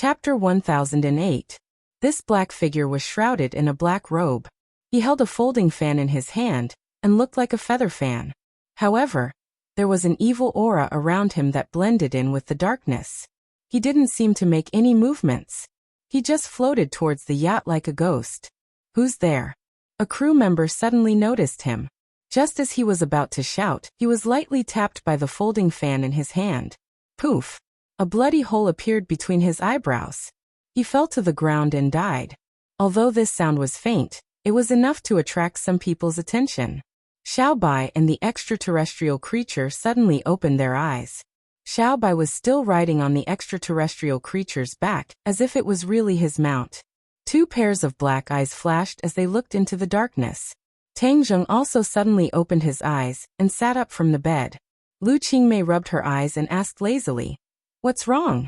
Chapter 1008. This black figure was shrouded in a black robe. He held a folding fan in his hand, and looked like a feather fan. However, there was an evil aura around him that blended in with the darkness. He didn't seem to make any movements. He just floated towards the yacht like a ghost. "Who's there?" A crew member suddenly noticed him. Just as he was about to shout, he was lightly tapped by the folding fan in his hand. Poof! A bloody hole appeared between his eyebrows. He fell to the ground and died. Although this sound was faint, it was enough to attract some people's attention. Xiaobai and the extraterrestrial creature suddenly opened their eyes. Xiaobai was still riding on the extraterrestrial creature's back, as if it was really his mount. Two pairs of black eyes flashed as they looked into the darkness. Tang Zheng also suddenly opened his eyes, and sat up from the bed. Lu Qingmei rubbed her eyes and asked lazily, "What's wrong?"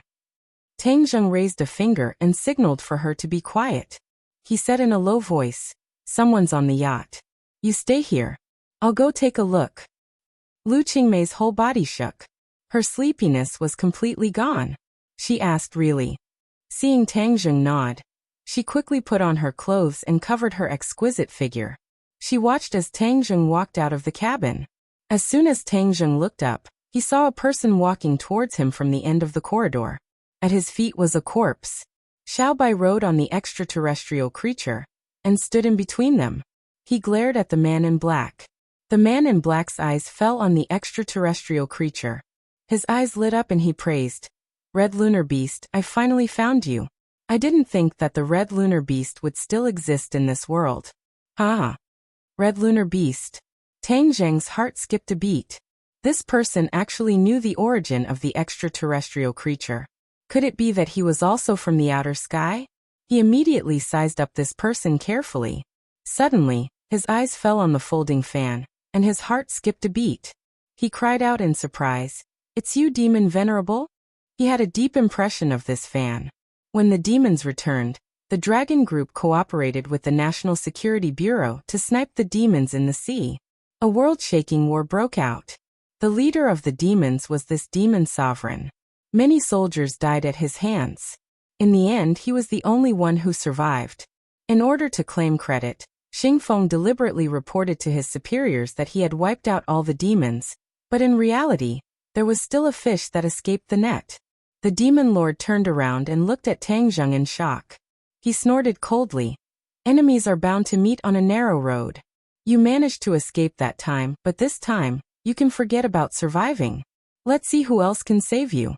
Tang Zheng raised a finger and signaled for her to be quiet. He said in a low voice, "Someone's on the yacht. You stay here. I'll go take a look." Lu Qingmei's whole body shook. Her sleepiness was completely gone. She asked, "Really?" Seeing Tang Zheng nod, she quickly put on her clothes and covered her exquisite figure. She watched as Tang Zheng walked out of the cabin. As soon as Tang Zheng looked up, he saw a person walking towards him from the end of the corridor. At his feet was a corpse. Xiaobai rode on the extraterrestrial creature, and stood in between them. He glared at the man in black. The man in black's eyes fell on the extraterrestrial creature. His eyes lit up and he praised, "Red Lunar Beast, I finally found you. I didn't think that the Red Lunar Beast would still exist in this world." "Ha! Red Lunar Beast." Tang Zheng's heart skipped a beat. This person actually knew the origin of the extraterrestrial creature. Could it be that he was also from the outer sky? He immediately sized up this person carefully. Suddenly, his eyes fell on the folding fan, and his heart skipped a beat. He cried out in surprise, "It's you, Demon Venerable?" He had a deep impression of this fan. When the demons returned, the dragon group cooperated with the National Security Bureau to snipe the demons in the sea. A world-shaking war broke out. The leader of the demons was this demon sovereign. Many soldiers died at his hands. In the end, he was the only one who survived. In order to claim credit, Xingfeng deliberately reported to his superiors that he had wiped out all the demons, but in reality, there was still a fish that escaped the net. The demon lord turned around and looked at Tang Zheng in shock. He snorted coldly, "Enemies are bound to meet on a narrow road. You managed to escape that time, but this time, you can forget about surviving. Let's see who else can save you."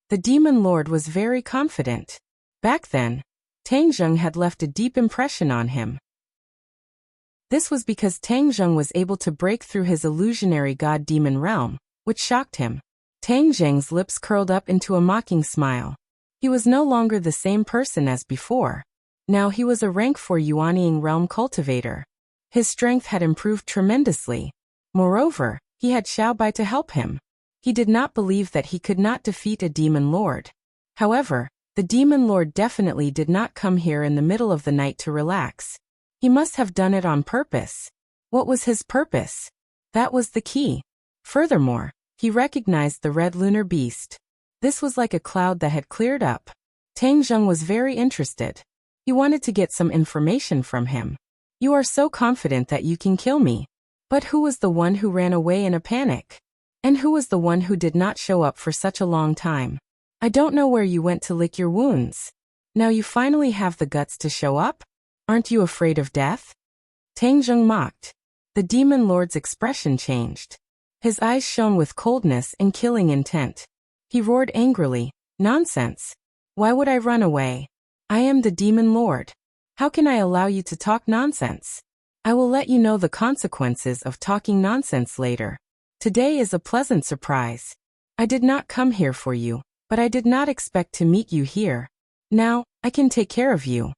The demon lord was very confident. Back then, Tang Zheng had left a deep impression on him. This was because Tang Zheng was able to break through his illusionary god-demon realm, which shocked him. Tang Zheng's lips curled up into a mocking smile. He was no longer the same person as before. Now he was a rank 4 Yuanying realm cultivator. His strength had improved tremendously. Moreover, he had Xiaobai to help him. He did not believe that he could not defeat a demon lord. However, the demon lord definitely did not come here in the middle of the night to relax. He must have done it on purpose. What was his purpose? That was the key. Furthermore, he recognized the Red Lunar Beast. This was like a cloud that had cleared up. Tang Zheng was very interested. He wanted to get some information from him. "You are so confident that you can kill me. But who was the one who ran away in a panic? And who was the one who did not show up for such a long time? I don't know where you went to lick your wounds. Now you finally have the guts to show up? Aren't you afraid of death?" Tang Zheng mocked. The demon lord's expression changed. His eyes shone with coldness and killing intent. He roared angrily, "Nonsense! Why would I run away? I am the demon lord. How can I allow you to talk nonsense? I will let you know the consequences of talking nonsense later. Today is a pleasant surprise. I did not come here for you, but I did not expect to meet you here. Now, I can take care of you."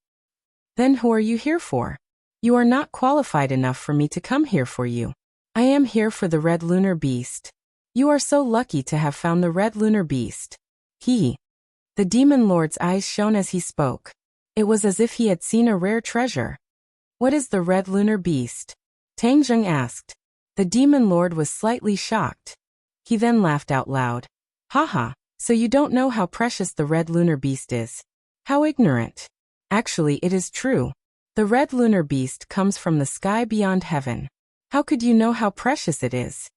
"Then who are you here for? You are not qualified enough for me to come here for you. I am here for the Red Lunar Beast. You are so lucky to have found the Red Lunar Beast." The demon lord's eyes shone as he spoke. It was as if he had seen a rare treasure. "What is the Red Lunar Beast?" Tang Zheng asked. The demon lord was slightly shocked. He then laughed out loud. "Haha, so you don't know how precious the Red Lunar Beast is. How ignorant. Actually, it is true. The red lunar beast comes from the sky beyond heaven. How could you know how precious it is?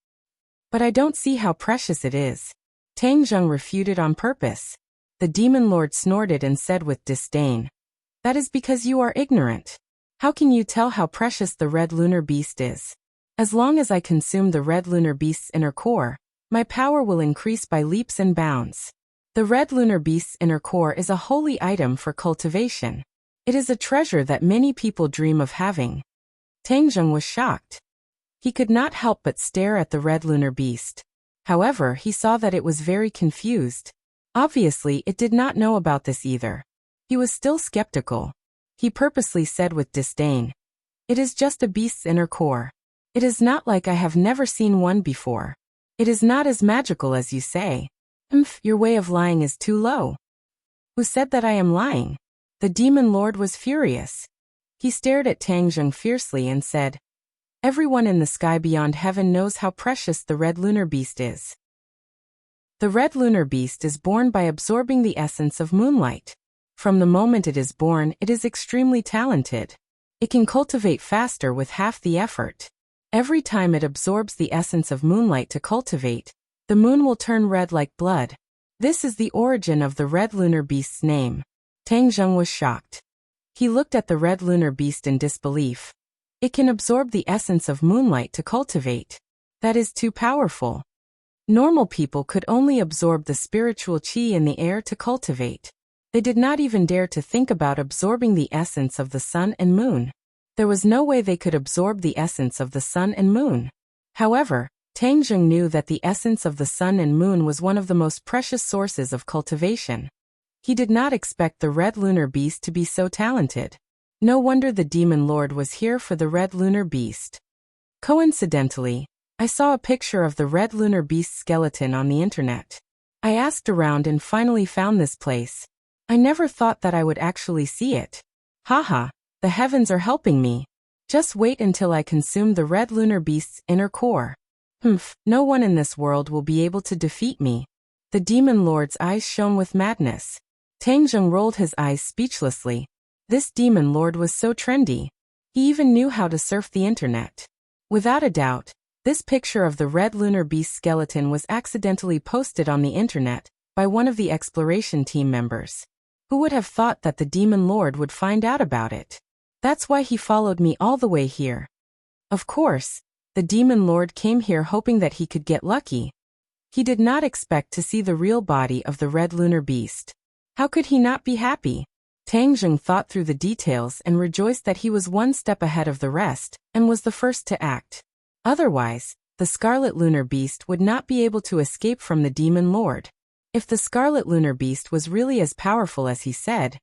But I don't see how precious it is. Tang Zheng refuted on purpose. The demon lord snorted and said with disdain. That is because you are ignorant. How can you tell how precious the red lunar beast is? As long as I consume the red lunar beast's inner core, my power will increase by leaps and bounds. The red lunar beast's inner core is a holy item for cultivation. It is a treasure that many people dream of having. Tang Zheng was shocked. He could not help but stare at the red lunar beast. However, he saw that it was very confused. Obviously, it did not know about this either. He was still skeptical. He purposely said with disdain, "It is just a beast's inner core. It is not like I have never seen one before. It is not as magical as you say. Your way of lying is too low." Who said that I am lying? The demon lord was furious. He stared at Tang Zheng fiercely and said, "Everyone in the sky beyond heaven knows how precious the red lunar beast is. The red lunar beast is born by absorbing the essence of moonlight. From the moment it is born, it is extremely talented. It can cultivate faster with half the effort. Every time it absorbs the essence of moonlight to cultivate, the moon will turn red like blood. This is the origin of the red lunar beast's name." Tang Zheng was shocked. He looked at the red lunar beast in disbelief. It can absorb the essence of moonlight to cultivate. That is too powerful. Normal people could only absorb the spiritual qi in the air to cultivate. They did not even dare to think about absorbing the essence of the sun and moon. There was no way they could absorb the essence of the sun and moon. However, Tang Zheng knew that the essence of the sun and moon was one of the most precious sources of cultivation. He did not expect the red lunar beast to be so talented. No wonder the demon lord was here for the red lunar beast. Coincidentally, I saw a picture of the red lunar beast skeleton on the internet. I asked around and finally found this place. I never thought that I would actually see it. Haha, the heavens are helping me. Just wait until I consume the red lunar beast's inner core. No one in this world will be able to defeat me. The demon lord's eyes shone with madness. Tang Zheng rolled his eyes speechlessly. This demon lord was so trendy. He even knew how to surf the internet. Without a doubt, this picture of the red lunar beast skeleton was accidentally posted on the internet by one of the exploration team members. Who would have thought that the demon lord would find out about it? That's why he followed me all the way here. Of course, the demon lord came here hoping that he could get lucky. He did not expect to see the real body of the red lunar beast. How could he not be happy? Tang Zheng thought through the details and rejoiced that he was one step ahead of the rest and was the first to act. Otherwise, the scarlet lunar beast would not be able to escape from the demon lord. If the scarlet lunar beast was really as powerful as he said,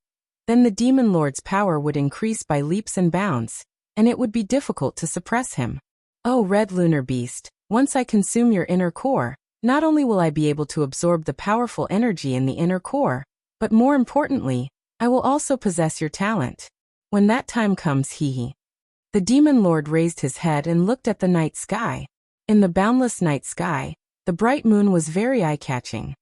then the demon lord's power would increase by leaps and bounds, and it would be difficult to suppress him. Oh, red lunar beast, once I consume your inner core, not only will I be able to absorb the powerful energy in the inner core, but more importantly, I will also possess your talent. When that time comes, hee. The demon lord raised his head and looked at the night sky. In the boundless night sky, the bright moon was very eye-catching.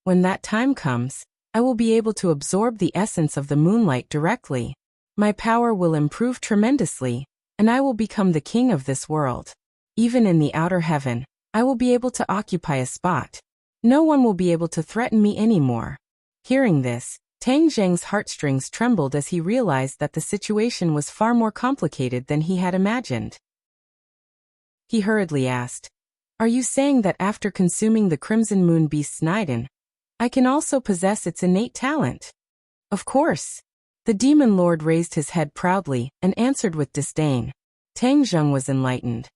When that time comes, I will be able to absorb the essence of the moonlight directly. My power will improve tremendously, and I will become the king of this world. Even in the outer heaven, I will be able to occupy a spot. No one will be able to threaten me anymore. Hearing this, Tang Zheng's heartstrings trembled as he realized that the situation was far more complicated than he had imagined. He hurriedly asked, "Are you saying that after consuming the Crimson Moon Beast's Niden, I can also possess its innate talent?" "Of course." The demon lord raised his head proudly and answered with disdain. Tang Zheng was enlightened.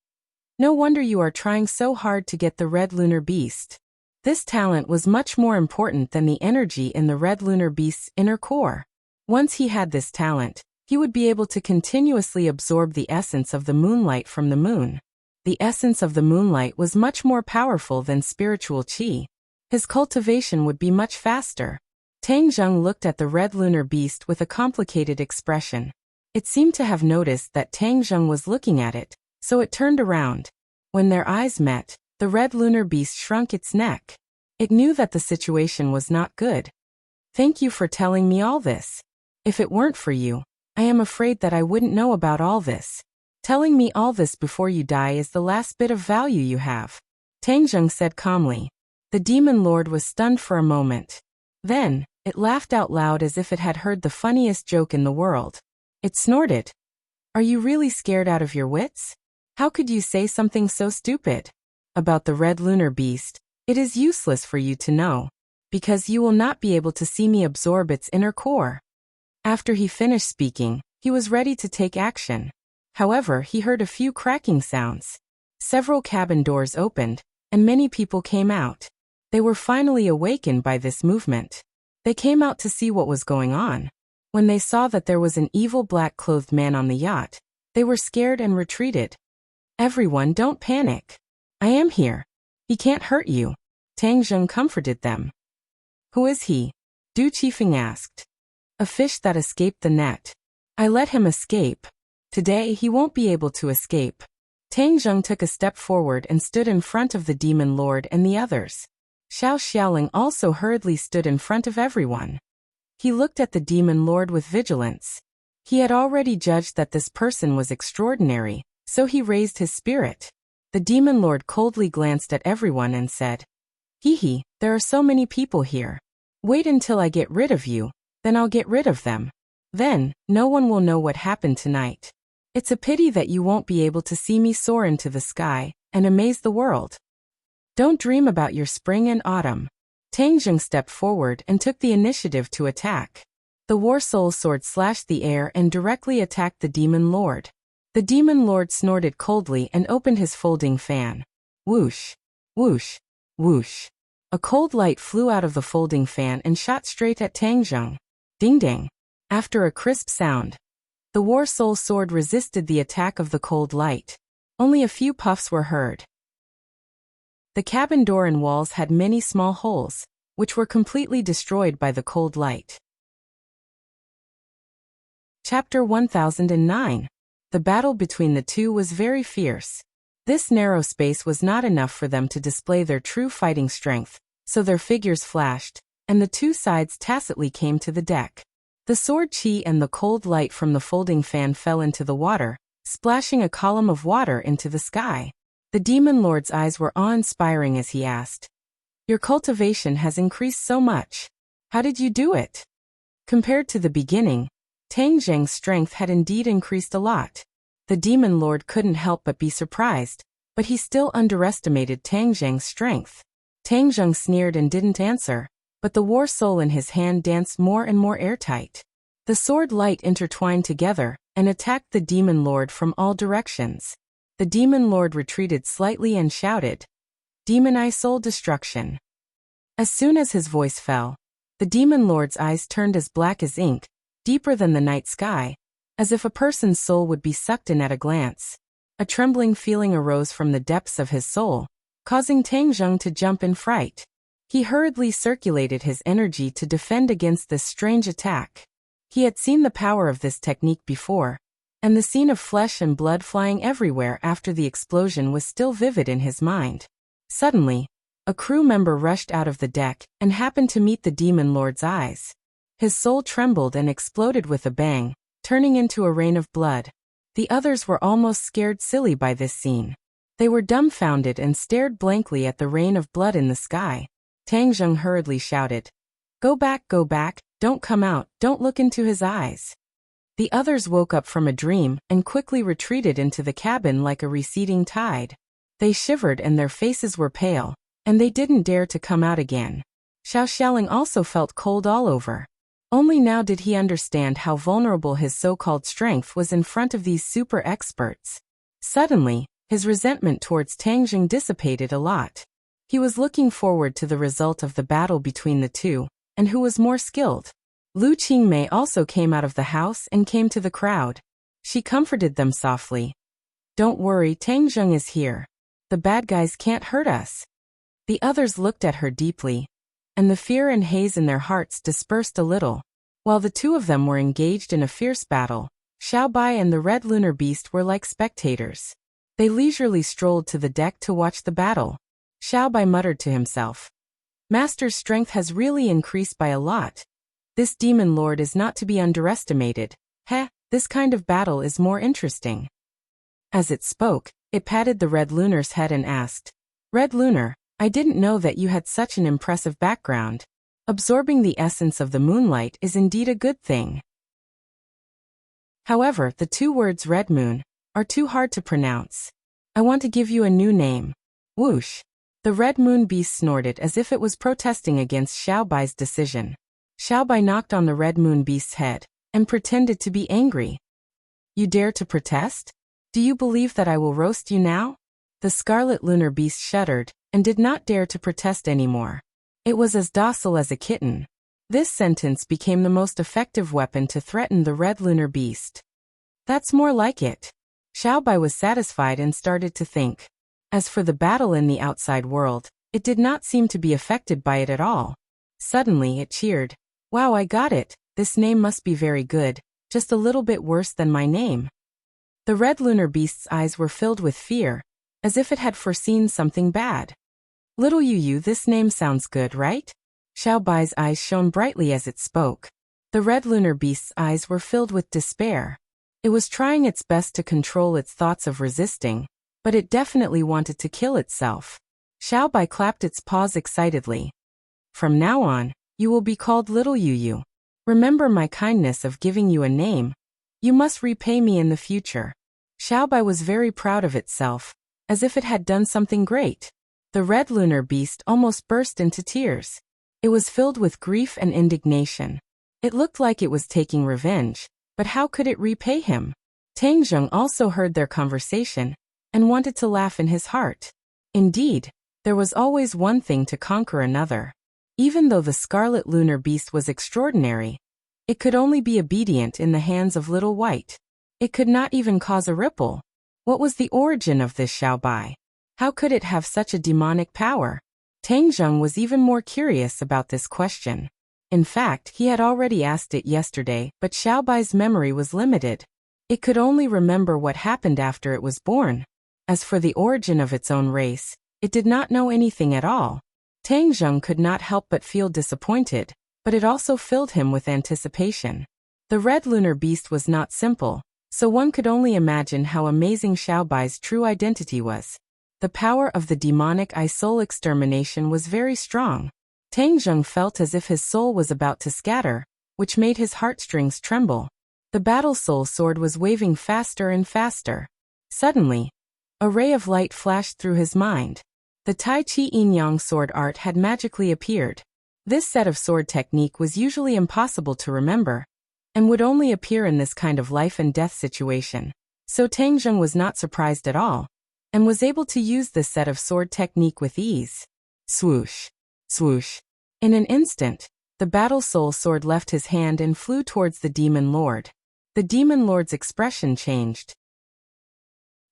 "No wonder you are trying so hard to get the red lunar beast. This talent was much more important than the energy in the red lunar beast's inner core. Once he had this talent, he would be able to continuously absorb the essence of the moonlight from the moon. The essence of the moonlight was much more powerful than spiritual qi. His cultivation would be much faster." Tang Zheng looked at the red lunar beast with a complicated expression. It seemed to have noticed that Tang Zheng was looking at it, so it turned around. When their eyes met, the red lunar beast shrunk its neck. It knew that the situation was not good. Thank you for telling me all this. If it weren't for you, I am afraid that I wouldn't know about all this. Telling me all this before you die is the last bit of value you have. Tang Zheng said calmly. The demon lord was stunned for a moment. Then, it laughed out loud as if it had heard the funniest joke in the world. It snorted. Are you really scared out of your wits? How could you say something so stupid? About the red lunar beast, it is useless for you to know, because you will not be able to see me absorb its inner core. After he finished speaking, he was ready to take action. However, he heard a few cracking sounds. Several cabin doors opened, and many people came out. They were finally awakened by this movement. They came out to see what was going on. When they saw that there was an evil black-clothed man on the yacht, they were scared and retreated. Everyone, don't panic. I am here. He can't hurt you. Tang Zheng comforted them. Who is he? Du Qifeng asked. A fish that escaped the net. I let him escape. Today he won't be able to escape. Tang Zheng took a step forward and stood in front of the demon lord and the others. Xiao Xiaoling also hurriedly stood in front of everyone. He looked at the demon lord with vigilance. He had already judged that this person was extraordinary, so he raised his spirit. The demon lord coldly glanced at everyone and said, Hee, there are so many people here. Wait until I get rid of you, then I'll get rid of them. Then, no one will know what happened tonight. It's a pity that you won't be able to see me soar into the sky and amaze the world. Don't dream about your spring and autumn. Tang Zheng stepped forward and took the initiative to attack. The War Soul Sword slashed the air and directly attacked the Demon Lord. The Demon Lord snorted coldly and opened his folding fan. Whoosh, whoosh, whoosh. A cold light flew out of the folding fan and shot straight at Tang Zheng. Ding dang. After a crisp sound, the War Soul Sword resisted the attack of the cold light. Only a few puffs were heard. The cabin door and walls had many small holes, which were completely destroyed by the cold light. Chapter 1009. The battle between the two was very fierce. This narrow space was not enough for them to display their true fighting strength, so their figures flashed, and the two sides tacitly came to the deck. The sword chi and the cold light from the folding fan fell into the water, splashing a column of water into the sky. The demon lord's eyes were awe-inspiring as he asked, Your cultivation has increased so much. How did you do it? Compared to the beginning, Tang Zheng's strength had indeed increased a lot. The demon lord couldn't help but be surprised, but he still underestimated Tang Zheng's strength. Tang Zheng sneered and didn't answer, but the war soul in his hand danced more and more airtight. The sword light intertwined together and attacked the demon lord from all directions. The demon lord retreated slightly and shouted, Demon Eye Soul Destruction. As soon as his voice fell, the demon lord's eyes turned as black as ink, deeper than the night sky, as if a person's soul would be sucked in at a glance. A trembling feeling arose from the depths of his soul, causing Tang Zheng to jump in fright. He hurriedly circulated his energy to defend against this strange attack. He had seen the power of this technique before, and the scene of flesh and blood flying everywhere after the explosion was still vivid in his mind. Suddenly, a crew member rushed out of the deck and happened to meet the demon lord's eyes. His soul trembled and exploded with a bang, turning into a rain of blood. The others were almost scared silly by this scene. They were dumbfounded and stared blankly at the rain of blood in the sky. Tang Zheng hurriedly shouted, Go back, don't come out, don't look into his eyes. The others woke up from a dream and quickly retreated into the cabin like a receding tide. They shivered and their faces were pale, and they didn't dare to come out again. Xiao Xiaoling also felt cold all over. Only now did he understand how vulnerable his so-called strength was in front of these super experts. Suddenly, his resentment towards Tang Zheng dissipated a lot. He was looking forward to the result of the battle between the two, and who was more skilled. Lu Qingmei also came out of the house and came to the crowd. She comforted them softly. Don't worry, Tang Zheng is here. The bad guys can't hurt us. The others looked at her deeply, and the fear and haze in their hearts dispersed a little. While the two of them were engaged in a fierce battle, Xiao Bai and the red lunar beast were like spectators. They leisurely strolled to the deck to watch the battle. Xiao Bai muttered to himself, Master's strength has really increased by a lot. This demon lord is not to be underestimated. Heh, this kind of battle is more interesting. As it spoke, it patted the Red Lunar's head and asked, Red Lunar, I didn't know that you had such an impressive background. Absorbing the essence of the moonlight is indeed a good thing. However, the two words Red Moon are too hard to pronounce. I want to give you a new name. Whoosh. The Red Moon Beast snorted as if it was protesting against Xiaobai's decision. Xiaobai knocked on the Red Moon Beast's head and pretended to be angry. You dare to protest? Do you believe that I will roast you now? The Scarlet Lunar Beast shuddered and did not dare to protest anymore. It was as docile as a kitten. This sentence became the most effective weapon to threaten the Red Lunar Beast. That's more like it. Xiaobai was satisfied and started to think. As for the battle in the outside world, it did not seem to be affected by it at all. Suddenly it cheered. Wow, I got it. This name must be very good, just a little bit worse than my name. The Red Lunar Beast's eyes were filled with fear, as if it had foreseen something bad. Little Yu, this name sounds good, right? Xiaobai's eyes shone brightly as it spoke. The Red Lunar Beast's eyes were filled with despair. It was trying its best to control its thoughts of resisting, but it definitely wanted to kill itself. Xiaobai clapped its paws excitedly. From now on, you will be called Little Yu. Remember my kindness of giving you a name. You must repay me in the future. Xiaobai was very proud of itself, as if it had done something great. The Red Lunar Beast almost burst into tears. It was filled with grief and indignation. It looked like it was taking revenge, but how could it repay him? Tang Zheng also heard their conversation and wanted to laugh in his heart. Indeed, there was always one thing to conquer another. Even though the Scarlet Lunar Beast was extraordinary, it could only be obedient in the hands of Little White. It could not even cause a ripple. What was the origin of this Xiaobai? How could it have such a demonic power? Tang Zheng was even more curious about this question. In fact, he had already asked it yesterday, but Xiaobai's memory was limited. It could only remember what happened after it was born. As for the origin of its own race, it did not know anything at all. Tang Zheng could not help but feel disappointed, but it also filled him with anticipation. The Red Lunar Beast was not simple, so one could only imagine how amazing Xiaobai's true identity was. The power of the demonic soul extermination was very strong. Tang Zheng felt as if his soul was about to scatter, which made his heartstrings tremble. The battle soul sword was waving faster and faster. Suddenly, a ray of light flashed through his mind. The Tai Chi Yin-Yang sword art had magically appeared. This set of sword technique was usually impossible to remember, and would only appear in this kind of life and death situation. So Tang Zheng was not surprised at all, and was able to use this set of sword technique with ease. Swoosh! Swoosh! In an instant, the battle soul sword left his hand and flew towards the demon lord. The demon lord's expression changed.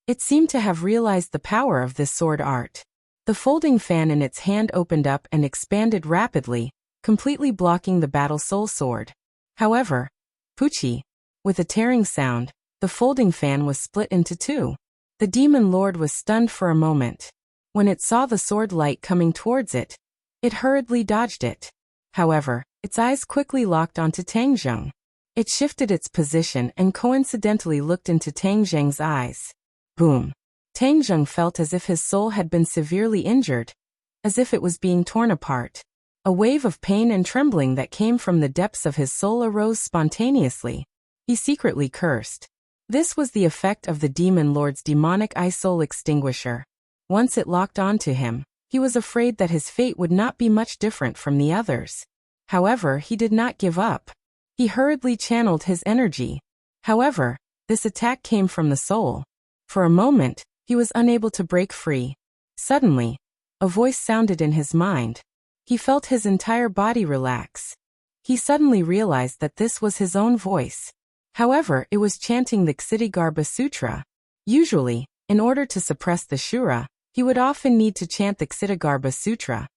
It seemed to have realized the power of this sword art. The folding fan in its hand opened up and expanded rapidly, completely blocking the battle soul sword. However, Poochie, with a tearing sound, the folding fan was split into two. The demon lord was stunned for a moment. When it saw the sword light coming towards it, it hurriedly dodged it. However, its eyes quickly locked onto Tang Zheng. It shifted its position and coincidentally looked into Tang Zheng's eyes. Boom! Tang Zheng felt as if his soul had been severely injured, as if it was being torn apart. A wave of pain and trembling that came from the depths of his soul arose spontaneously. He secretly cursed. This was the effect of the demon lord's demonic soul extinguisher. Once it locked onto him, he was afraid that his fate would not be much different from the others. However, he did not give up. He hurriedly channeled his energy. However, this attack came from the soul. For a moment, he was unable to break free. Suddenly, a voice sounded in his mind. He felt his entire body relax. He suddenly realized that this was his own voice. However, it was chanting the Ksitigarbha Sutra. Usually, in order to suppress the Shura, he would often need to chant the Ksitigarbha Sutra.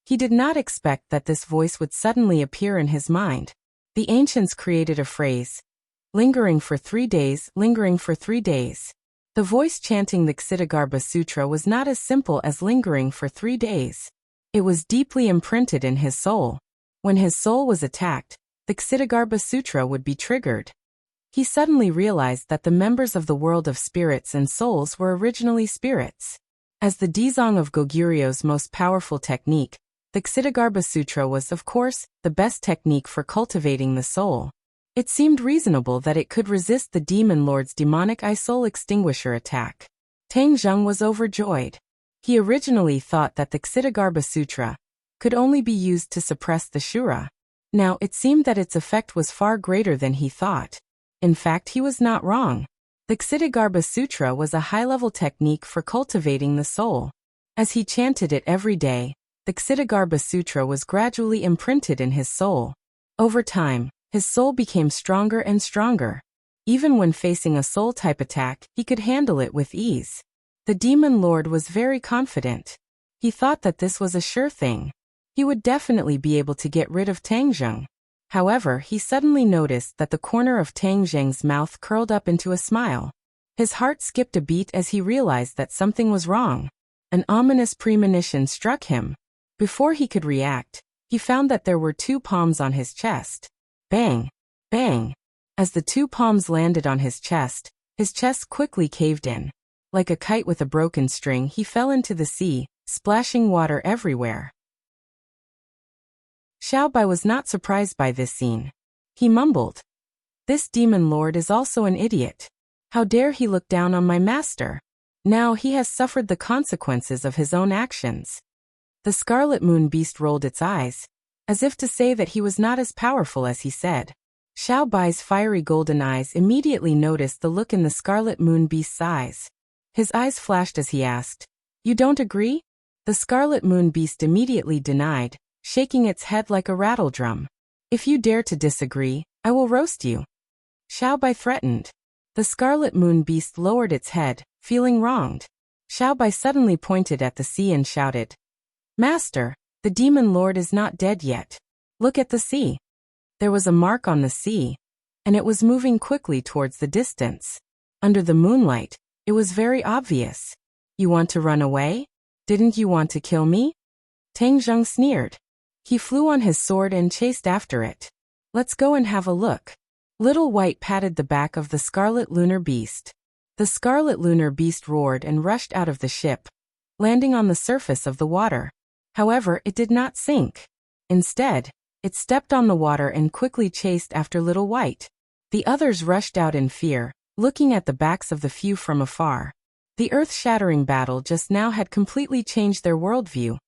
He did not expect that this voice would suddenly appear in his mind. The ancients created a phrase, lingering for 3 days, lingering for 3 days. The voice chanting the Ksitigarbha Sutra was not as simple as lingering for 3 days. It was deeply imprinted in his soul. When his soul was attacked, the Ksitigarbha Sutra would be triggered. He suddenly realized that the members of the world of spirits and souls were originally spirits. As the Dzong of Goguryeu's most powerful technique, the Ksitigarbha Sutra was, of course, the best technique for cultivating the soul. It seemed reasonable that it could resist the demon lord's demonic eye soul extinguisher attack. Tang Zheng was overjoyed. He originally thought that the Ksitigarbha Sutra could only be used to suppress the Shura. Now it seemed that its effect was far greater than he thought. In fact, he was not wrong. The Ksitigarbha Sutra was a high-level technique for cultivating the soul. As he chanted it every day, the Ksitigarbha Sutra was gradually imprinted in his soul. Over time, his soul became stronger and stronger. Even when facing a soul-type attack, he could handle it with ease. The demon lord was very confident. He thought that this was a sure thing. He would definitely be able to get rid of Tang Zheng. However, he suddenly noticed that the corner of Tang Zheng's mouth curled up into a smile. His heart skipped a beat as he realized that something was wrong. An ominous premonition struck him. Before he could react, he found that there were 2 palms on his chest. Bang! Bang! As the 2 palms landed on his chest quickly caved in. Like a kite with a broken string, he fell into the sea, splashing water everywhere. Xiaobai was not surprised by this scene. He mumbled, "This demon lord is also an idiot. How dare he look down on my master? Now he has suffered the consequences of his own actions." The Scarlet Moon Beast rolled its eyes, as if to say that he was not as powerful as he said. Xiaobai's fiery golden eyes immediately noticed the look in the Scarlet Moon Beast's eyes. His eyes flashed as he asked, "You don't agree?" The Scarlet Moon Beast immediately denied, shaking its head like a rattledrum. "If you dare to disagree, I will roast you," Xiaobai threatened. The Scarlet Moon Beast lowered its head, feeling wronged. Xiaobai suddenly pointed at the sea and shouted, "Master, the demon lord is not dead yet. Look at the sea." There was a mark on the sea, and it was moving quickly towards the distance. Under the moonlight, it was very obvious. "You want to run away? Didn't you want to kill me?" Tang Zheng sneered. He flew on his sword and chased after it. "Let's go and have a look." Little White patted the back of the Scarlet Lunar Beast. The Scarlet Lunar Beast roared and rushed out of the ship, landing on the surface of the water. However, it did not sink. Instead, it stepped on the water and quickly chased after Little White. The others rushed out in fear, looking at the backs of the few from afar. The earth-shattering battle just now had completely changed their worldview,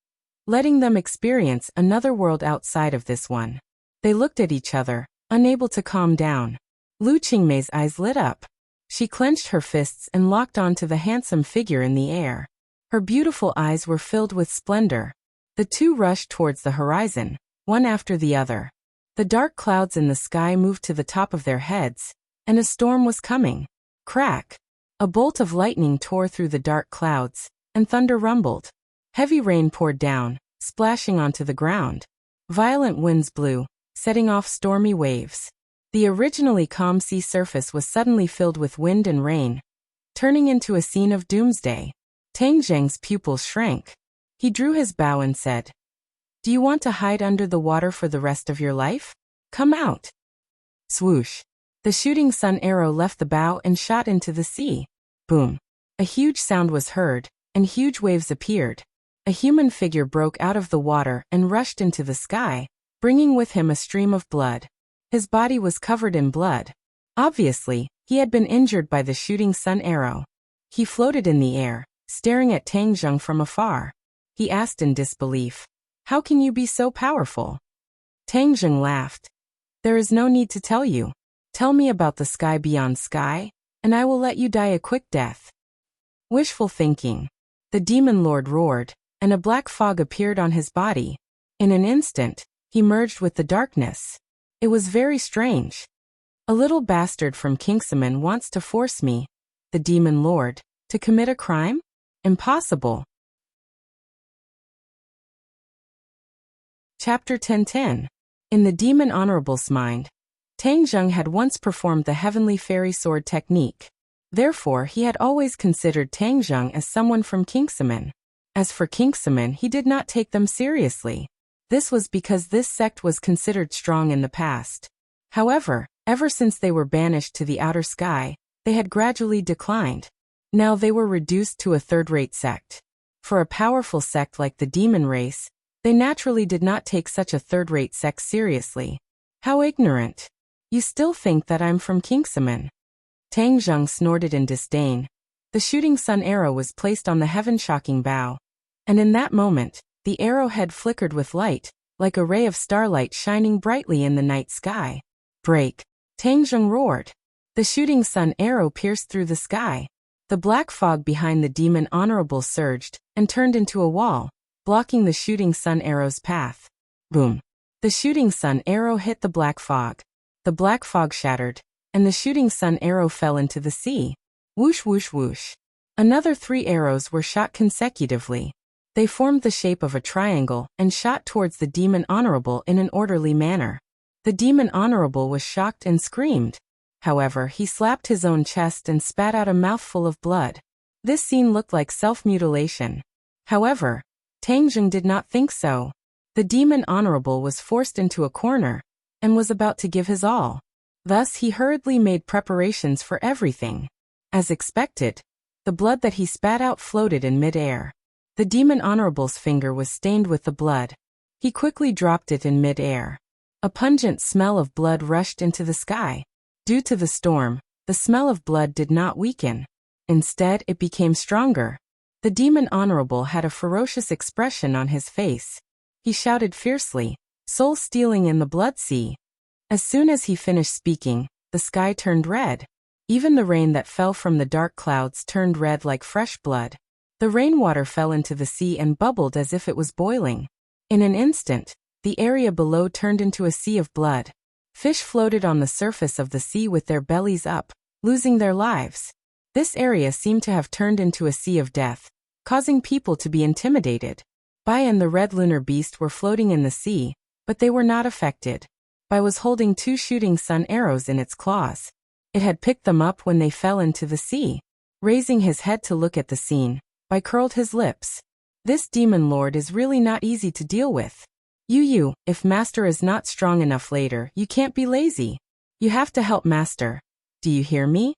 letting them experience another world outside of this one. They looked at each other, unable to calm down. Lu Qingmei's eyes lit up. She clenched her fists and locked onto the handsome figure in the air. Her beautiful eyes were filled with splendor. The two rushed towards the horizon, one after the other. The dark clouds in the sky moved to the top of their heads, and a storm was coming. Crack! A bolt of lightning tore through the dark clouds, and thunder rumbled. Heavy rain poured down, splashing onto the ground. Violent winds blew, setting off stormy waves. The originally calm sea surface was suddenly filled with wind and rain, turning into a scene of doomsday. Tang Zheng's pupils shrank. He drew his bow and said, "Do you want to hide under the water for the rest of your life? Come out." Swoosh! The shooting sun arrow left the bow and shot into the sea. Boom! A huge sound was heard, and huge waves appeared. A human figure broke out of the water and rushed into the sky, bringing with him a stream of blood. His body was covered in blood. Obviously, he had been injured by the shooting sun arrow. He floated in the air, staring at Tang Zheng from afar. He asked in disbelief, "How can you be so powerful?" Tang Zheng laughed. "There is no need to tell you. Tell me about the sky beyond sky, and I will let you die a quick death." Wishful thinking. The demon lord roared, and a black fog appeared on his body. In an instant, he merged with the darkness. It was very strange. "A little bastard from Kingsaman wants to force me, the demon lord, to commit a crime? Impossible." Chapter 10:10. In the demon honorable's mind, Tang Zheng had once performed the heavenly fairy sword technique. Therefore, he had always considered Tang Zheng as someone from Kingsaman. As for Kingsaman, he did not take them seriously. This was because this sect was considered strong in the past. However, ever since they were banished to the outer sky, they had gradually declined. Now they were reduced to a third-rate sect. For a powerful sect like the demon race, they naturally did not take such a third-rate sect seriously. How ignorant. You still think that I'm from Kingsaman? Tang Zheng snorted in disdain. The shooting sun arrow was placed on the heaven-shocking bow. And in that moment, the arrowhead flickered with light, like a ray of starlight shining brightly in the night sky. Break! Tang Zheng roared. The shooting sun arrow pierced through the sky. The black fog behind the demon honorable surged and turned into a wall, blocking the shooting sun arrow's path. Boom! The shooting sun arrow hit the black fog. The black fog shattered, and the shooting sun arrow fell into the sea. Whoosh whoosh whoosh. Another 3 arrows were shot consecutively. They formed the shape of a triangle and shot towards the demon honorable in an orderly manner. The demon honorable was shocked and screamed. However, he slapped his own chest and spat out a mouthful of blood. This scene looked like self-mutilation. However, Tang Zheng did not think so. The demon honorable was forced into a corner and was about to give his all. Thus he hurriedly made preparations for everything. As expected, the blood that he spat out floated in mid-air. The demon honorable's finger was stained with the blood. He quickly dropped it in mid-air. A pungent smell of blood rushed into the sky. Due to the storm, the smell of blood did not weaken. Instead, it became stronger. The demon honorable had a ferocious expression on his face. He shouted fiercely, "Soul stealing in the blood sea." As soon as he finished speaking, the sky turned red. Even the rain that fell from the dark clouds turned red like fresh blood. The rainwater fell into the sea and bubbled as if it was boiling. In an instant, the area below turned into a sea of blood. Fish floated on the surface of the sea with their bellies up, losing their lives. This area seemed to have turned into a sea of death, causing people to be intimidated. Bai and the red lunar beast were floating in the sea, but they were not affected. Bai was holding 2 shooting sun arrows in its claws. It had picked them up when they fell into the sea. Raising his head to look at the scene, Bai curled his lips. This demon lord is really not easy to deal with. You, if master is not strong enough later, you can't be lazy. You have to help master. Do you hear me?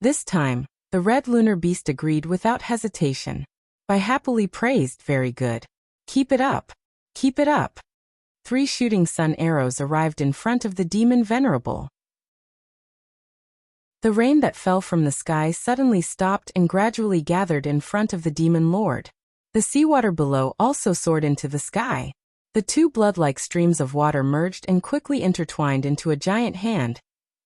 This time, the red lunar beast agreed without hesitation. Bai happily praised, "Very good. Keep it up. Keep it up." 3 shooting sun arrows arrived in front of the demon venerable. The rain that fell from the sky suddenly stopped and gradually gathered in front of the demon lord. The seawater below also soared into the sky. The 2 blood-like streams of water merged and quickly intertwined into a giant hand,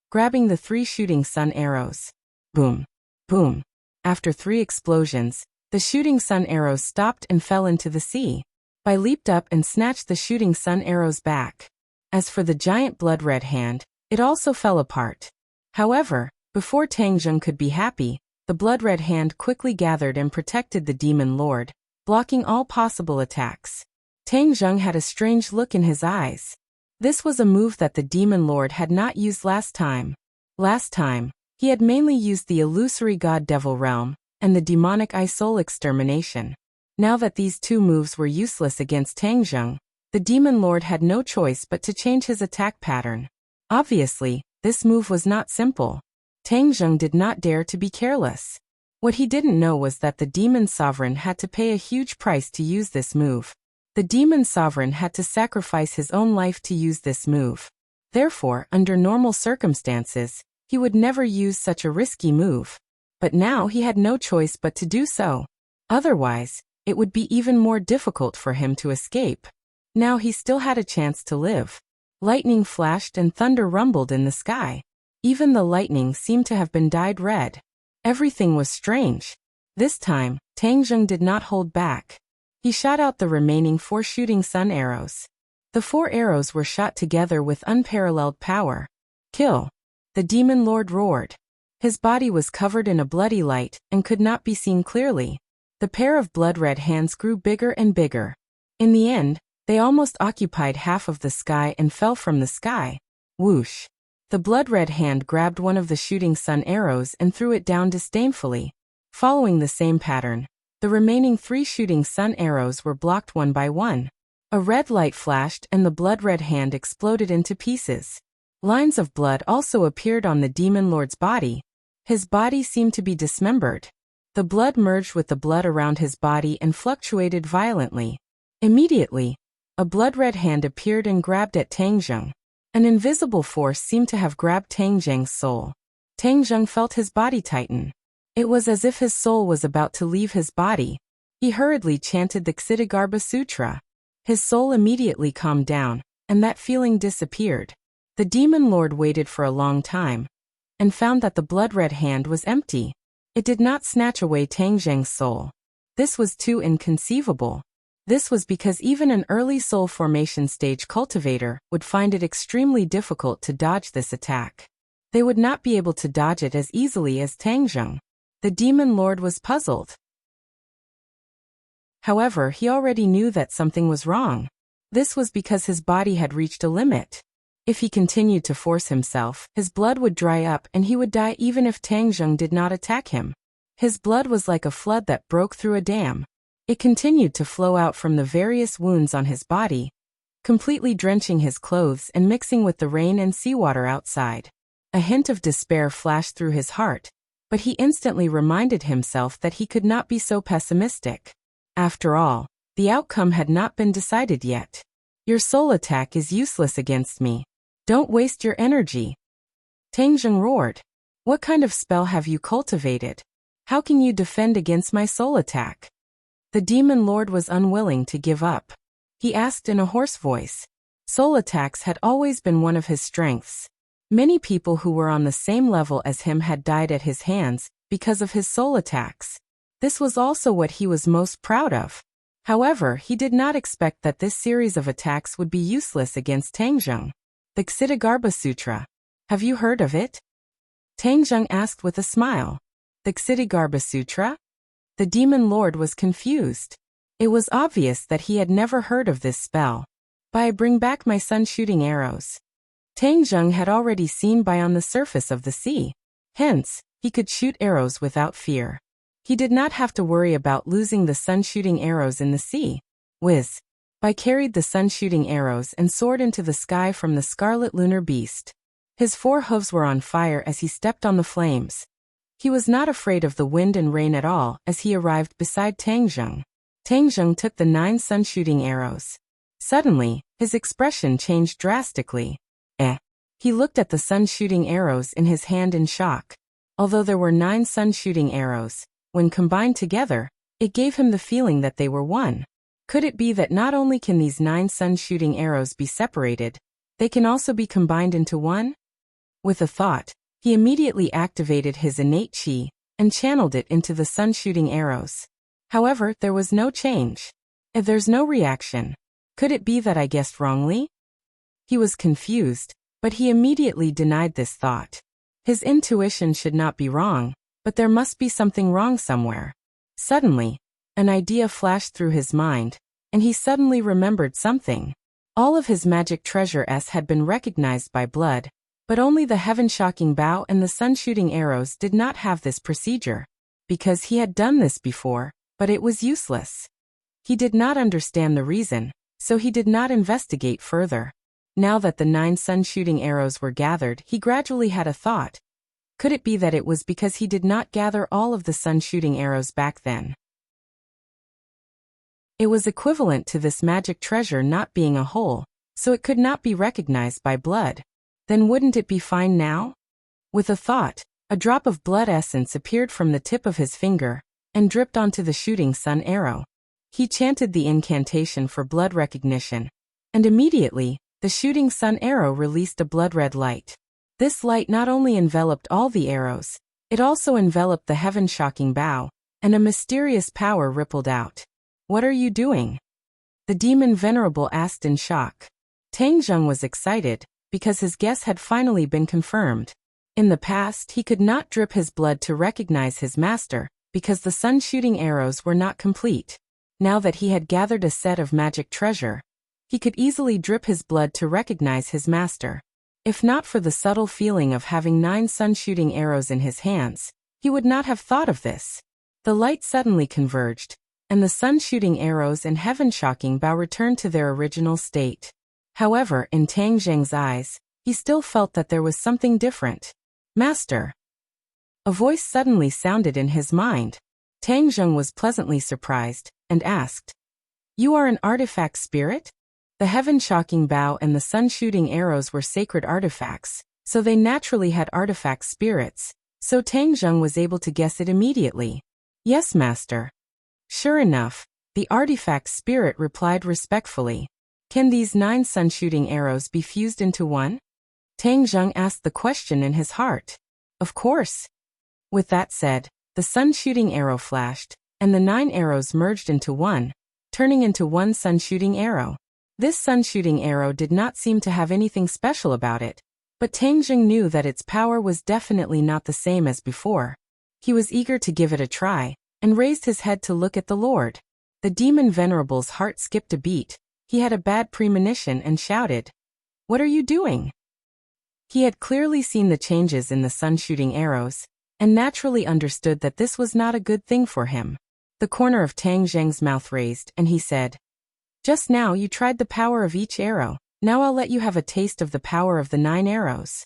grabbing the 3 shooting sun arrows. Boom! Boom! After 3 explosions, the shooting sun arrows stopped and fell into the sea. Bai leaped up and snatched the shooting sun arrows back. As for the giant blood-red hand, it also fell apart. However, before Tang Zheng could be happy, the blood-red hand quickly gathered and protected the demon lord, blocking all possible attacks. Tang Zheng had a strange look in his eyes. This was a move that the demon lord had not used last time. Last time, he had mainly used the illusory god-devil realm and the demonic eye-soul extermination. Now that these 2 moves were useless against Tang Zheng, the demon lord had no choice but to change his attack pattern. Obviously, this move was not simple. Tang Zheng did not dare to be careless. What he didn't know was that the demon sovereign had to pay a huge price to use this move. The demon sovereign had to sacrifice his own life to use this move. Therefore, under normal circumstances, he would never use such a risky move. But now he had no choice but to do so. Otherwise, it would be even more difficult for him to escape. Now he still had a chance to live. Lightning flashed and thunder rumbled in the sky. Even the lightning seemed to have been dyed red. Everything was strange. This time, Tang Zheng did not hold back. He shot out the remaining 4 shooting sun arrows. The 4 arrows were shot together with unparalleled power. Kill! The demon lord roared. His body was covered in a bloody light and could not be seen clearly. The pair of blood-red hands grew bigger and bigger. In the end, they almost occupied half of the sky and fell from the sky. Whoosh! The blood-red hand grabbed one of the shooting sun arrows and threw it down disdainfully. Following the same pattern, the remaining 3 shooting sun arrows were blocked one by one. A red light flashed and the blood-red hand exploded into pieces. Lines of blood also appeared on the demon lord's body. His body seemed to be dismembered. The blood merged with the blood around his body and fluctuated violently. Immediately, a blood-red hand appeared and grabbed at Tang Zheng. An invisible force seemed to have grabbed Tang Zheng's soul. Tang Zheng felt his body tighten. It was as if his soul was about to leave his body. He hurriedly chanted the Ksitigarbha Sutra. His soul immediately calmed down, and that feeling disappeared. The demon lord waited for a long time, and found that the blood-red hand was empty. It did not snatch away Tang Zheng's soul. This was too inconceivable. This was because even an early soul formation stage cultivator would find it extremely difficult to dodge this attack. They would not be able to dodge it as easily as Tang Zheng. The demon lord was puzzled. However, he already knew that something was wrong. This was because his body had reached a limit. If he continued to force himself, his blood would dry up and he would die even if Tang Zheng did not attack him. His blood was like a flood that broke through a dam. It continued to flow out from the various wounds on his body, completely drenching his clothes and mixing with the rain and seawater outside. A hint of despair flashed through his heart, but he instantly reminded himself that he could not be so pessimistic. After all, the outcome had not been decided yet. Your soul attack is useless against me. Don't waste your energy. Tang Zheng roared. What kind of spell have you cultivated? How can you defend against my soul attack? The demon lord was unwilling to give up. He asked in a hoarse voice. Soul attacks had always been one of his strengths. Many people who were on the same level as him had died at his hands because of his soul attacks. This was also what he was most proud of. However, he did not expect that this series of attacks would be useless against Tang Zheng. The Ksitigarbha Sutra. Have you heard of it? Tang Zheng asked with a smile. The Ksitigarbha Sutra? The demon lord was confused. It was obvious that he had never heard of this spell. By bring back my sun shooting arrows. Tang Zheng had already seen by on the surface of the sea. Hence, he could shoot arrows without fear. He did not have to worry about losing the sun shooting arrows in the sea. Whiz. Bai carried the sun shooting arrows and soared into the sky from the scarlet lunar beast. His 4 hooves were on fire as he stepped on the flames. He was not afraid of the wind and rain at all as he arrived beside Tang Zheng. Tang Zheng took the 9 sun shooting arrows. Suddenly, his expression changed drastically. He looked at the sun shooting arrows in his hand in shock. Although there were 9 sun shooting arrows, when combined together, it gave him the feeling that they were one. Could it be that not only can these 9 sun-shooting arrows be separated, they can also be combined into one? With a thought, he immediately activated his innate chi and channeled it into the sun-shooting arrows. However, there was no change. There's no reaction. Could it be that I guessed wrongly? He was confused, but he immediately denied this thought. His intuition should not be wrong, but there must be something wrong somewhere. Suddenly, an idea flashed through his mind, and he suddenly remembered something. All of his magic treasures had been recognized by blood, but only the heaven-shocking bow and the sun-shooting arrows did not have this procedure. Because he had done this before, but it was useless. He did not understand the reason, so he did not investigate further. Now that the 9 sun-shooting arrows were gathered, he gradually had a thought. Could it be that it was because he did not gather all of the sun-shooting arrows back then? It was equivalent to this magic treasure not being a whole, so it could not be recognized by blood. Then wouldn't it be fine now? With a thought, a drop of blood essence appeared from the tip of his finger and dripped onto the shooting sun arrow. He chanted the incantation for blood recognition, and immediately, the shooting sun arrow released a blood-red light. This light not only enveloped all the arrows, it also enveloped the heaven-shocking bow, and a mysterious power rippled out. What are you doing? The demon venerable asked in shock. Tang Zheng was excited, because his guess had finally been confirmed. In the past, he could not drip his blood to recognize his master, because the sun-shooting arrows were not complete. Now that he had gathered a set of magic treasure, he could easily drip his blood to recognize his master. If not for the subtle feeling of having 9 sun-shooting arrows in his hands, he would not have thought of this. The light suddenly converged, and the sun-shooting arrows and heaven-shocking bow returned to their original state. However, in Tang Zheng's eyes, he still felt that there was something different. Master. A voice suddenly sounded in his mind. Tang Zheng was pleasantly surprised, and asked, "You are an artifact spirit?" The heaven-shocking bow and the sun-shooting arrows were sacred artifacts, so they naturally had artifact spirits, so Tang Zheng was able to guess it immediately. "Yes, master." Sure enough, the artifact spirit replied respectfully. "Can these 9 sun-shooting arrows be fused into one?" Tang Zheng asked the question in his heart. "Of course." With that said, the sun-shooting arrow flashed, and the 9 arrows merged into one, turning into one sun-shooting arrow. This sun-shooting arrow did not seem to have anything special about it, but Tang Zheng knew that its power was definitely not the same as before. He was eager to give it a try, and raised his head to look at the Lord. The demon venerable's heart skipped a beat. He had a bad premonition and shouted, "What are you doing?" He had clearly seen the changes in the sun-shooting arrows, and naturally understood that this was not a good thing for him. The corner of Tang Zheng's mouth raised, and he said, "Just now you tried the power of each arrow, now I'll let you have a taste of the power of the 9 arrows."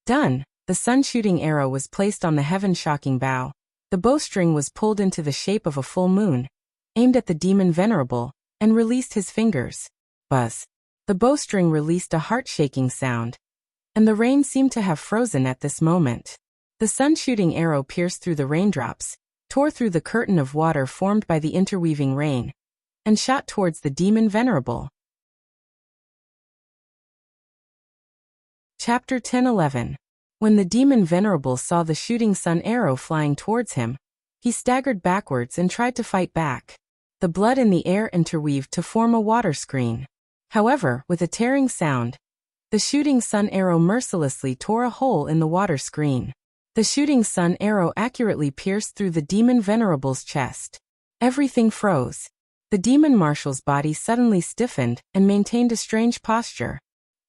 Done. The sun-shooting arrow was placed on the heaven-shocking bow. The bowstring was pulled into the shape of a full moon, aimed at the demon venerable, and released his fingers. Buzz. The bowstring released a heart-shaking sound, and the rain seemed to have frozen at this moment. The sun-shooting arrow pierced through the raindrops, tore through the curtain of water formed by the interweaving rain, and shot towards the demon venerable. Chapter 10-11. When the demon venerable saw the shooting sun arrow flying towards him, he staggered backwards and tried to fight back. The blood in the air interweaved to form a water screen. However, with a tearing sound, the shooting sun arrow mercilessly tore a hole in the water screen. The shooting sun arrow accurately pierced through the demon venerable's chest. Everything froze. The demon marshal's body suddenly stiffened and maintained a strange posture.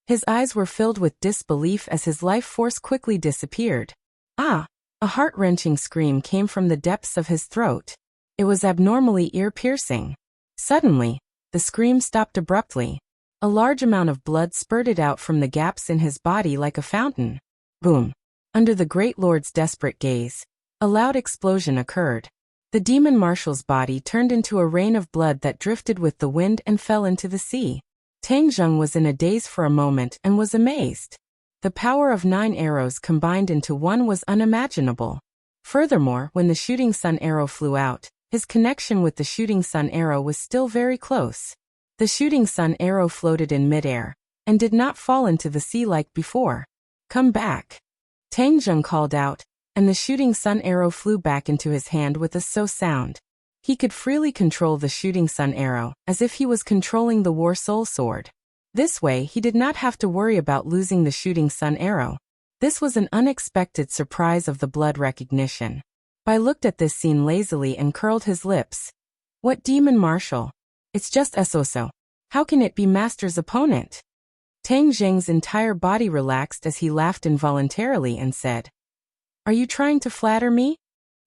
His eyes were filled with disbelief as his life force quickly disappeared. Ah! A heart-wrenching scream came from the depths of his throat. It was abnormally ear-piercing. Suddenly, the scream stopped abruptly. A large amount of blood spurted out from the gaps in his body like a fountain. Boom! Under the Great Lord's desperate gaze, a loud explosion occurred. The demon marshal's body turned into a rain of blood that drifted with the wind and fell into the sea. Tang Zheng was in a daze for a moment and was amazed. The power of 9 arrows combined into one was unimaginable. Furthermore, when the shooting sun arrow flew out, his connection with the shooting sun arrow was still very close. The shooting sun arrow floated in midair, and did not fall into the sea like before. "Come back!" Tang Zheng called out, and the shooting sun arrow flew back into his hand with a so sound. He could freely control the shooting sun arrow, as if he was controlling the war soul sword. This way he did not have to worry about losing the shooting sun arrow. This was an unexpected surprise of the blood recognition. Bai looked at this scene lazily and curled his lips. "What demon marshal? It's just Esoso. How can it be Master's opponent?" Tang Zheng's entire body relaxed as he laughed involuntarily and said, "Are you trying to flatter me?"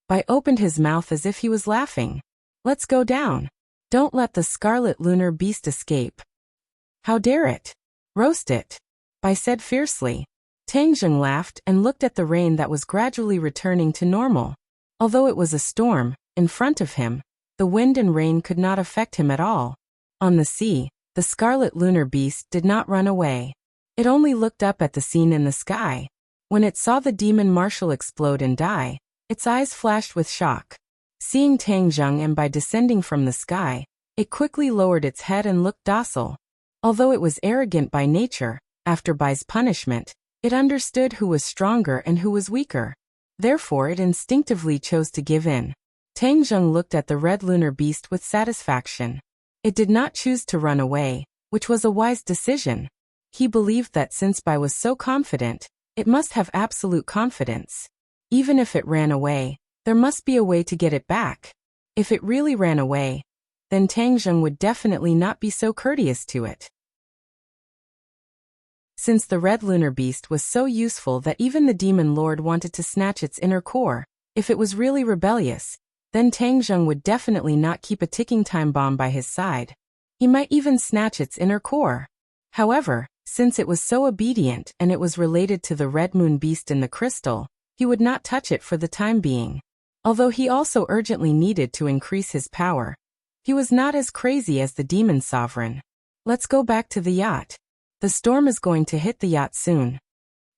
Bai opened his mouth as if he was laughing. "Let's go down. Don't let the scarlet lunar beast escape." "How dare it? Roast it," Bai said fiercely. Tang Zheng laughed and looked at the rain that was gradually returning to normal. Although it was a storm, in front of him, the wind and rain could not affect him at all. On the sea, the scarlet lunar beast did not run away. It only looked up at the scene in the sky. When it saw the demon marshal explode and die, its eyes flashed with shock. Seeing Tang Zheng and Bai descending from the sky, it quickly lowered its head and looked docile. Although it was arrogant by nature, after Bai's punishment, it understood who was stronger and who was weaker. Therefore it instinctively chose to give in. Tang Zheng looked at the red lunar beast with satisfaction. It did not choose to run away, which was a wise decision. He believed that since Bai was so confident, it must have absolute confidence. Even if it ran away, there must be a way to get it back. If it really ran away, then Tang Zheng would definitely not be so courteous to it. Since the red lunar beast was so useful that even the demon lord wanted to snatch its inner core, if it was really rebellious, then Tang Zheng would definitely not keep a ticking time bomb by his side. He might even snatch its inner core. However, since it was so obedient and it was related to the Red Moon Beast in the crystal, he would not touch it for the time being. Although he also urgently needed to increase his power, he was not as crazy as the Demon Sovereign. Let's go back to the yacht. The storm is going to hit the yacht soon.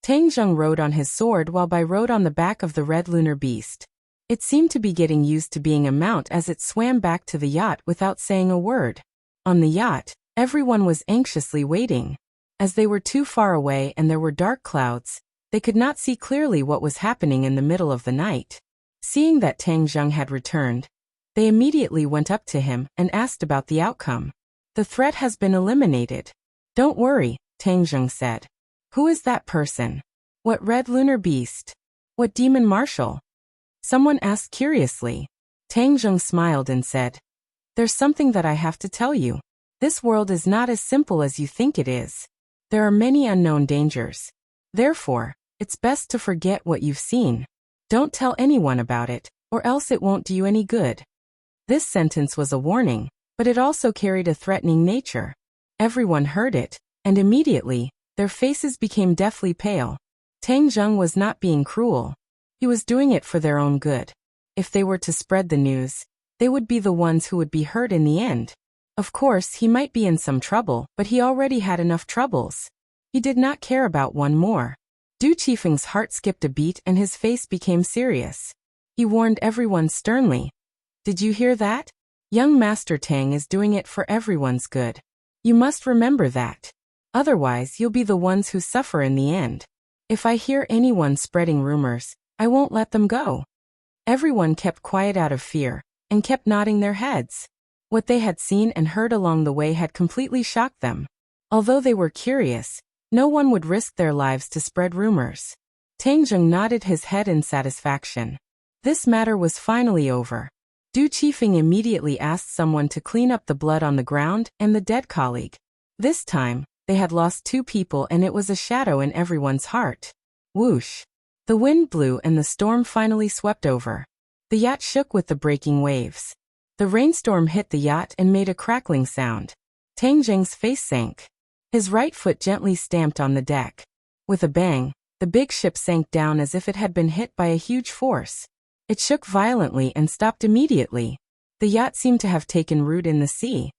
Tang Zheng rode on his sword while Bai rode on the back of the red lunar beast. It seemed to be getting used to being a mount as it swam back to the yacht without saying a word. On the yacht, everyone was anxiously waiting. As they were too far away and there were dark clouds, they could not see clearly what was happening in the middle of the night. Seeing that Tang Zheng had returned, they immediately went up to him and asked about the outcome. The threat has been eliminated. Don't worry, Tang Zheng said. Who is that person? What red lunar beast? What demon marshal? Someone asked curiously. Tang Zheng smiled and said, There's something that I have to tell you. This world is not as simple as you think it is. There are many unknown dangers. Therefore, it's best to forget what you've seen. Don't tell anyone about it, or else it won't do you any good. This sentence was a warning, but it also carried a threatening nature. Everyone heard it, and immediately, their faces became deathly pale. Tang Zheng was not being cruel. He was doing it for their own good. If they were to spread the news, they would be the ones who would be hurt in the end. Of course, he might be in some trouble, but he already had enough troubles. He did not care about one more. Du Qifeng's heart skipped a beat and his face became serious. He warned everyone sternly. Did you hear that? Young Master Tang is doing it for everyone's good. You must remember that. Otherwise, you'll be the ones who suffer in the end. If I hear anyone spreading rumors, I won't let them go. Everyone kept quiet out of fear, and kept nodding their heads. What they had seen and heard along the way had completely shocked them. Although they were curious, no one would risk their lives to spread rumors. Tang Zheng nodded his head in satisfaction. This matter was finally over. Du Qifeng immediately asked someone to clean up the blood on the ground and the dead colleague. This time, they had lost 2 people and it was a shadow in everyone's heart. Whoosh! The wind blew and the storm finally swept over. The yacht shook with the breaking waves. The rainstorm hit the yacht and made a crackling sound. Tang Zheng's face sank. His right foot gently stamped on the deck. With a bang, the big ship sank down as if it had been hit by a huge force. It shook violently and stopped immediately. The yacht seemed to have taken root in the sea.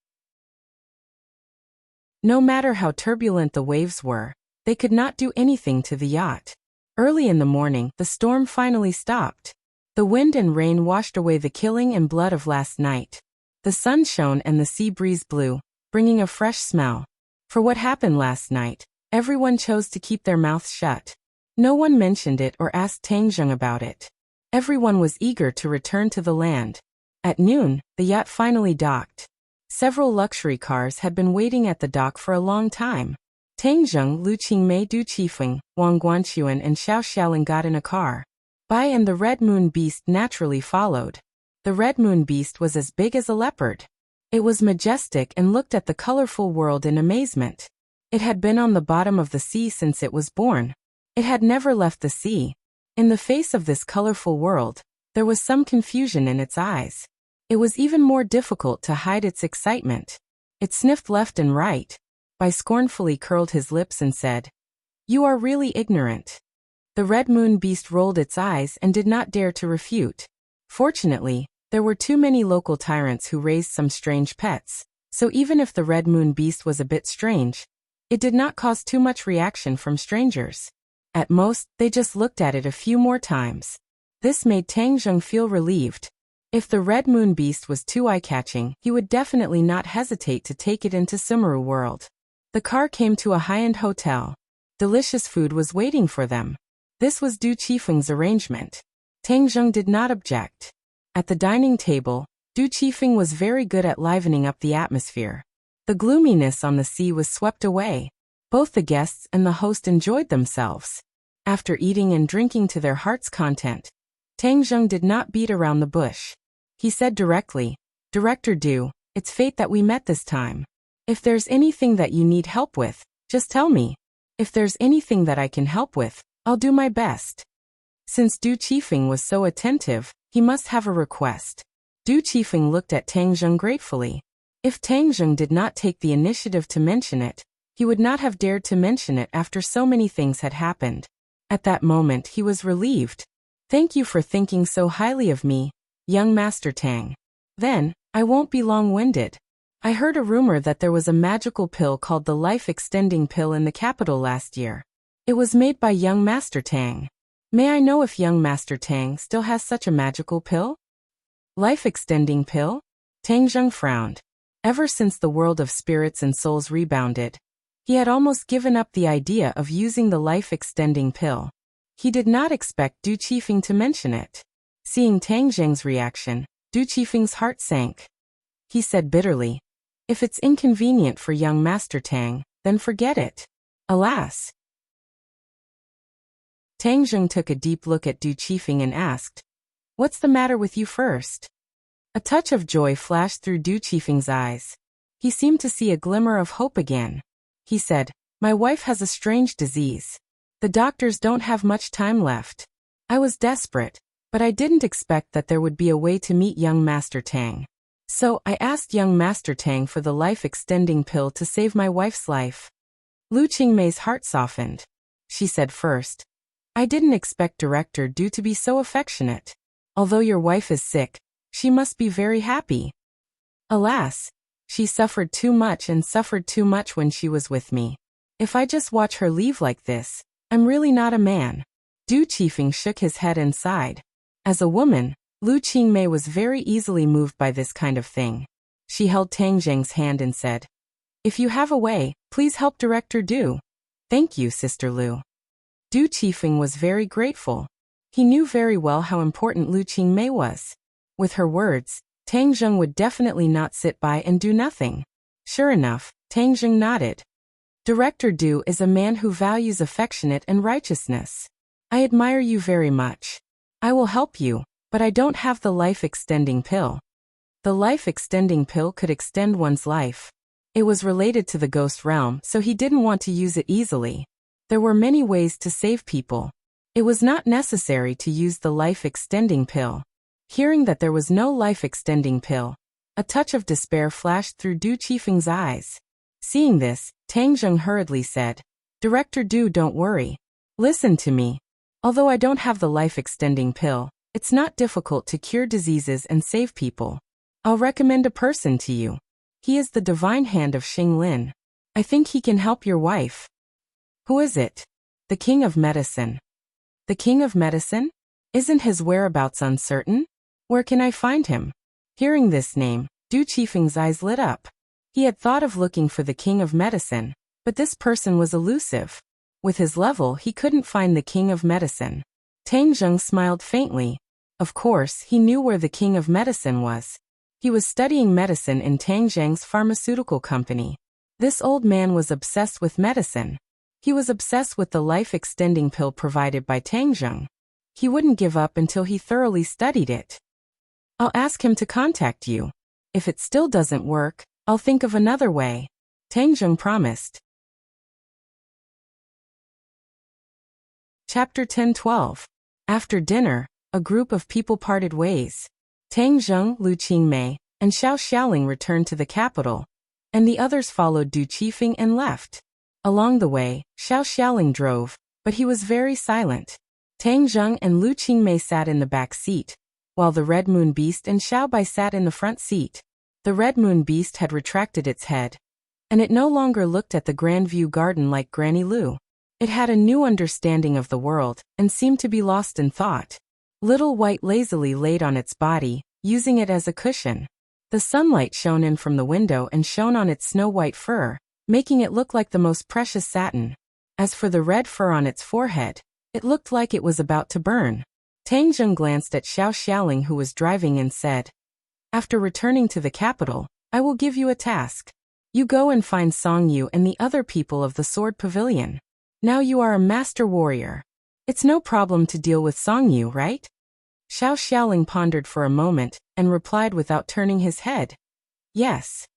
No matter how turbulent the waves were, they could not do anything to the yacht. Early in the morning, the storm finally stopped. The wind and rain washed away the killing and blood of last night. The sun shone and the sea breeze blew, bringing a fresh smell. For what happened last night, everyone chose to keep their mouths shut. No one mentioned it or asked Tang Zheng about it. Everyone was eager to return to the land. At noon, the yacht finally docked. Several luxury cars had been waiting at the dock for a long time. Tang Zheng, Lu Qingmei, Du Qifeng, Wang Guanquan and Xiao Xiaolin got in a car. Bai and the Red Moon Beast naturally followed. The Red Moon Beast was as big as a leopard. It was majestic and looked at the colorful world in amazement. It had been on the bottom of the sea since it was born. It had never left the sea. In the face of this colorful world, there was some confusion in its eyes. It was even more difficult to hide its excitement. It sniffed left and right. Bai scornfully curled his lips and said, "You are really ignorant." The Red Moon Beast rolled its eyes and did not dare to refute. Fortunately, there were too many local tyrants who raised some strange pets, so even if the Red Moon Beast was a bit strange, it did not cause too much reaction from strangers. At most, they just looked at it a few more times. This made Tang Zheng feel relieved. If the Red Moon Beast was too eye-catching, he would definitely not hesitate to take it into Sumeru World. The car came to a high-end hotel. Delicious food was waiting for them. This was Du Qifeng's arrangement. Tang Zheng did not object. At the dining table, Du Qifeng was very good at livening up the atmosphere. The gloominess on the sea was swept away. Both the guests and the host enjoyed themselves. After eating and drinking to their heart's content, Tang Zheng did not beat around the bush. He said directly, "Director Du, it's fate that we met this time. If there's anything that you need help with, just tell me. If there's anything that I can help with, I'll do my best." Since Du Qifeng was so attentive, He must have a request. Du Qifeng looked at Tang Zheng gratefully. If Tang Zheng did not take the initiative to mention it, he would not have dared to mention it after so many things had happened. At that moment he was relieved. Thank you for thinking so highly of me, young Master Tang. Then, I won't be long-winded. I heard a rumor that there was a magical pill called the life-extending pill in the capital last year. It was made by young Master Tang. May I know if young Master Tang still has such a magical pill? Life-extending pill? Tang Zheng frowned. Ever since the world of spirits and souls rebounded, he had almost given up the idea of using the life-extending pill. He did not expect Du Qifeng to mention it. Seeing Tang Zheng's reaction, Du Qifeng's heart sank. He said bitterly, "If it's inconvenient for young Master Tang, then forget it." Alas! Tang Zheng took a deep look at Du Qifeng and asked, "What's the matter with you first?" A touch of joy flashed through Du Qifeng's eyes. He seemed to see a glimmer of hope again. He said, "My wife has a strange disease. The doctors don't have much time left. I was desperate, but I didn't expect that there would be a way to meet young Master Tang. So I asked young Master Tang for the life-extending pill to save my wife's life." Lu Qingmei's heart softened. She said first, "I didn't expect Director Du to be so affectionate. Although your wife is sick, she must be very happy. Alas, she suffered too much when she was with me. If I just watch her leave like this, I'm really not a man." Du Qifeng shook his head and sighed. As a woman, Lu Qingmei was very easily moved by this kind of thing. She held Tang Zheng's hand and said, "If you have a way, please help Director Du." "Thank you, Sister Lu." Du Qifeng was very grateful. He knew very well how important Lu Qingmei was. With her words, Tang Zheng would definitely not sit by and do nothing. Sure enough, Tang Zheng nodded. "Director Du is a man who values affectionate and righteousness. I admire you very much. I will help you, but I don't have the life-extending pill." The life-extending pill could extend one's life. It was related to the ghost realm, so he didn't want to use it easily. There were many ways to save people. It was not necessary to use the life-extending pill. Hearing that there was no life-extending pill, a touch of despair flashed through Du Qifeng's eyes. Seeing this, Tang Zheng hurriedly said, "Director Du, don't worry. Listen to me. Although I don't have the life-extending pill, it's not difficult to cure diseases and save people. I'll recommend a person to you. He is the divine hand of Xing Lin. I think he can help your wife." "Who is it?" "The King of Medicine." "The King of Medicine? Isn't his whereabouts uncertain? Where can I find him?" Hearing this name, Du Qifeng's eyes lit up. He had thought of looking for the King of Medicine, but this person was elusive. With his level, he couldn't find the King of Medicine. Tang Zheng smiled faintly. Of course, he knew where the King of Medicine was. He was studying medicine in Tang Zheng's pharmaceutical company. This old man was obsessed with medicine. He was obsessed with the life-extending pill provided by Tang Zheng. He wouldn't give up until he thoroughly studied it. "I'll ask him to contact you. If it still doesn't work, I'll think of another way," Tang Zheng promised. Chapter 10-12. After dinner, a group of people parted ways. Tang Zheng, Lu Qingmei, and Xiao Xiaoling returned to the capital, and the others followed Du Qifeng and left. Along the way, Xiao Xiaoling drove, but he was very silent. Tang Zheng and Lu Qingmei sat in the back seat, while the Red Moon Beast and Xiao Bai sat in the front seat. The Red Moon Beast had retracted its head, and it no longer looked at the Grand View Garden like Granny Lu. It had a new understanding of the world, and seemed to be lost in thought. Little White lazily laid on its body, using it as a cushion. The sunlight shone in from the window and shone on its snow-white fur, making it look like the most precious satin. As for the red fur on its forehead, it looked like it was about to burn. Tang Zheng glanced at Xiao Xiaoling, who was driving, and said, "After returning to the capital, I will give you a task. You go and find Song Yu and the other people of the Sword Pavilion. Now you are a master warrior. It's no problem to deal with Song Yu, right?" Xiao Xiaoling pondered for a moment, and replied without turning his head, "Yes."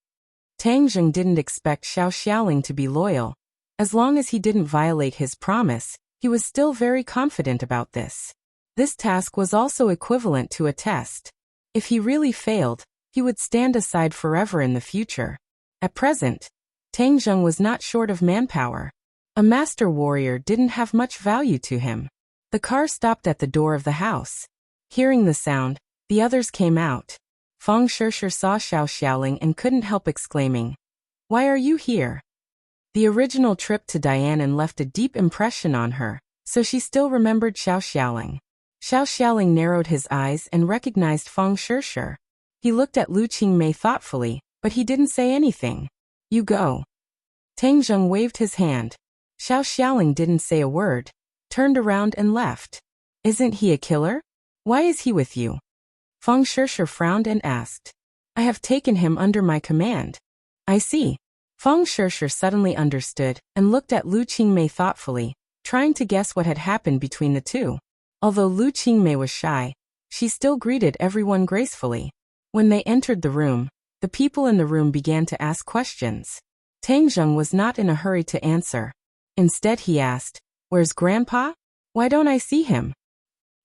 Tang Zheng didn't expect Xiao Xiaoling to be loyal. As long as he didn't violate his promise, he was still very confident about this. This task was also equivalent to a test. If he really failed, he would stand aside forever in the future. At present, Tang Zheng was not short of manpower. A master warrior didn't have much value to him. The car stopped at the door of the house. Hearing the sound, the others came out. Feng Shishir saw Xiao Xiaoling and couldn't help exclaiming, "Why are you here?" The original trip to Dianan left a deep impression on her, so she still remembered Xiao Xiaoling. Xiao Xiaoling narrowed his eyes and recognized Feng Shishir. He looked at Lu Qingmei thoughtfully, but he didn't say anything. "You go." Tang Zheng waved his hand. Xiao Xiaoling didn't say a word, turned around and left. "Isn't he a killer? Why is he with you?" Feng Shishir frowned and asked. "I have taken him under my command." "I see." Feng Shishir suddenly understood and looked at Lu Qingmei thoughtfully, trying to guess what had happened between the two. Although Lu Qingmei was shy, she still greeted everyone gracefully. When they entered the room, the people in the room began to ask questions. Tang Zheng was not in a hurry to answer. Instead he asked, "Where's Grandpa? Why don't I see him?"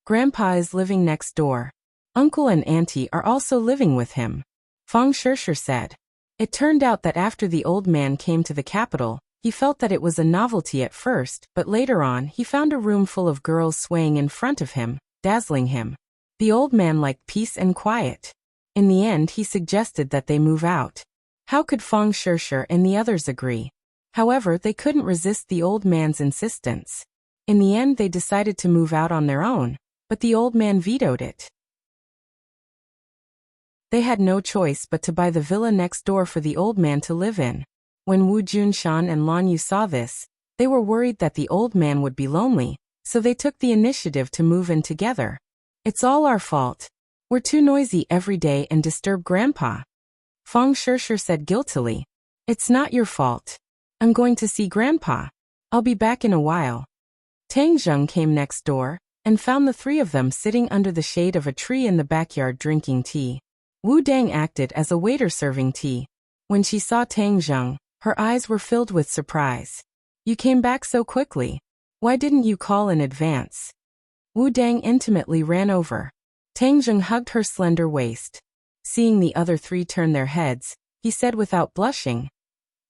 "Grandpa is living next door. Uncle and Auntie are also living with him," Feng Shishir said. It turned out that after the old man came to the capital, he felt that it was a novelty at first, but later on he found a room full of girls swaying in front of him, dazzling him. The old man liked peace and quiet. In the end he suggested that they move out. How could Feng Shishir and the others agree? However, they couldn't resist the old man's insistence. In the end they decided to move out on their own, but the old man vetoed it. They had no choice but to buy the villa next door for the old man to live in. When Wu Junshan and Lan Yu saw this, they were worried that the old man would be lonely, so they took the initiative to move in together. "It's all our fault. We're too noisy every day and disturb Grandpa," Feng Shishir said guiltily. "It's not your fault. I'm going to see Grandpa. I'll be back in a while." Tang Zheng came next door and found the three of them sitting under the shade of a tree in the backyard drinking tea. Wu Dang acted as a waiter serving tea. When she saw Tang Zheng, her eyes were filled with surprise. "You came back so quickly. Why didn't you call in advance?" Wu Dang intimately ran over. Tang Zheng hugged her slender waist. Seeing the other three turn their heads, he said without blushing,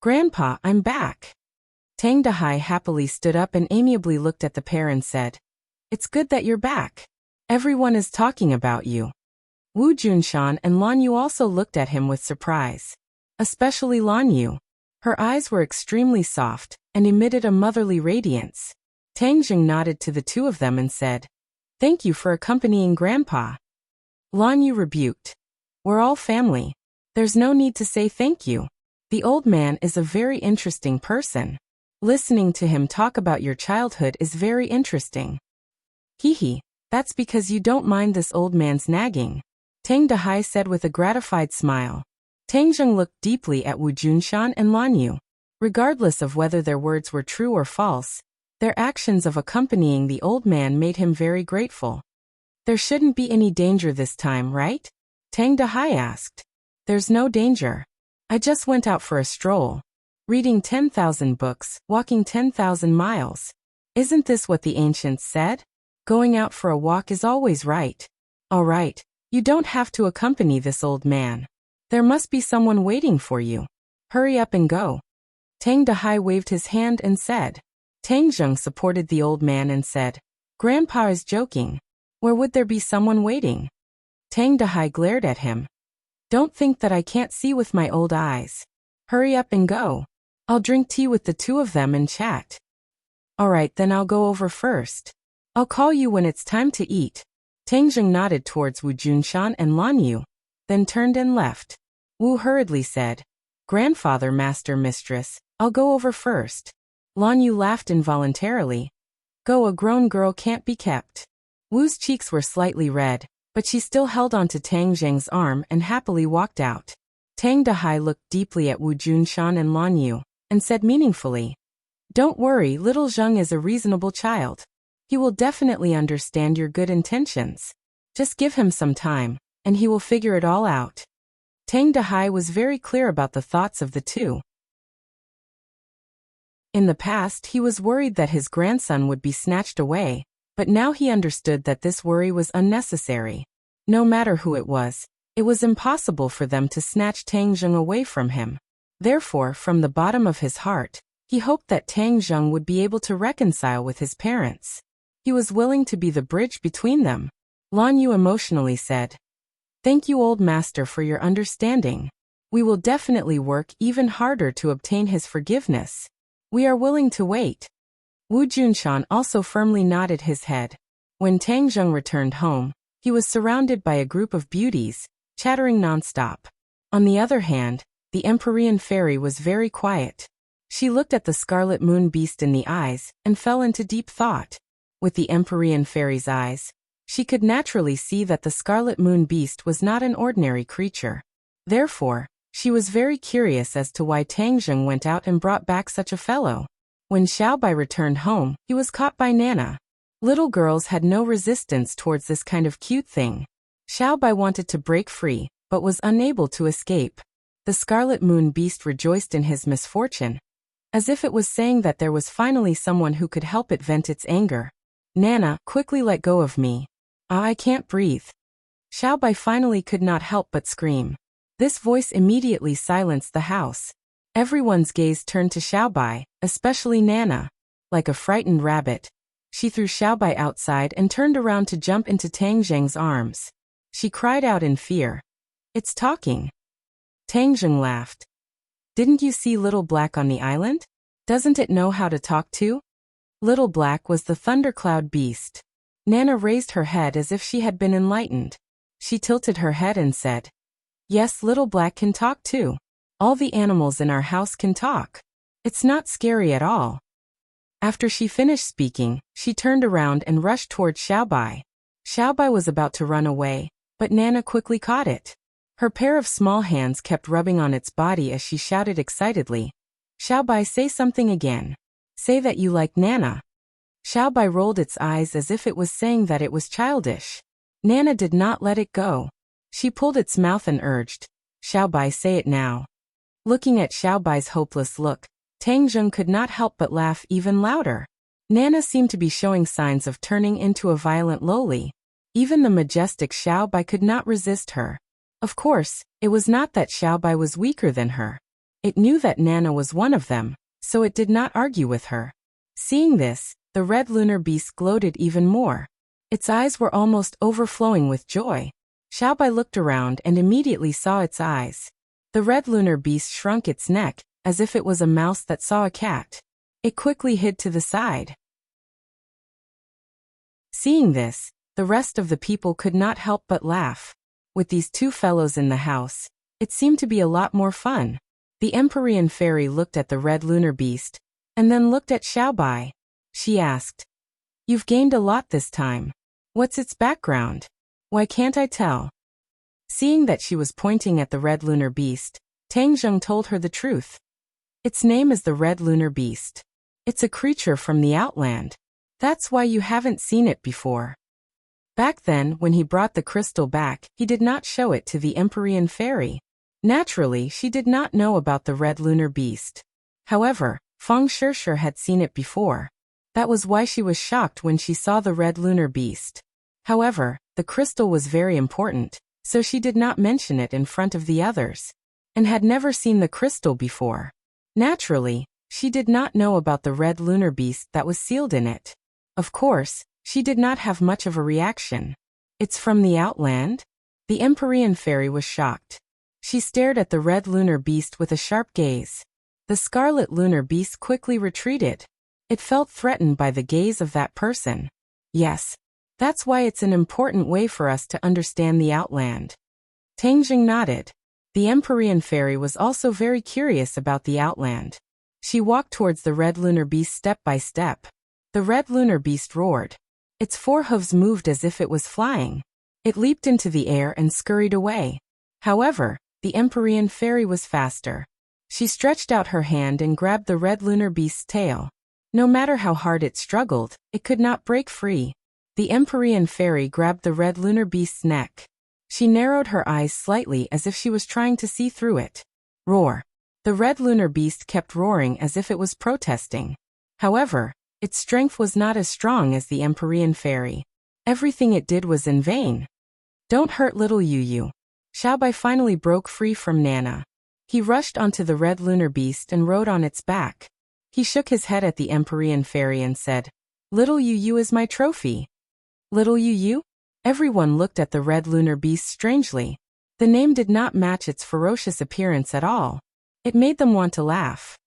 "Grandpa, I'm back." Tang Dahai happily stood up and amiably looked at the pair and said, "It's good that you're back. Everyone is talking about you." Wu Junshan and Lan Yu also looked at him with surprise. Especially Lan Yu. Her eyes were extremely soft and emitted a motherly radiance. Tang Zheng nodded to the two of them and said, "Thank you for accompanying Grandpa." Lan Yu rebuked, "We're all family. There's no need to say thank you. The old man is a very interesting person. Listening to him talk about your childhood is very interesting." "Hee, that's because you don't mind this old man's nagging," Tang Dahai said with a gratified smile. Tang Zheng looked deeply at Wu Junshan and Lan Yu. Regardless of whether their words were true or false, their actions of accompanying the old man made him very grateful. "There shouldn't be any danger this time, right?" Tang Dahai asked. "There's no danger. I just went out for a stroll. Reading 10,000 books, walking 10,000 miles. Isn't this what the ancients said? Going out for a walk is always right. All right, you don't have to accompany this old man. There must be someone waiting for you. Hurry up and go." Tang Dahai waved his hand and said. Tang Zheng supported the old man and said, "Grandpa is joking. Where would there be someone waiting?" Tang Dahai glared at him. "Don't think that I can't see with my old eyes. Hurry up and go. I'll drink tea with the two of them and chat." "All right, then I'll go over first. I'll call you when it's time to eat." Tang Zheng nodded towards Wu Junshan and Lan Yu, then turned and left. Wu hurriedly said, "Grandfather, master, mistress, I'll go over first." Lan Yu laughed involuntarily. "Go, a grown girl can't be kept." Wu's cheeks were slightly red, but she still held on to Tang Zheng's arm and happily walked out. Tang Dahai looked deeply at Wu Junshan and Lan Yu, and said meaningfully, "Don't worry, little Zheng is a reasonable child. He will definitely understand your good intentions. Just give him some time, and he will figure it all out." Tang Dahai was very clear about the thoughts of the two. In the past he was worried that his grandson would be snatched away, But now he understood that this worry was unnecessary. No matter who it was impossible for them to snatch Tang Zheng away from him. Therefore, from the bottom of his heart, he hoped that Tang Zheng would be able to reconcile with his parents. He was willing to be the bridge between them. Lan Yu emotionally said, "Thank you, old master, for your understanding. We will definitely work even harder to obtain his forgiveness. We are willing to wait." Wu Junshan also firmly nodded his head. When Tang Zheng returned home, he was surrounded by a group of beauties, chattering nonstop. On the other hand, the Empyrean fairy was very quiet. She looked at the scarlet moon beast in the eyes and fell into deep thought. With the Empyrean fairy's eyes, she could naturally see that the scarlet moon beast was not an ordinary creature. Therefore, she was very curious as to why Tang Zheng went out and brought back such a fellow. When Xiaobai returned home, he was caught by Nana. Little girls had no resistance towards this kind of cute thing. Xiaobai wanted to break free, but was unable to escape. The scarlet moon beast rejoiced in his misfortune, as if it was saying that there was finally someone who could help it vent its anger. "Nana, quickly let go of me. I can't breathe." Xiaobai finally could not help but scream. This voice immediately silenced the house. Everyone's gaze turned to Xiaobai, especially Nana. Like a frightened rabbit, she threw Xiaobai outside and turned around to jump into Tang Zheng's arms. She cried out in fear, "It's talking." Tang Zheng laughed. "Didn't you see Little Black on the island? Doesn't it know how to talk too?" Little Black was the thundercloud beast. Nana raised her head as if she had been enlightened. She tilted her head and said, "Yes, Little Black can talk too. All the animals in our house can talk. It's not scary at all." After she finished speaking, she turned around and rushed towards Xiaobai. Xiaobai was about to run away, but Nana quickly caught it. Her pair of small hands kept rubbing on its body as she shouted excitedly, "Xiaobai, say something again. Say that you like Nana." Xiaobai rolled its eyes as if it was saying that it was childish. Nana did not let it go. She pulled its mouth and urged, "Xiaobai, say it now." Looking at Xiaobai's hopeless look, Tang Zheng could not help but laugh even louder. Nana seemed to be showing signs of turning into a violent loli. Even the majestic Xiaobai could not resist her. Of course, it was not that Xiaobai was weaker than her. It knew that Nana was one of them, so it did not argue with her. Seeing this, the red lunar beast gloated even more. Its eyes were almost overflowing with joy. Xiaobai looked around and immediately saw its eyes. The red lunar beast shrunk its neck, as if it was a mouse that saw a cat. It quickly hid to the side. Seeing this, the rest of the people could not help but laugh. With these two fellows in the house, it seemed to be a lot more fun. The Empyrean fairy looked at the red lunar beast, and then looked at Xiaobai. She asked, "You've gained a lot this time. What's its background? Why can't I tell?" Seeing that she was pointing at the red lunar beast, Tang Zheng told her the truth. "Its name is the red lunar beast. It's a creature from the outland. That's why you haven't seen it before." Back then, when he brought the crystal back, he did not show it to the Empyrean fairy. Naturally, she did not know about the red lunar beast. However, Feng Shishir had seen it before. That was why she was shocked when she saw the red lunar beast. However, the crystal was very important, so she did not mention it in front of the others, and had never seen the crystal before. Naturally, she did not know about the red lunar beast that was sealed in it. Of course, she did not have much of a reaction. "It's from the outland?" The Empyrean fairy was shocked. She stared at the red lunar beast with a sharp gaze. The scarlet lunar beast quickly retreated. It felt threatened by the gaze of that person. "Yes. That's why it's an important way for us to understand the outland." Tang Zheng nodded. The Empyrean fairy was also very curious about the outland. She walked towards the red lunar beast step by step. The red lunar beast roared. Its four hooves moved as if it was flying. It leaped into the air and scurried away. However, the Empyrean fairy was faster. She stretched out her hand and grabbed the red lunar beast's tail. No matter how hard it struggled, it could not break free. The Empyrean fairy grabbed the red lunar beast's neck. She narrowed her eyes slightly as if she was trying to see through it. Roar. The red lunar beast kept roaring as if it was protesting. However, Its strength was not as strong as the Empyrean fairy. Everything it did was in vain. Don't hurt little Yu. Xiaobai finally broke free from Nana. He rushed onto the red lunar beast and rode on its back. He shook his head at the Empyrean fairy and said, "Little Yu is my trophy." Little Yu? Everyone looked at the red lunar beast strangely. The name did not match its ferocious appearance at all. It made them want to laugh.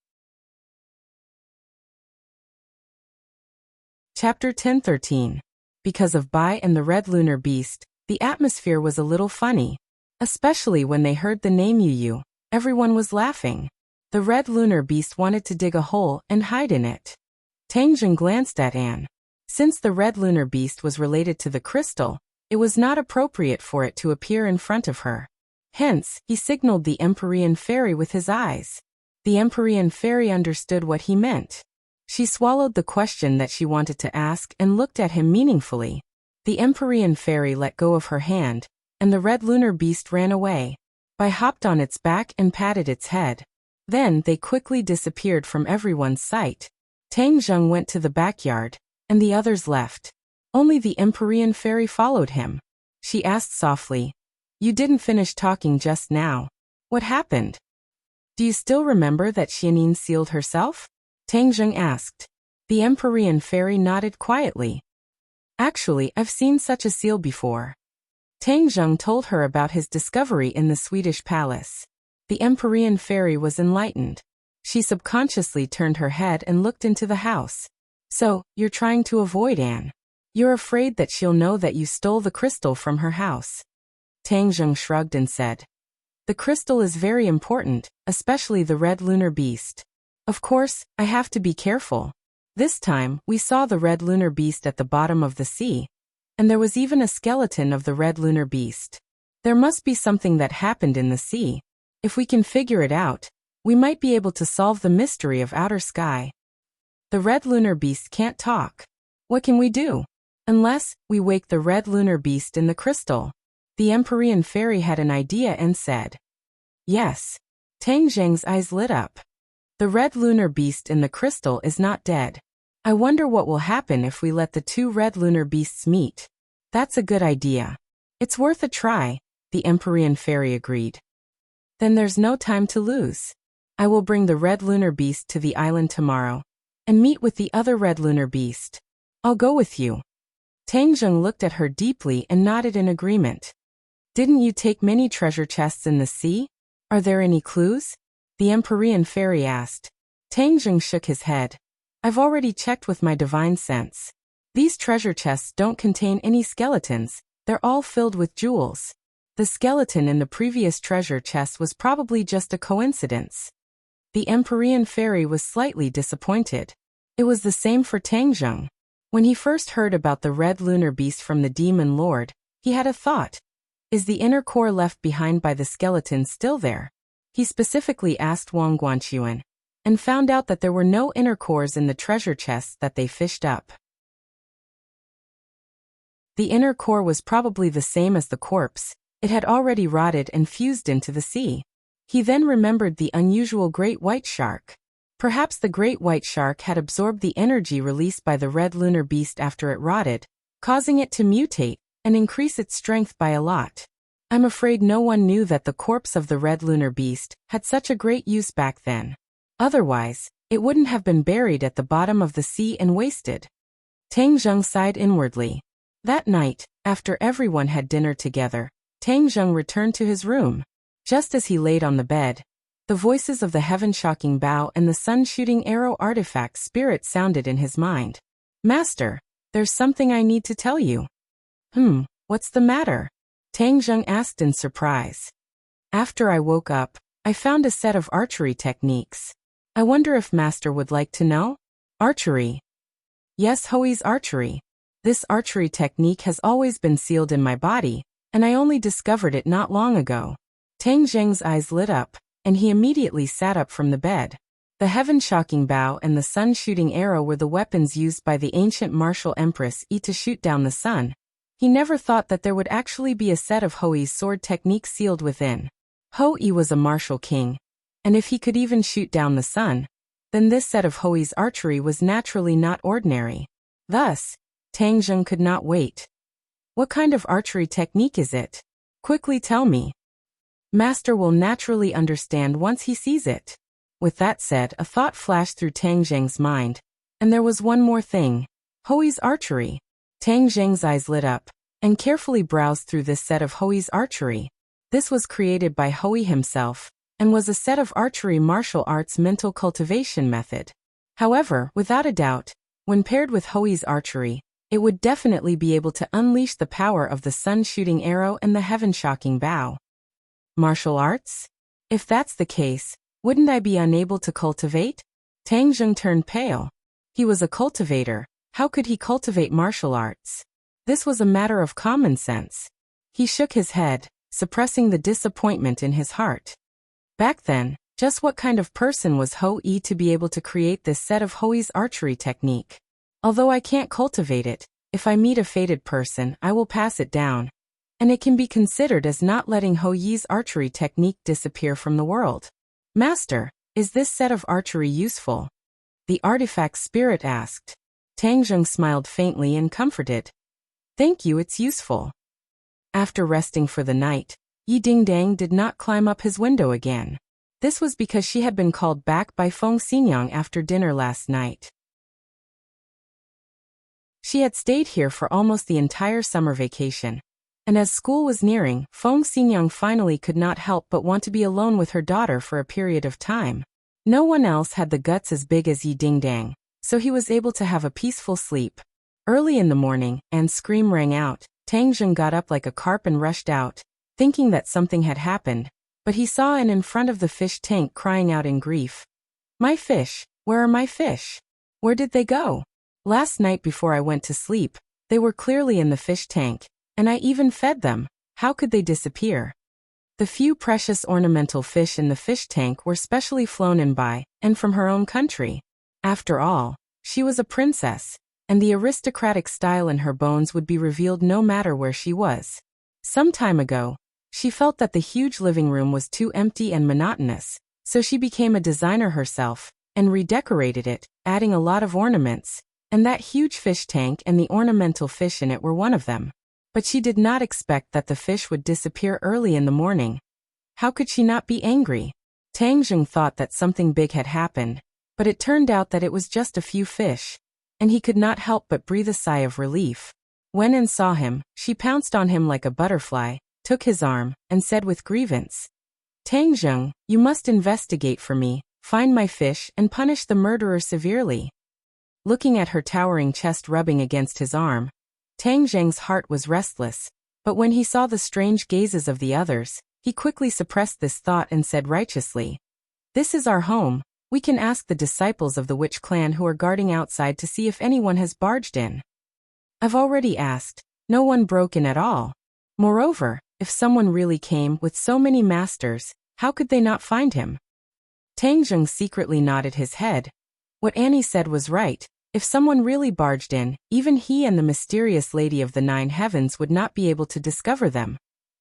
Chapter 10:13. Because of Bai and the red lunar beast, the atmosphere was a little funny. Especially when they heard the name Yu. Everyone was laughing. The red lunar beast wanted to dig a hole and hide in it. Tangjun glanced at Anne. Since the red lunar beast was related to the crystal, it was not appropriate for it to appear in front of her. Hence, he signaled the Empyrean fairy with his eyes. The Empyrean fairy understood what he meant. She swallowed the question that she wanted to ask and looked at him meaningfully. The Empyrean fairy let go of her hand, and the red lunar beast ran away. Bai hopped on its back and patted its head. Then they quickly disappeared from everyone's sight. Tangjun went to the backyard, and the others left. Only the Empyrean fairy followed him. She asked softly, "You didn't finish talking just now. What happened? Do you still remember that Xianin sealed herself?" Tangjun asked. The Empyrean fairy nodded quietly. "Actually, I've seen such a seal before." Tangjun told her about his discovery in the Swedish palace. The Empyrean fairy was enlightened. She subconsciously turned her head and looked into the house. "So, you're trying to avoid Anne. You're afraid that she'll know that you stole the crystal from her house." Tangjun shrugged and said, "The crystal is very important, especially the red lunar beast. Of course, I have to be careful. This time, we saw the red lunar beast at the bottom of the sea, and there was even a skeleton of the red lunar beast. There must be something that happened in the sea. If we can figure it out, we might be able to solve the mystery of outer sky. The red lunar beast can't talk. What can we do? Unless we wake the red lunar beast in the crystal." The Empyrean fairy had an idea and said, "Yes." Tangjun's eyes lit up. "The red lunar beast in the crystal is not dead. I wonder what will happen if we let the two red lunar beasts meet." "That's a good idea. It's worth a try," the Empyrean fairy agreed. "Then there's no time to lose. I will bring the red lunar beast to the island tomorrow, and meet with the other red lunar beast. I'll go with you." Tangjun looked at her deeply and nodded in agreement. "Didn't you take many treasure chests in the sea? Are there any clues?" the Empyrean fairy asked. Tangjun shook his head. "I've already checked with my divine sense. These treasure chests don't contain any skeletons, they're all filled with jewels. The skeleton in the previous treasure chest was probably just a coincidence." The Empyrean fairy was slightly disappointed. It was the same for Tangjun. When he first heard about the red lunar beast from the demon lord, he had a thought. Is the inner core left behind by the skeleton still there? He specifically asked Wang Guanchuan, and found out that there were no inner cores in the treasure chests that they fished up. The inner core was probably the same as the corpse. It had already rotted and fused into the sea. He then remembered the unusual great white shark. Perhaps the great white shark had absorbed the energy released by the red lunar beast after it rotted, causing it to mutate and increase its strength by a lot. I'm afraid no one knew that the corpse of the red lunar beast had such a great use back then. Otherwise, it wouldn't have been buried at the bottom of the sea and wasted. Tangjun sighed inwardly. That night, after everyone had dinner together, Tangjun returned to his room. Just as he laid on the bed, the voices of the heaven-shocking bow and the sun-shooting arrow artifact spirit sounded in his mind. "Master, there's something I need to tell you." What's the matter?" Tangjun asked in surprise. "After I woke up, I found a set of archery techniques. I wonder if Master would like to know?" "Archery?" "Yes, Hoi's archery. This archery technique has always been sealed in my body, and I only discovered it not long ago." Tangjun's eyes lit up, and he immediately sat up from the bed. The heaven-shocking bow and the sun-shooting arrow were the weapons used by the ancient martial Empress Yi to shoot down the sun. He never thought that there would actually be a set of Hoi's sword technique sealed within. Hou-Yi was a martial king, and if he could even shoot down the sun, then this set of Hoi's archery was naturally not ordinary. Thus, Tang Zheng could not wait. What kind of archery technique is it? Quickly tell me. Master will naturally understand once he sees it. With that said, a thought flashed through Tang Zheng's mind. And there was one more thing. Hoi's archery. Tang Zheng's eyes lit up, and carefully browsed through this set of Hoi's archery. This was created by Hoi himself, and was a set of archery martial arts mental cultivation method. However, without a doubt, when paired with Hoi's archery, it would definitely be able to unleash the power of the sun-shooting arrow and the heaven-shocking bow. Martial arts? If that's the case, wouldn't I be unable to cultivate? Tang Zheng turned pale. He was a cultivator. How could he cultivate martial arts? This was a matter of common sense. He shook his head, suppressing the disappointment in his heart. Back then, just what kind of person was Hoi to be able to create this set of Hoi's archery technique? Although I can't cultivate it, if I meet a fated person, I will pass it down. And it can be considered as not letting Hoi's archery technique disappear from the world. Master, is this set of archery useful? The artifact spirit asked. Tang Zheng smiled faintly and comforted. Thank you, it's useful. After resting for the night, Yi Dingdang did not climb up his window again. This was because she had been called back by Feng Xingyang after dinner last night. She had stayed here for almost the entire summer vacation. And as school was nearing, Feng Xingyang finally could not help but want to be alone with her daughter for a period of time. No one else had the guts as big as Yi Dingdang, so he was able to have a peaceful sleep. Early in the morning, An's scream rang out. Tang Zheng got up like a carp and rushed out, thinking that something had happened, but he saw An in front of the fish tank crying out in grief. My fish, where are my fish? Where did they go? Last night before I went to sleep, they were clearly in the fish tank, and I even fed them. How could they disappear? The few precious ornamental fish in the fish tank were specially flown in by, and from her own country. After all, she was a princess, and the aristocratic style in her bones would be revealed no matter where she was. Some time ago, she felt that the huge living room was too empty and monotonous, so she became a designer herself, and redecorated it, adding a lot of ornaments, and that huge fish tank and the ornamental fish in it were one of them. But she did not expect that the fish would disappear early in the morning. How could she not be angry? Tang Zheng thought that something big had happened, but it turned out that it was just a few fish, and he could not help but breathe a sigh of relief. When An saw him, she pounced on him like a butterfly, took his arm, and said with grievance, Tang Zheng, you must investigate for me, find my fish, and punish the murderer severely. Looking at her towering chest rubbing against his arm, Tang Zheng's heart was restless, but when he saw the strange gazes of the others, he quickly suppressed this thought and said righteously, This is our home. We can ask the disciples of the witch clan who are guarding outside to see if anyone has barged in. I've already asked. No one broke in at all. Moreover, if someone really came with so many masters, how could they not find him? Tang Zheng secretly nodded his head. What Annie said was right. If someone really barged in, even he and the mysterious Lady of the Nine Heavens would not be able to discover them.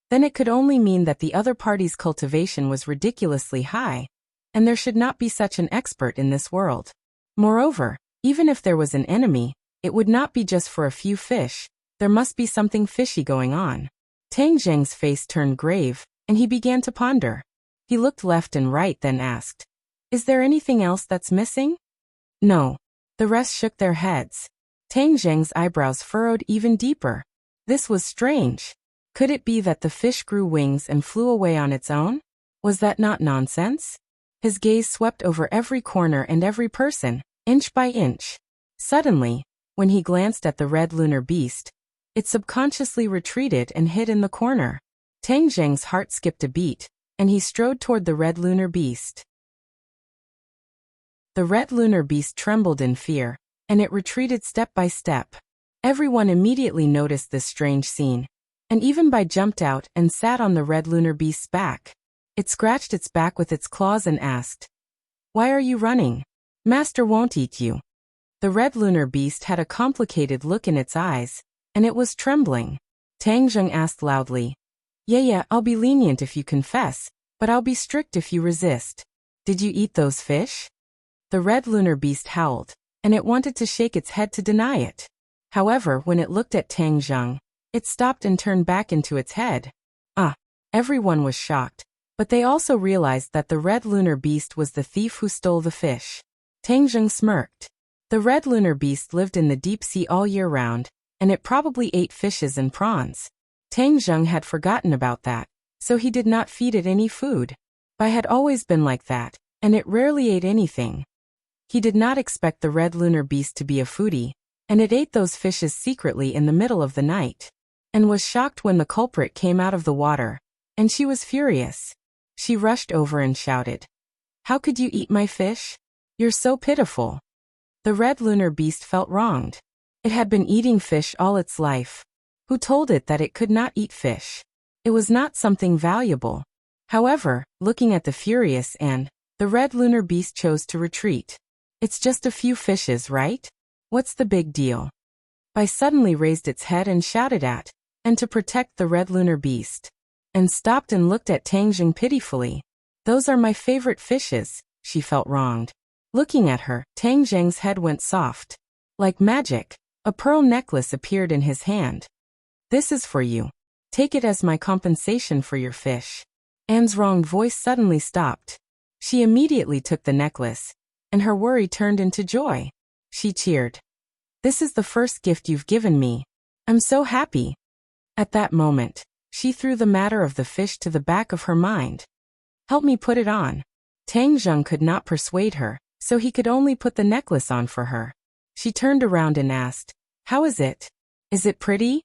Then it could only mean that the other party's cultivation was ridiculously high, and there should not be such an expert in this world. Moreover, even if there was an enemy, it would not be just for a few fish. There must be something fishy going on. Tang Zheng's face turned grave, and he began to ponder. He looked left and right, then asked, Is there anything else that's missing? No. The rest shook their heads. Tang Zheng's eyebrows furrowed even deeper. This was strange. Could it be that the fish grew wings and flew away on its own? Was that not nonsense? His gaze swept over every corner and every person, inch by inch. Suddenly, when he glanced at the red lunar beast, it subconsciously retreated and hid in the corner. Tang Zheng's heart skipped a beat, and he strode toward the red lunar beast. The red lunar beast trembled in fear, and it retreated step by step. Everyone immediately noticed this strange scene, and even Bai jumped out and sat on the red lunar beast's back. It scratched its back with its claws and asked, Why are you running? Master won't eat you. The red lunar beast had a complicated look in its eyes, and it was trembling. Tang Zheng asked loudly, Yeah, I'll be lenient if you confess, but I'll be strict if you resist. Did you eat those fish? The red lunar beast howled, and it wanted to shake its head to deny it. However, when it looked at Tang Zheng, it stopped and turned back into its head. Everyone was shocked, but they also realized that the red lunar beast was the thief who stole the fish. Tang Zheng smirked. The red lunar beast lived in the deep sea all year round, and it probably ate fishes and prawns. Tang Zheng had forgotten about that, so he did not feed it any food. Bai had always been like that, and it rarely ate anything. He did not expect the red lunar beast to be a foodie, and it ate those fishes secretly in the middle of the night, and was shocked when the culprit came out of the water, and she was furious. She rushed over and shouted, "How could you eat my fish? You're so pitiful." The red lunar beast felt wronged. It had been eating fish all its life. Who told it that it could not eat fish? It was not something valuable. However, looking at the furious Anne, the red lunar beast chose to retreat. It's just a few fishes, right? What's the big deal? Bai suddenly raised its head and shouted at, and to protect the red lunar beast, and stopped and looked at Tang Zheng pitifully. Those are my favorite fishes. She felt wronged. Looking at her, Tang Zheng's head went soft. Like magic, a pearl necklace appeared in his hand. This is for you. Take it as my compensation for your fish. Anne's wronged voice suddenly stopped. She immediately took the necklace, and her worry turned into joy. She cheered. This is the first gift you've given me. I'm so happy. At that moment, she threw the matter of the fish to the back of her mind. Help me put it on. Tang Zheng could not persuade her, so he could only put the necklace on for her. She turned around and asked, "How is it? Is it pretty?"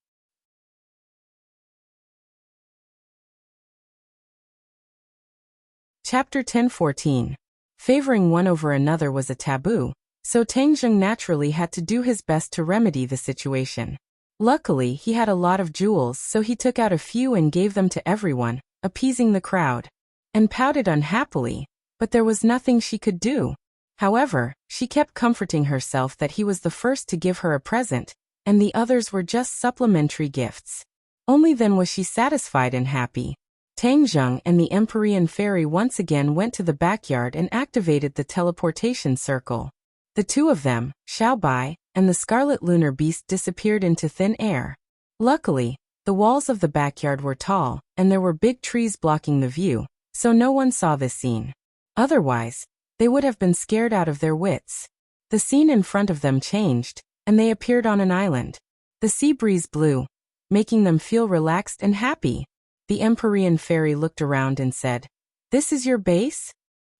Chapter 10:14. Favoring one over another was a taboo, so Tang Zheng naturally had to do his best to remedy the situation. Luckily, he had a lot of jewels, so he took out a few and gave them to everyone, appeasing the crowd, and pouted unhappily, but there was nothing she could do. However, she kept comforting herself that he was the first to give her a present, and the others were just supplementary gifts. Only then was she satisfied and happy. Tang Zheng and the Empyrean Fairy once again went to the backyard and activated the teleportation circle. The two of them, Xiao Bai, and the Scarlet Lunar Beast disappeared into thin air. Luckily, the walls of the backyard were tall, and there were big trees blocking the view, so no one saw this scene. Otherwise, they would have been scared out of their wits. The scene in front of them changed, and they appeared on an island. The sea breeze blew, making them feel relaxed and happy. The Empyrean Fairy looked around and said, "This is your base?"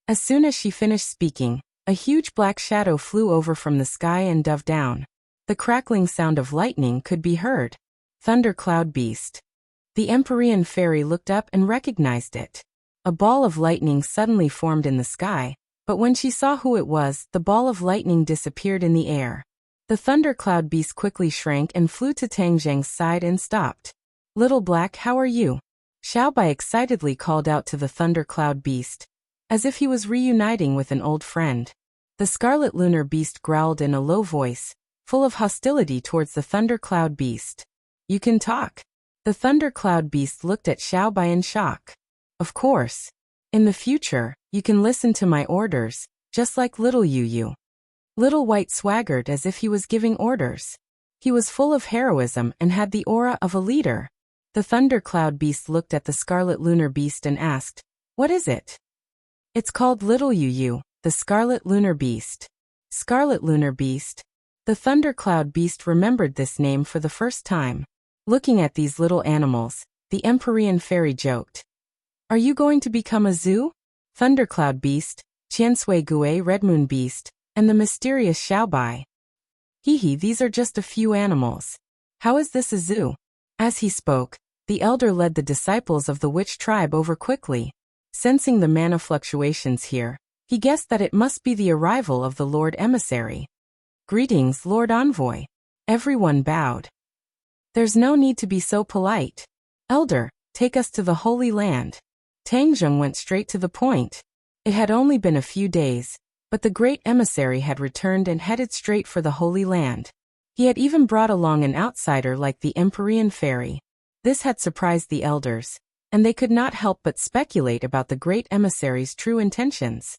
As soon as she finished speaking, a huge black shadow flew over from the sky and dove down. The crackling sound of lightning could be heard. Thundercloud Beast. The Empyrean Fairy looked up and recognized it. A ball of lightning suddenly formed in the sky, but when she saw who it was, the ball of lightning disappeared in the air. The Thundercloud Beast quickly shrank and flew to Tang Zheng's side and stopped. "Little Black, how are you?" Xiao Bai excitedly called out to the Thundercloud Beast, as if he was reuniting with an old friend. The Scarlet Lunar Beast growled in a low voice, full of hostility towards the Thundercloud Beast. "You can talk." The Thundercloud Beast looked at Xiao Bai in shock. "Of course. In the future, you can listen to my orders, just like Little Yu. Little White swaggered as if he was giving orders. He was full of heroism and had the aura of a leader. The Thundercloud Beast looked at the Scarlet Lunar Beast and asked, "What is it?" "It's called Little Yu, the Scarlet Lunar Beast." Scarlet Lunar Beast. The Thundercloud Beast remembered this name for the first time. Looking at these little animals, the Empyrean Fairy joked, "Are you going to become a zoo?" Thundercloud Beast, Qiansui Gui Red Moon Beast, and the mysterious Xiao Bai. "Hee, these are just a few animals. How is this a zoo?" As he spoke, the elder led the disciples of the witch tribe over quickly. Sensing the mana fluctuations here, he guessed that it must be the arrival of the Lord Emissary. "Greetings, Lord Envoy." Everyone bowed. "There's no need to be so polite. Elder, take us to the Holy Land." Tang Zheng went straight to the point. It had only been a few days, but the great emissary had returned and headed straight for the Holy Land. He had even brought along an outsider like the Empyrean Fairy. This had surprised the elders, and they could not help but speculate about the great emissary's true intentions.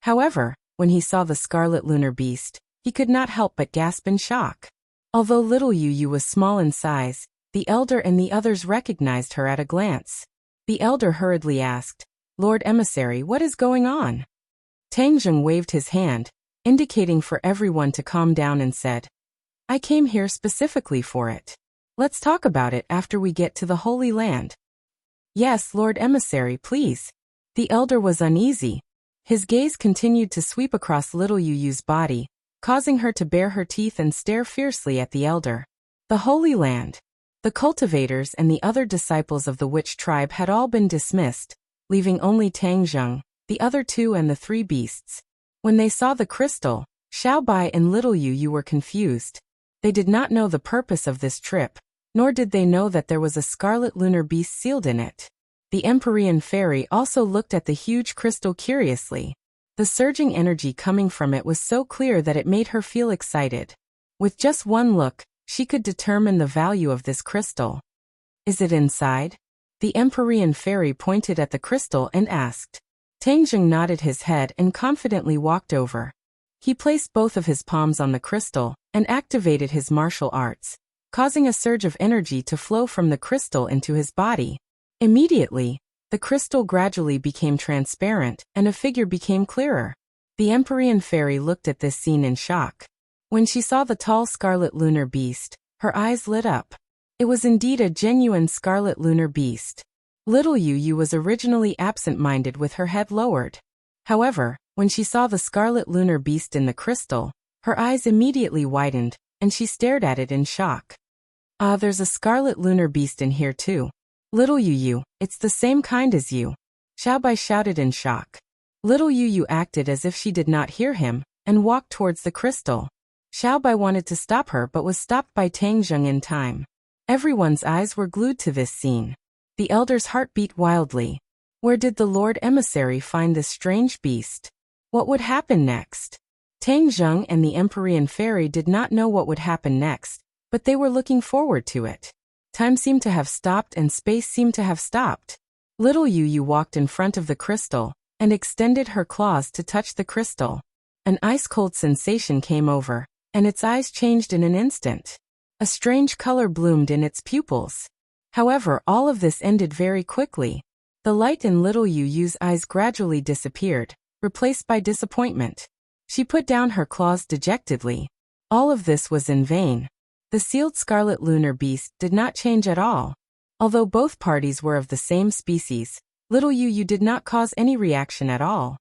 However, when he saw the scarlet lunar beast, he could not help but gasp in shock. Although little Yu Yu was small in size, the elder and the others recognized her at a glance. The elder hurriedly asked, "Lord Emissary, what is going on?" Tang Zheng waved his hand, indicating for everyone to calm down and said, "I came here specifically for it. Let's talk about it after we get to the Holy Land." "Yes, Lord Emissary, please." The elder was uneasy. His gaze continued to sweep across little Yu Yu's body, causing her to bare her teeth and stare fiercely at the elder. The Holy Land. The cultivators and the other disciples of the witch tribe had all been dismissed, leaving only Tang Zheng, the other two and the three beasts. When they saw the crystal, Xiao Bai and little Yu Yu were confused. They did not know the purpose of this trip, nor did they know that there was a scarlet lunar beast sealed in it. The Empyrean fairy also looked at the huge crystal curiously. The surging energy coming from it was so clear that it made her feel excited. With just one look, she could determine the value of this crystal. "Is it inside?" The Empyrean fairy pointed at the crystal and asked. Tang Zheng nodded his head and confidently walked over. He placed both of his palms on the crystal and activated his martial arts, causing a surge of energy to flow from the crystal into his body. Immediately, the crystal gradually became transparent and a figure became clearer. The Empyrean fairy looked at this scene in shock. When she saw the tall scarlet lunar beast, her eyes lit up. It was indeed a genuine scarlet lunar beast. Little Yu Yu was originally absent-minded with her head lowered. However, when she saw the scarlet lunar beast in the crystal, her eyes immediately widened, and she stared at it in shock. "Ah, there's a scarlet lunar beast in here too. Little Yu Yu, it's the same kind as you." Xiao Bai shouted in shock. Little Yu Yu acted as if she did not hear him, and walked towards the crystal. Xiao Bai wanted to stop her but was stopped by Tang Zheng in time. Everyone's eyes were glued to this scene. The elder's heart beat wildly. Where did the Lord Emissary find this strange beast? What would happen next? Tang Zheng and the Empyrean fairy did not know what would happen next, but they were looking forward to it. Time seemed to have stopped and space seemed to have stopped. Little Yu Yu walked in front of the crystal and extended her claws to touch the crystal. An ice-cold sensation came over, and its eyes changed in an instant. A strange color bloomed in its pupils. However, all of this ended very quickly. The light in little Yu Yu's eyes gradually disappeared, replaced by disappointment. She put down her claws dejectedly. All of this was in vain. The sealed scarlet lunar beast did not change at all. Although both parties were of the same species, little Yu Yu did not cause any reaction at all.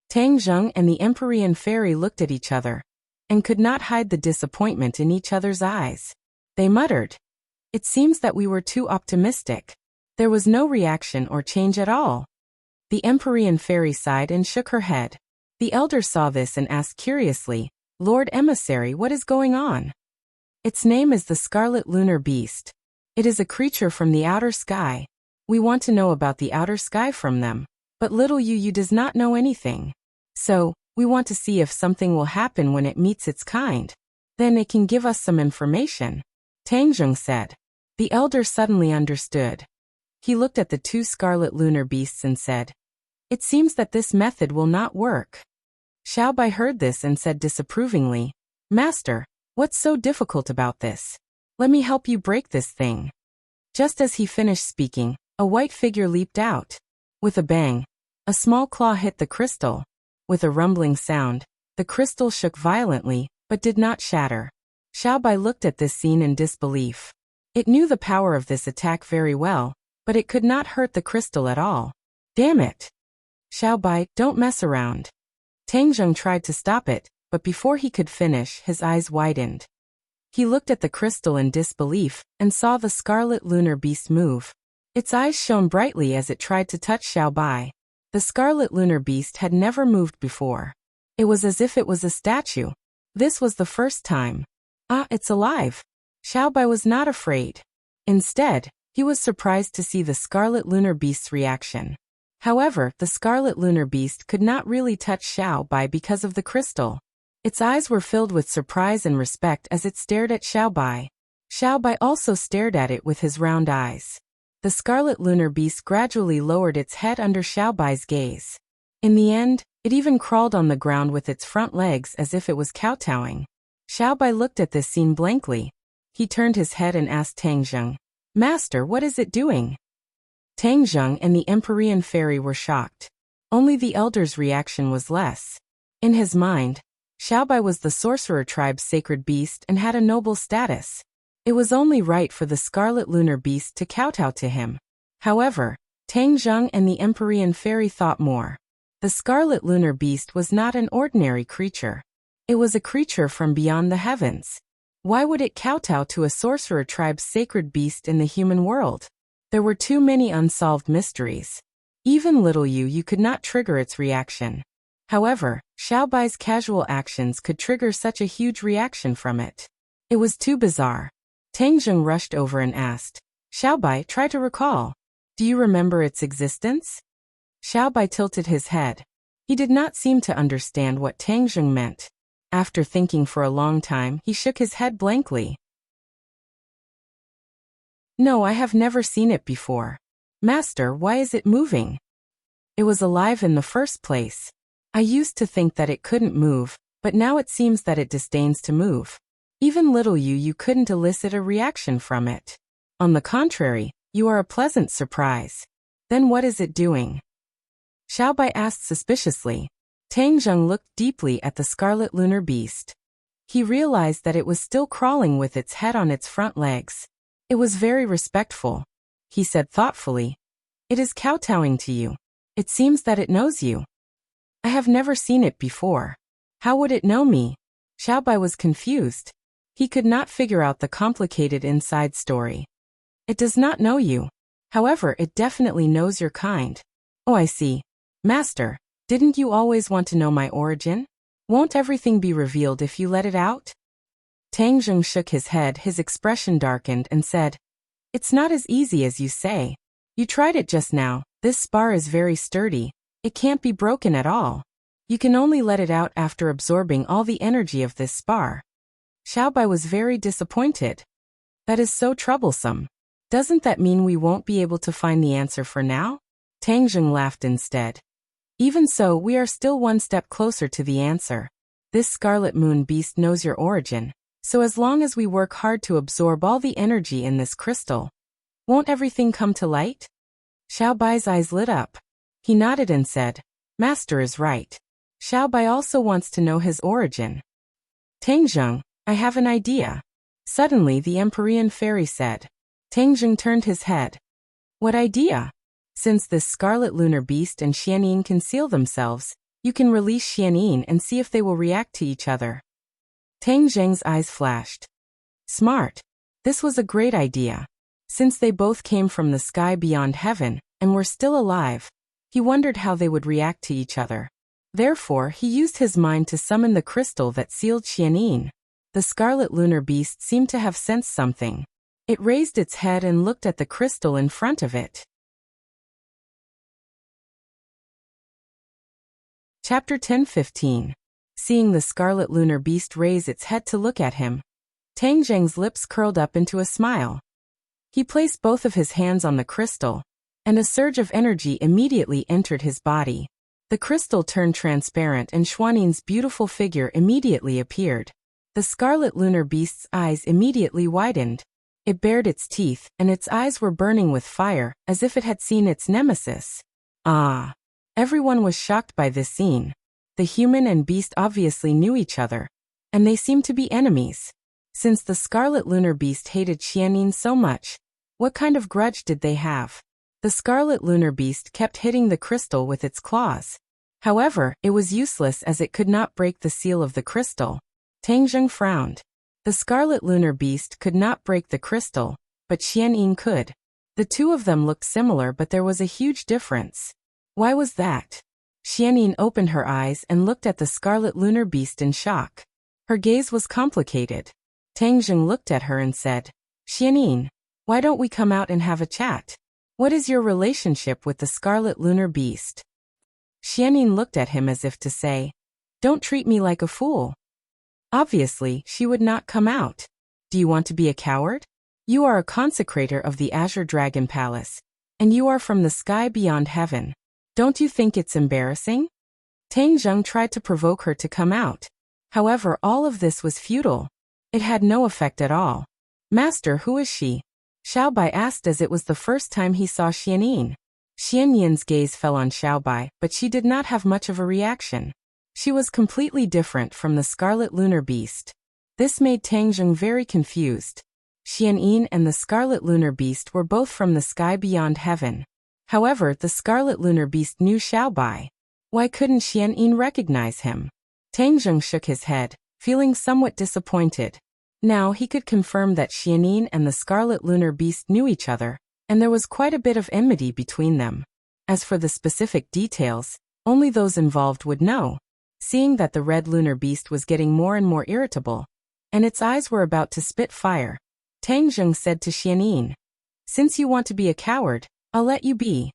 Tang Zheng and the Empyrean fairy looked at each other, and could not hide the disappointment in each other's eyes. They muttered, "It seems that we were too optimistic." There was no reaction or change at all. The Empyrean fairy sighed and shook her head. The elder saw this and asked curiously, "Lord Emissary, what is going on?" "Its name is the Scarlet Lunar Beast. It is a creature from the outer sky. We want to know about the outer sky from them, but little Yu Yu does not know anything. So, we want to see if something will happen when it meets its kind. Then it can give us some information," Tang Zheng said. The elder suddenly understood. He looked at the two scarlet lunar beasts and said, "It seems that this method will not work." Xiao Bai heard this and said disapprovingly, "Master, what's so difficult about this? Let me help you break this thing." Just as he finished speaking, a white figure leaped out. With a bang, a small claw hit the crystal. With a rumbling sound, the crystal shook violently, but did not shatter. Xiao Bai looked at this scene in disbelief. It knew the power of this attack very well, but it could not hurt the crystal at all. "Damn it! Xiao Bai, don't mess around." Tang Zheng tried to stop it, but before he could finish, his eyes widened. He looked at the crystal in disbelief, and saw the scarlet lunar beast move. Its eyes shone brightly as it tried to touch Xiao Bai. The scarlet lunar beast had never moved before. It was as if it was a statue. This was the first time. "Ah, it's alive." Xiao Bai was not afraid. Instead, he was surprised to see the scarlet lunar beast's reaction. However, the scarlet lunar beast could not really touch Xiao Bai because of the crystal. Its eyes were filled with surprise and respect as it stared at Xiao Bai. Xiao Bai also stared at it with his round eyes. The scarlet lunar beast gradually lowered its head under Xiaobai's gaze. In the end, it even crawled on the ground with its front legs as if it was kowtowing. Xiaobai looked at this scene blankly. He turned his head and asked Tang Zheng, "Master, what is it doing?" Tang Zheng and the Empyrean fairy were shocked. Only the elder's reaction was less. In his mind, Xiaobai was the sorcerer tribe's sacred beast and had a noble status. It was only right for the scarlet lunar beast to kowtow to him. However, Tang Zheng and the Empyrean fairy thought more. The scarlet lunar beast was not an ordinary creature. It was a creature from beyond the heavens. Why would it kowtow to a sorcerer tribe's sacred beast in the human world? There were too many unsolved mysteries. Even little you could not trigger its reaction. However, Xiaobai's casual actions could trigger such a huge reaction from it. It was too bizarre. Tang Zheng rushed over and asked, "Xiaobai, try to recall. Do you remember its existence?" Xiaobai tilted his head. He did not seem to understand what Tang Zheng meant. After thinking for a long time, he shook his head blankly. "No, I have never seen it before. Master, why is it moving? It was alive in the first place. I used to think that it couldn't move, but now it seems that it disdains to move. Even little you couldn't elicit a reaction from it. On the contrary, you are a pleasant surprise. Then what is it doing?" Xiaobai asked suspiciously. Tang Zheng looked deeply at the scarlet lunar beast. He realized that it was still crawling with its head on its front legs. It was very respectful. He said thoughtfully, "It is kowtowing to you. It seems that it knows you." "I have never seen it before. How would it know me?" Xiaobai was confused. He could not figure out the complicated inside story. "It does not know you. However, it definitely knows your kind." "Oh, I see. Master, didn't you always want to know my origin? Won't everything be revealed if you let it out?" Tang Zheng shook his head, his expression darkened, and said, "It's not as easy as you say. You tried it just now. This spar is very sturdy. It can't be broken at all. You can only let it out after absorbing all the energy of this spar." Xiaobai was very disappointed. "That is so troublesome. Doesn't that mean we won't be able to find the answer for now?" Tang Zheng laughed instead. "Even so, we are still one step closer to the answer. This scarlet moon beast knows your origin. So as long as we work hard to absorb all the energy in this crystal, won't everything come to light?" Xiaobai's eyes lit up. He nodded and said, "Master is right. Xiaobai also wants to know his origin." "Tang Zheng, I have an idea." Suddenly the Empyrean fairy said. Tang Zheng turned his head. "What idea?" "Since this scarlet lunar beast and Xianyin conceal themselves, you can release Xianyin and see if they will react to each other." Tang Zheng's eyes flashed. Smart. This was a great idea. Since they both came from the sky beyond heaven, and were still alive, he wondered how they would react to each other. Therefore, he used his mind to summon the crystal that sealed Xianyin. The scarlet lunar beast seemed to have sensed something. It raised its head and looked at the crystal in front of it. Chapter 10:15. Seeing the scarlet lunar beast raise its head to look at him, Tang Zheng's lips curled up into a smile. He placed both of his hands on the crystal, and a surge of energy immediately entered his body. The crystal turned transparent and Xuanin's beautiful figure immediately appeared. The scarlet lunar beast's eyes immediately widened. It bared its teeth, and its eyes were burning with fire, as if it had seen its nemesis. Ah! Everyone was shocked by this scene. The human and beast obviously knew each other, and they seemed to be enemies. Since the scarlet lunar beast hated Xianyin so much, what kind of grudge did they have? The scarlet lunar beast kept hitting the crystal with its claws. However, it was useless as it could not break the seal of the crystal. Tang Zheng frowned. The scarlet lunar beast could not break the crystal, but Xianyin could. The two of them looked similar, but there was a huge difference. Why was that? Xianyin opened her eyes and looked at the scarlet lunar beast in shock. Her gaze was complicated. Tang Zheng looked at her and said, "Xianyin, why don't we come out and have a chat? What is your relationship with the scarlet lunar beast?" Xianyin looked at him as if to say, "Don't treat me like a fool." Obviously, she would not come out. "Do you want to be a coward? You are a consecrator of the Azure Dragon Palace, and you are from the sky beyond heaven. Don't you think it's embarrassing? Tang Zheng tried to provoke her to come out. However, all of this was futile. It had no effect at all. Master, who is she? Xiaobai asked as it was the first time he saw Xianyin. Xianyin's gaze fell on Xiaobai, but she did not have much of a reaction. She was completely different from the Scarlet Lunar Beast. This made Tang Zheng very confused. Xianyin and the Scarlet Lunar Beast were both from the sky beyond heaven. However, the Scarlet Lunar Beast knew Xiaobai. Why couldn't Xianyin recognize him? Tang Zheng shook his head, feeling somewhat disappointed. Now he could confirm that Xianyin and the Scarlet Lunar Beast knew each other, and there was quite a bit of enmity between them. As for the specific details, only those involved would know. Seeing that the Red Lunar Beast was getting more and more irritable, and its eyes were about to spit fire, Tang Zheng said to Xianyin, "Since you want to be a coward, I'll let you be."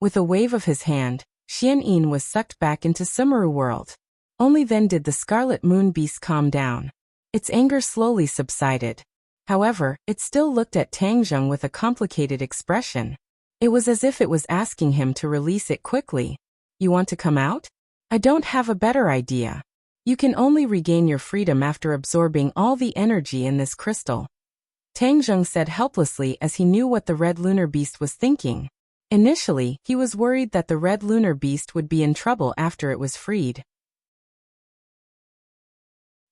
With a wave of his hand, Xianyin was sucked back into Sumeru world. Only then did the Scarlet Moon Beast calm down. Its anger slowly subsided. However, it still looked at Tang Zheng with a complicated expression. It was as if it was asking him to release it quickly. You want to come out? I don't have a better idea. You can only regain your freedom after absorbing all the energy in this crystal. Tang Zheng said helplessly as he knew what the Red Lunar Beast was thinking. Initially, he was worried that the Red Lunar Beast would be in trouble after it was freed.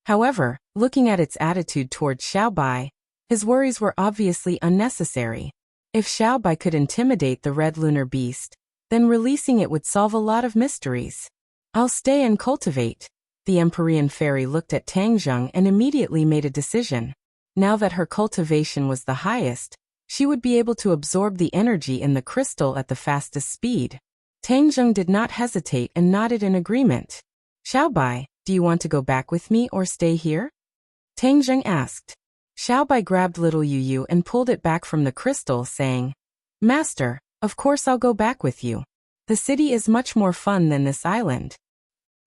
However, looking at its attitude towards Xiaobai, his worries were obviously unnecessary. If Xiaobai could intimidate the Red Lunar Beast, then releasing it would solve a lot of mysteries. I'll stay and cultivate. The Empyrean Fairy looked at Tang Zheng and immediately made a decision. Now that her cultivation was the highest, she would be able to absorb the energy in the crystal at the fastest speed. Tang Zheng did not hesitate and nodded in agreement. Xiaobai, do you want to go back with me or stay here? Tang Zheng asked. Xiaobai grabbed little Yu and pulled it back from the crystal, saying, Master, of course I'll go back with you. The city is much more fun than this island.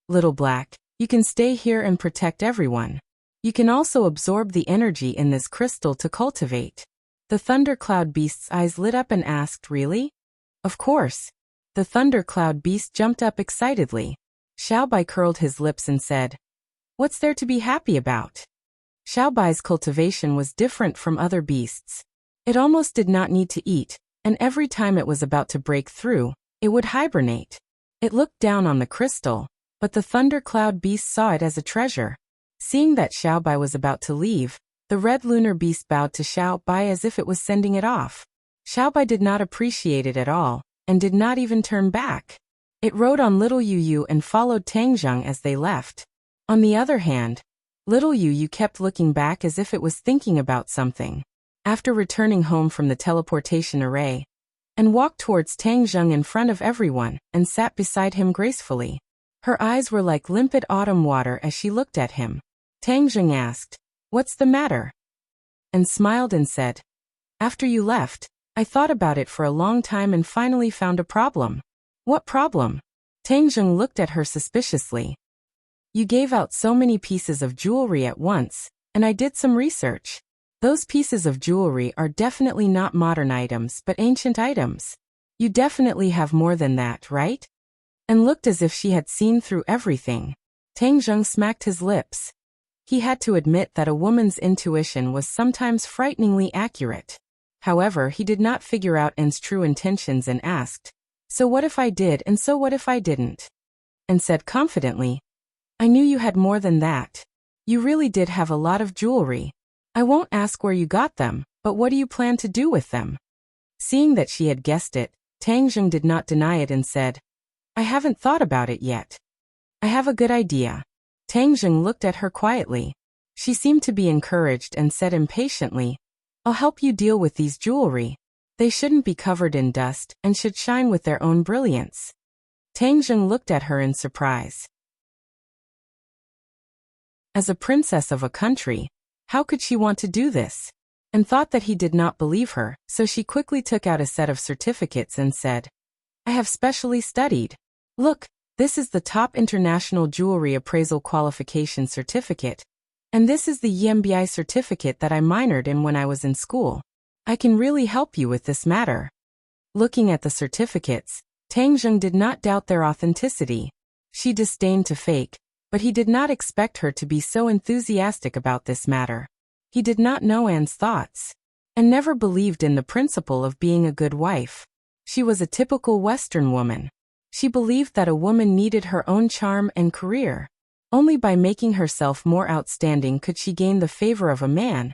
Little Black, you can stay here and protect everyone. You can also absorb the energy in this crystal to cultivate. The Thundercloud Beast's eyes lit up and asked, Really? Of course. The Thundercloud Beast jumped up excitedly. Xiaobai curled his lips and said, What's there to be happy about? Xiaobai's cultivation was different from other beasts. It almost did not need to eat, and every time it was about to break through, it would hibernate. It looked down on the crystal, but the Thundercloud Beast saw it as a treasure. Seeing that Xiaobai was about to leave, the Red Lunar Beast bowed to Xiaobai as if it was sending it off. Xiaobai did not appreciate it at all, and did not even turn back. It rode on little Yu and followed Tang Zheng as they left. On the other hand, little Yu kept looking back as if it was thinking about something. After returning home from the teleportation array, and walked towards Tang Zheng in front of everyone, and sat beside him gracefully. Her eyes were like limpid autumn water as she looked at him. Tang Zheng asked, What's the matter? And smiled and said, After you left, I thought about it for a long time and finally found a problem. What problem? Tang Zheng looked at her suspiciously. You gave out so many pieces of jewelry at once, and I did some research. Those pieces of jewelry are definitely not modern items but ancient items. You definitely have more than that, right? And looked as if she had seen through everything. Tang Zheng smacked his lips. He had to admit that a woman's intuition was sometimes frighteningly accurate. However, he did not figure out En's true intentions and asked, So what if I did and so what if I didn't? And said confidently, I knew you had more than that. You really did have a lot of jewelry. I won't ask where you got them, but what do you plan to do with them? Seeing that she had guessed it, Tang Zheng did not deny it and said, I haven't thought about it yet. I have a good idea. Tang Zheng looked at her quietly. She seemed to be encouraged and said impatiently, I'll help you deal with these jewelry. They shouldn't be covered in dust and should shine with their own brilliance. Tang Zheng looked at her in surprise. As a princess of a country, how could she want to do this? And thought that he did not believe her, so she quickly took out a set of certificates and said, I have specially studied. Look, this is the top international jewelry appraisal qualification certificate, And this is the EMBI certificate that I minored in when I was in school. I can really help you with this matter." Looking at the certificates, Tang Zheng did not doubt their authenticity. She disdained to fake, but he did not expect her to be so enthusiastic about this matter. He did not know Anne's thoughts, and never believed in the principle of being a good wife. She was a typical Western woman. She believed that a woman needed her own charm and career. Only by making herself more outstanding could she gain the favor of a man,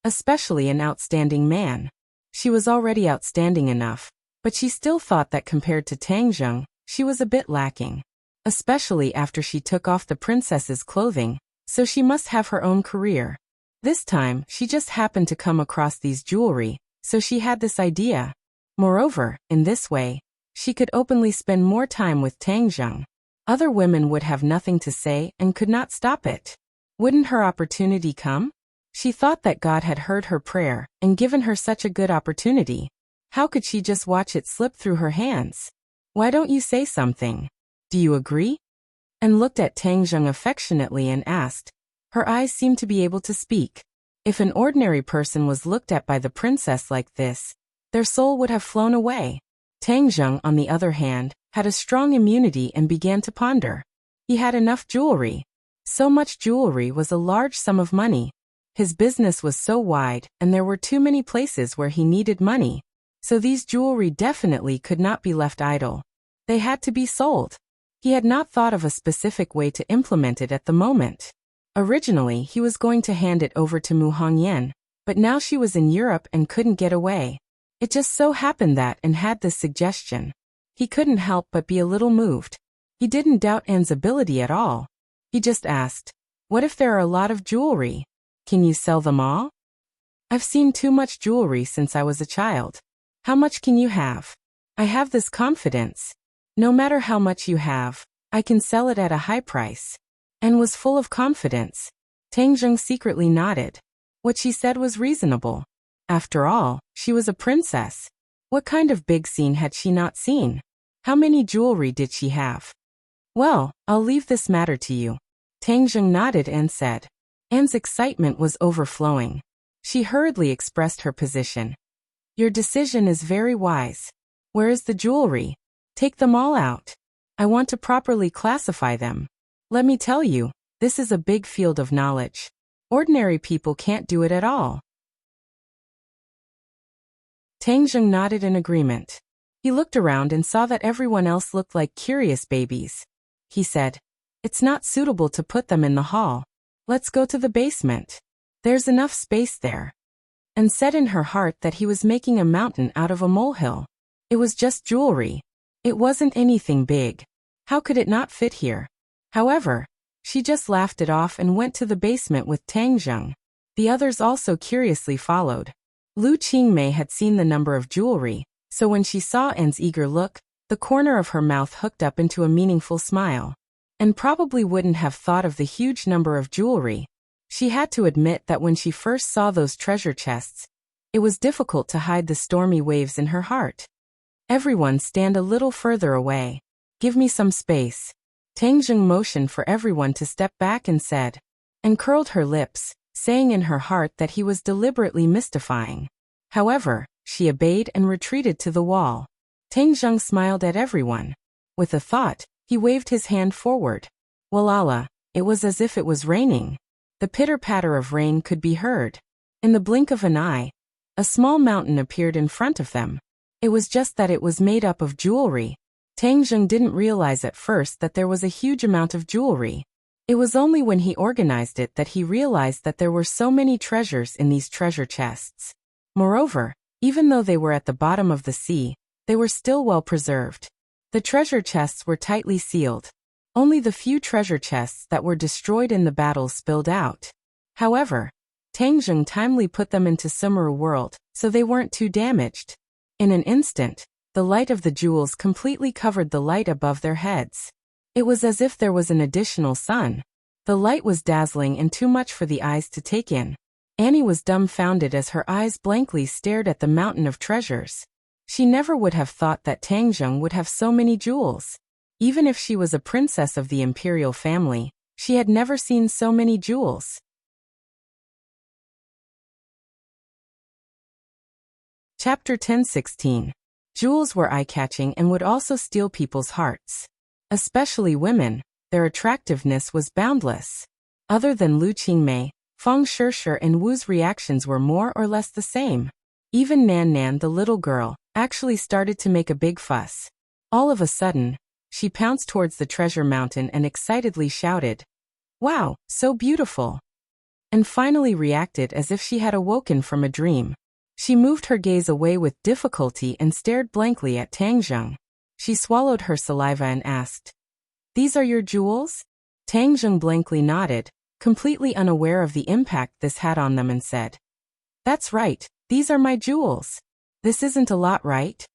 especially an outstanding man. She was already outstanding enough, but she still thought that compared to Tang Zheng, she was a bit lacking. Especially after she took off the princess's clothing, so she must have her own career. This time, she just happened to come across these jewelry, so she had this idea. Moreover, in this way, she could openly spend more time with Tang Zheng. Other women would have nothing to say and could not stop it. Wouldn't her opportunity come? She thought that God had heard her prayer and given her such a good opportunity. How could she just watch it slip through her hands? Why don't you say something? Do you agree? And looked at Tang Zheng affectionately and asked. Her eyes seemed to be able to speak. If an ordinary person was looked at by the princess like this, their soul would have flown away. Tang Zheng, on the other hand, had a strong immunity and began to ponder. He had enough jewelry. So much jewelry was a large sum of money. His business was so wide, and there were too many places where he needed money. So these jewelry definitely could not be left idle. They had to be sold. He had not thought of a specific way to implement it at the moment. Originally, he was going to hand it over to Mu Hongyan, but now she was in Europe and couldn't get away. It just so happened that Anne had this suggestion. He couldn't help but be a little moved. He didn't doubt Anne's ability at all. He just asked, "What if there are a lot of jewelry? Can you sell them all? I've seen too much jewelry since I was a child. How much can you have? I have this confidence. No matter how much you have, I can sell it at a high price." Anne was full of confidence. Tang Zheng secretly nodded. What she said was reasonable. After all, she was a princess. What kind of big scene had she not seen? How many jewelry did she have? "Well, I'll leave this matter to you." Tang Zheng nodded and said. Anne's excitement was overflowing. She hurriedly expressed her position. "Your decision is very wise. Where is the jewelry? Take them all out. I want to properly classify them. Let me tell you, this is a big field of knowledge. Ordinary people can't do it at all." Tang Zheng nodded in agreement. He looked around and saw that everyone else looked like curious babies. He said, "It's not suitable to put them in the hall. Let's go to the basement. There's enough space there." And said in her heart that he was making a mountain out of a molehill. It was just jewelry. It wasn't anything big. How could it not fit here? However, she just laughed it off and went to the basement with Tang Zheng. The others also curiously followed. Lu Qingmei had seen the number of jewelry, so when she saw Anne's eager look, the corner of her mouth hooked up into a meaningful smile. And probably wouldn't have thought of the huge number of jewelry. She had to admit that when she first saw those treasure chests, it was difficult to hide the stormy waves in her heart. "Everyone stand a little further away. Give me some space." Tang Zheng motioned for everyone to step back and said, and curled her lips, saying in her heart that he was deliberately mystifying. However, she obeyed and retreated to the wall. Tang Zheng smiled at everyone. With a thought, he waved his hand forward. Walala, it was as if it was raining. The pitter-patter of rain could be heard. In the blink of an eye, a small mountain appeared in front of them. It was just that it was made up of jewelry. Tang Zheng didn't realize at first that there was a huge amount of jewelry. It was only when he organized it that he realized that there were so many treasures in these treasure chests. Moreover, even though they were at the bottom of the sea, they were still well preserved. The treasure chests were tightly sealed. Only the few treasure chests that were destroyed in the battle spilled out. However, Tang Zheng timely put them into Sumeru world, so they weren't too damaged. In an instant, the light of the jewels completely covered the light above their heads. It was as if there was an additional sun. The light was dazzling and too much for the eyes to take in. Annie was dumbfounded as her eyes blankly stared at the mountain of treasures. She never would have thought that Tang Zheng would have so many jewels. Even if she was a princess of the imperial family, she had never seen so many jewels. Chapter 10:16. Jewels were eye-catching and would also steal people's hearts. Especially women, their attractiveness was boundless. Other than Lu Qingmei, Feng Shishir and Wu's reactions were more or less the same. Even Nan Nan, the little girl, actually started to make a big fuss. All of a sudden, she pounced towards the treasure mountain and excitedly shouted, "Wow, so beautiful!" and finally reacted as if she had awoken from a dream. She moved her gaze away with difficulty and stared blankly at Tang Zheng. She swallowed her saliva and asked, "These are your jewels?" Tang Zheng blankly nodded, completely unaware of the impact this had on them, and said, "That's right, these are my jewels. This isn't a lot, right?"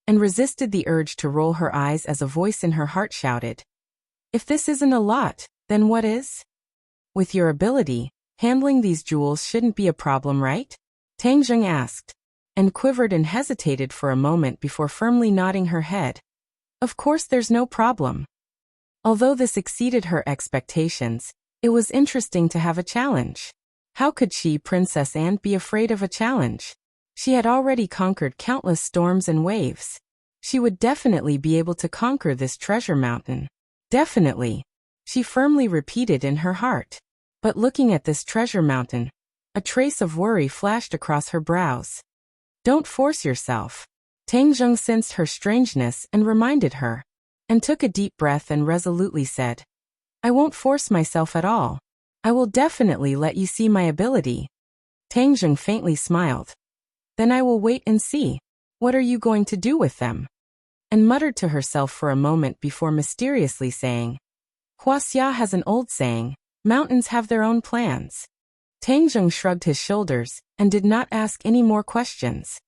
And resisted the urge to roll her eyes as a voice in her heart shouted, "If this isn't a lot, then what is? With your ability, handling these jewels shouldn't be a problem, right?" Tang Zheng asked, and quivered and hesitated for a moment before firmly nodding her head. Of course there's no problem. Although this exceeded her expectations, it was interesting to have a challenge. How could she, Princess Anne, be afraid of a challenge? She had already conquered countless storms and waves. She would definitely be able to conquer this treasure mountain. Definitely. She firmly repeated in her heart. But looking at this treasure mountain, a trace of worry flashed across her brows. Don't force yourself. Tang Zheng sensed her strangeness and reminded her, and took a deep breath and resolutely said, "I won't force myself at all. I will definitely let you see my ability." Tang Zheng faintly smiled. "Then I will wait and see. What are you going to do with them?" And muttered to herself for a moment before mysteriously saying, "Huaxia has an old saying, mountains have their own plans." Tang Zheng shrugged his shoulders and did not ask any more questions.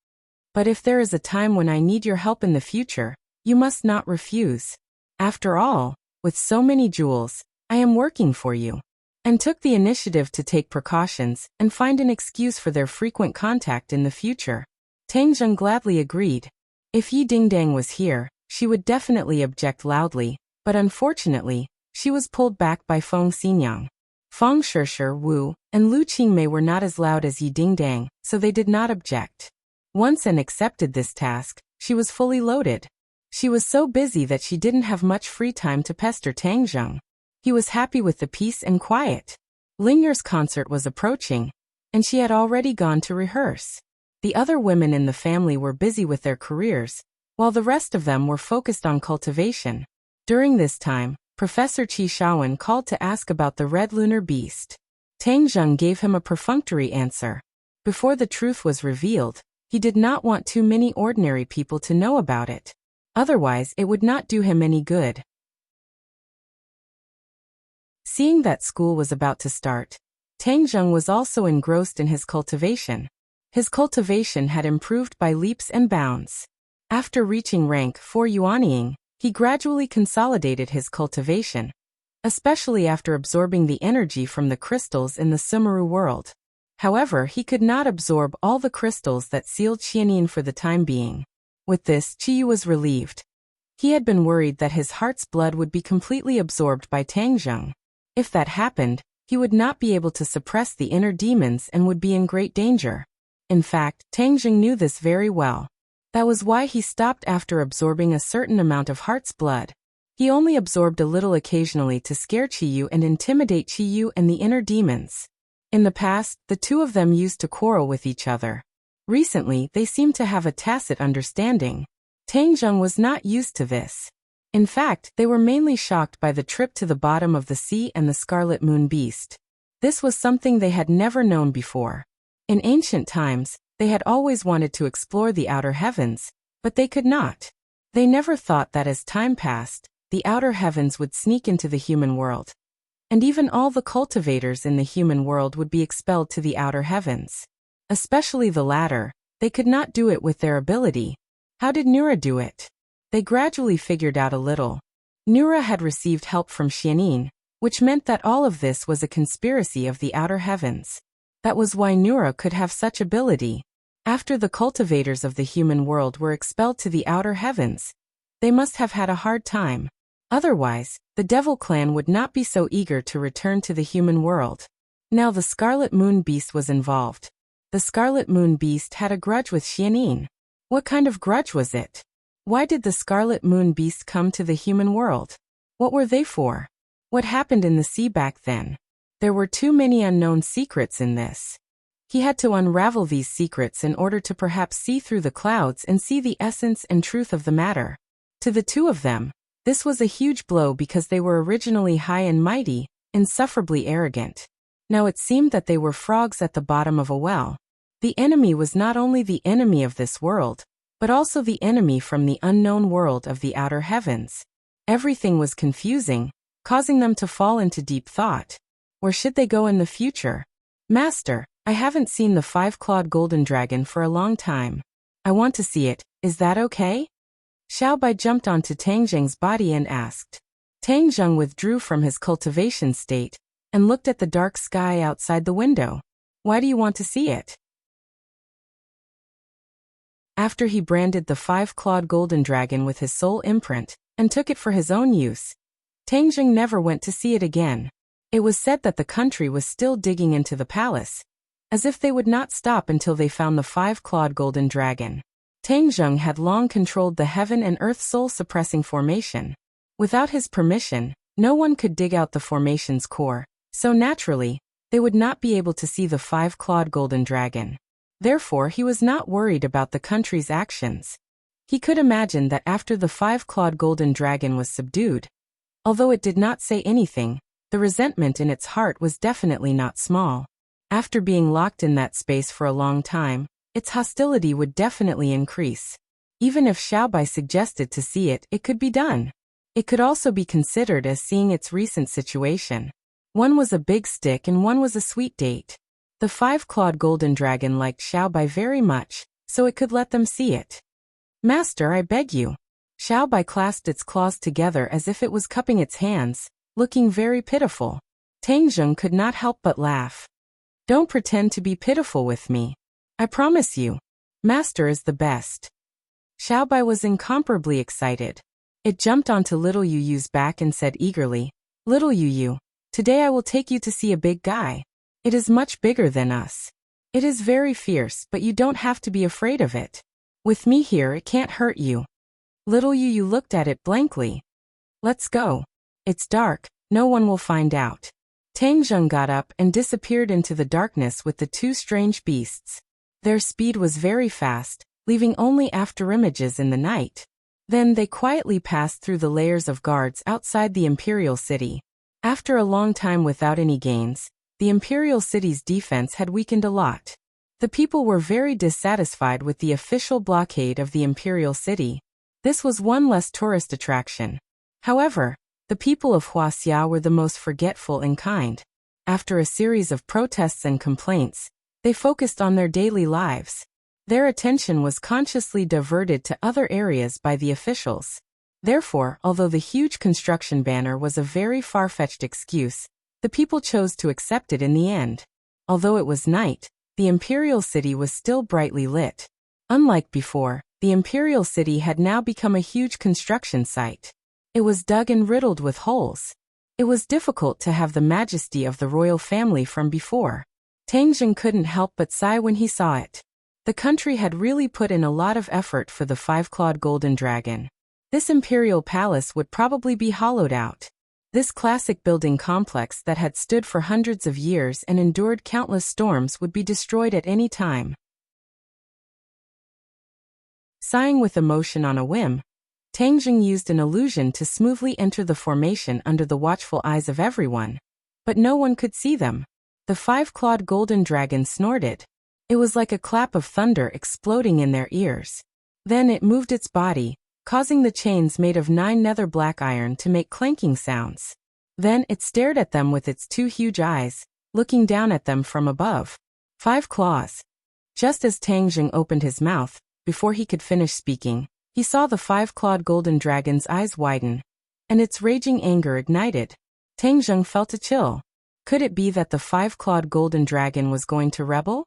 "But if there is a time when I need your help in the future, you must not refuse. After all, with so many jewels, I am working for you." And took the initiative to take precautions and find an excuse for their frequent contact in the future. Tang Zheng gladly agreed. If Yi Dingdang was here, she would definitely object loudly, but unfortunately, she was pulled back by Feng Xinyang. Feng Shishir, Wu, and Lu Qingmei were not as loud as Yi Dingdang, so they did not object. Once Anne accepted this task, she was fully loaded. She was so busy that she didn't have much free time to pester Tang Zheng. He was happy with the peace and quiet. Linger's concert was approaching, and she had already gone to rehearse. The other women in the family were busy with their careers, while the rest of them were focused on cultivation. During this time, Professor Qi Shaowen called to ask about the red lunar beast. Tang Zheng gave him a perfunctory answer. Before the truth was revealed, he did not want too many ordinary people to know about it. Otherwise, it would not do him any good. Seeing that school was about to start, Tang Zheng was also engrossed in his cultivation. His cultivation had improved by leaps and bounds. After reaching rank 4 Yuanying, he gradually consolidated his cultivation, especially after absorbing the energy from the crystals in the Sumeru world. However, he could not absorb all the crystals that sealed Qianin for the time being. With this, Qiyu was relieved. He had been worried that his heart's blood would be completely absorbed by Tang Zheng. If that happened, he would not be able to suppress the inner demons and would be in great danger. In fact, Tang Zheng knew this very well. That was why he stopped after absorbing a certain amount of heart's blood. He only absorbed a little occasionally to scare Qiyu and intimidate Qiyu and the inner demons. In the past, the two of them used to quarrel with each other. Recently, they seemed to have a tacit understanding. Tang Zheng was not used to this. In fact, they were mainly shocked by the trip to the bottom of the sea and the Scarlet Moon Beast. This was something they had never known before. In ancient times, they had always wanted to explore the outer heavens, but they could not. They never thought that as time passed, the outer heavens would sneak into the human world. And even all the cultivators in the human world would be expelled to the outer heavens. Especially the latter, they could not do it with their ability. How did Nura do it? They gradually figured out a little. Nura had received help from Qianin, which meant that all of this was a conspiracy of the outer heavens. That was why Nura could have such ability. After the cultivators of the human world were expelled to the outer heavens, they must have had a hard time. Otherwise, the Devil Clan would not be so eager to return to the human world. Now the Scarlet Moon Beast was involved. The Scarlet Moon Beast had a grudge with Xianin. What kind of grudge was it? Why did the Scarlet Moon Beast come to the human world? What were they for? What happened in the sea back then? There were too many unknown secrets in this. He had to unravel these secrets in order to perhaps see through the clouds and see the essence and truth of the matter. To the two of them, this was a huge blow because they were originally high and mighty, insufferably arrogant. Now it seemed that they were frogs at the bottom of a well. The enemy was not only the enemy of this world, but also the enemy from the unknown world of the outer heavens. Everything was confusing, causing them to fall into deep thought. Where should they go in the future? Master, I haven't seen the five-clawed golden dragon for a long time. I want to see it, is that okay? Xiaobai jumped onto Tang Zheng's body and asked. Tang Zheng withdrew from his cultivation state and looked at the dark sky outside the window. Why do you want to see it? After he branded the five-clawed golden dragon with his soul imprint and took it for his own use, Tang Zheng never went to see it again. It was said that the country was still digging into the palace, as if they would not stop until they found the five-clawed golden dragon. Tang Zheng had long controlled the heaven and earth soul-suppressing formation. Without his permission, no one could dig out the formation's core, so naturally, they would not be able to see the five-clawed golden dragon. Therefore, he was not worried about the country's actions. He could imagine that after the five-clawed golden dragon was subdued, although it did not say anything, the resentment in its heart was definitely not small. After being locked in that space for a long time, its hostility would definitely increase. Even if Xiaobai suggested to see it, it could be done. It could also be considered as seeing its recent situation. One was a big stick and one was a sweet date. The five-clawed golden dragon liked Xiaobai very much, so it could let them see it. Master, I beg you. Xiaobai clasped its claws together as if it was cupping its hands, looking very pitiful. Tang Zheng could not help but laugh. Don't pretend to be pitiful with me. I promise you. Master is the best. Xiaobai was incomparably excited. It jumped onto little Yu Yu's back and said eagerly, Little Yu Yu, today I will take you to see a big guy. It is much bigger than us. It is very fierce, but you don't have to be afraid of it. With me here, it can't hurt you. Little Yu Yu looked at it blankly. Let's go. It's dark, no one will find out. Tang Zheng got up and disappeared into the darkness with the two strange beasts. Their speed was very fast, leaving only afterimages in the night. Then they quietly passed through the layers of guards outside the Imperial City. After a long time without any gains, the Imperial City's defense had weakened a lot. The people were very dissatisfied with the official blockade of the Imperial City. This was one less tourist attraction. However, the people of Huaxia were the most forgetful and kind. After a series of protests and complaints, they focused on their daily lives. Their attention was consciously diverted to other areas by the officials. Therefore, although the huge construction banner was a very far-fetched excuse, the people chose to accept it in the end. Although it was night, the Imperial City was still brightly lit. Unlike before, the Imperial City had now become a huge construction site. It was dug and riddled with holes. It was difficult to have the majesty of the royal family from before. Tang Zheng couldn't help but sigh when he saw it. The country had really put in a lot of effort for the five-clawed golden dragon. This imperial palace would probably be hollowed out. This classic building complex that had stood for hundreds of years and endured countless storms would be destroyed at any time. Sighing with emotion on a whim, Tang Zheng used an illusion to smoothly enter the formation under the watchful eyes of everyone. But no one could see them. The five-clawed golden dragon snorted. It was like a clap of thunder exploding in their ears. Then it moved its body, causing the chains made of 9 nether black iron to make clanking sounds. Then it stared at them with its 2 huge eyes, looking down at them from above. 5 claws. Just as Tang Zheng opened his mouth, before he could finish speaking, he saw the five-clawed golden dragon's eyes widen, and its raging anger ignited. Tang Zheng felt a chill. Could it be that the five-clawed golden dragon was going to rebel?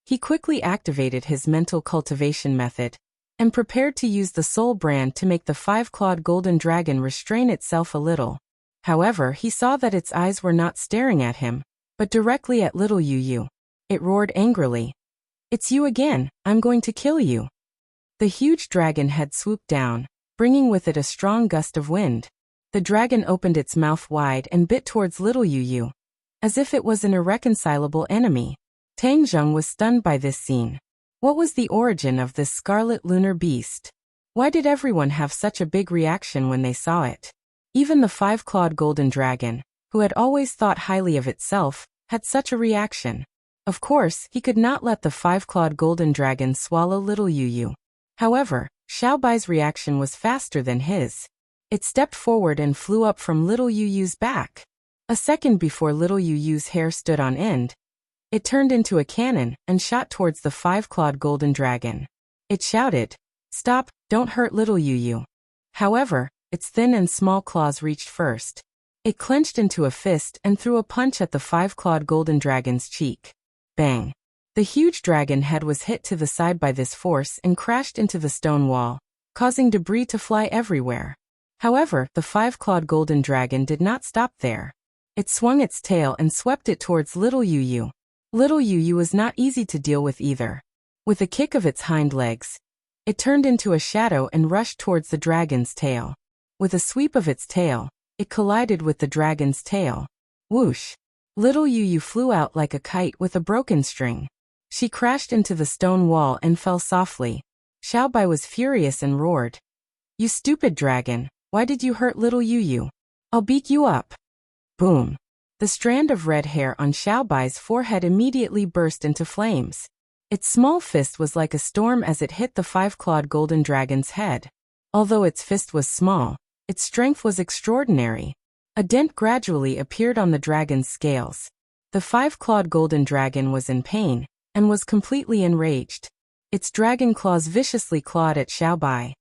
He quickly activated his mental cultivation method, and prepared to use the soul brand to make the five-clawed golden dragon restrain itself a little. However, he saw that its eyes were not staring at him, but directly at little Yu Yu. It roared angrily. It's you again, I'm going to kill you. The huge dragon had swooped down, bringing with it a strong gust of wind. The dragon opened its mouth wide and bit towards little Yu, as if it was an irreconcilable enemy. Tang Zheng was stunned by this scene. What was the origin of this scarlet lunar beast? Why did everyone have such a big reaction when they saw it? Even the five-clawed golden dragon, who had always thought highly of itself, had such a reaction. Of course, he could not let the five-clawed golden dragon swallow little Yu. However, Xiaobai's reaction was faster than his. It stepped forward and flew up from little Yu's back. A second before little Yu's hair stood on end, it turned into a cannon and shot towards the five-clawed golden dragon. It shouted, "Stop, don't hurt little Yu." However, its thin and small claws reached first. It clenched into a fist and threw a punch at the five-clawed golden dragon's cheek. Bang! The huge dragon head was hit to the side by this force and crashed into the stone wall, causing debris to fly everywhere. However, the five-clawed golden dragon did not stop there. It swung its tail and swept it towards little Yu. Little Yu was not easy to deal with either. With a kick of its hind legs, it turned into a shadow and rushed towards the dragon's tail. With a sweep of its tail, it collided with the dragon's tail. Whoosh! Little Yu flew out like a kite with a broken string. She crashed into the stone wall and fell softly. Xiaobai was furious and roared, "You stupid dragon, why did you hurt little Yu? I'll beat you up." Boom! The strand of red hair on Xiaobai's forehead immediately burst into flames. Its small fist was like a storm as it hit the five-clawed golden dragon's head. Although its fist was small, its strength was extraordinary. A dent gradually appeared on the dragon's scales. The five-clawed golden dragon was in pain and was completely enraged. Its dragon claws viciously clawed at Xiaobai.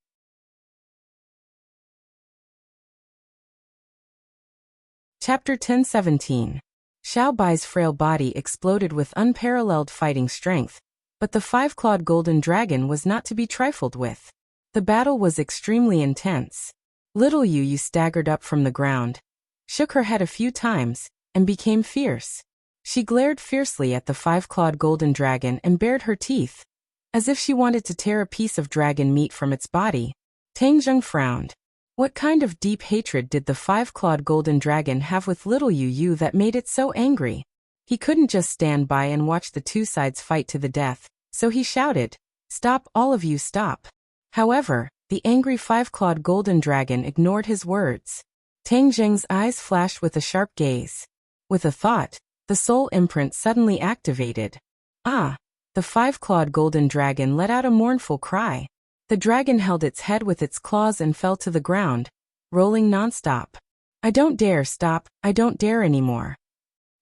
Chapter 10:17. Xiaobai's frail body exploded with unparalleled fighting strength, but the five-clawed golden dragon was not to be trifled with. The battle was extremely intense. Little Yu staggered up from the ground, shook her head a few times, and became fierce. She glared fiercely at the five-clawed golden dragon and bared her teeth, as if she wanted to tear a piece of dragon meat from its body. Tang Zheng frowned. What kind of deep hatred did the five-clawed golden dragon have with little Yu that made it so angry? He couldn't just stand by and watch the two sides fight to the death, so he shouted, "Stop, all of you, stop." However, the angry five-clawed golden dragon ignored his words. Tang Zheng's eyes flashed with a sharp gaze. With a thought, the soul imprint suddenly activated. Ah! The five-clawed golden dragon let out a mournful cry. The dragon held its head with its claws and fell to the ground, rolling non-stop. "I don't dare stop, I don't dare anymore."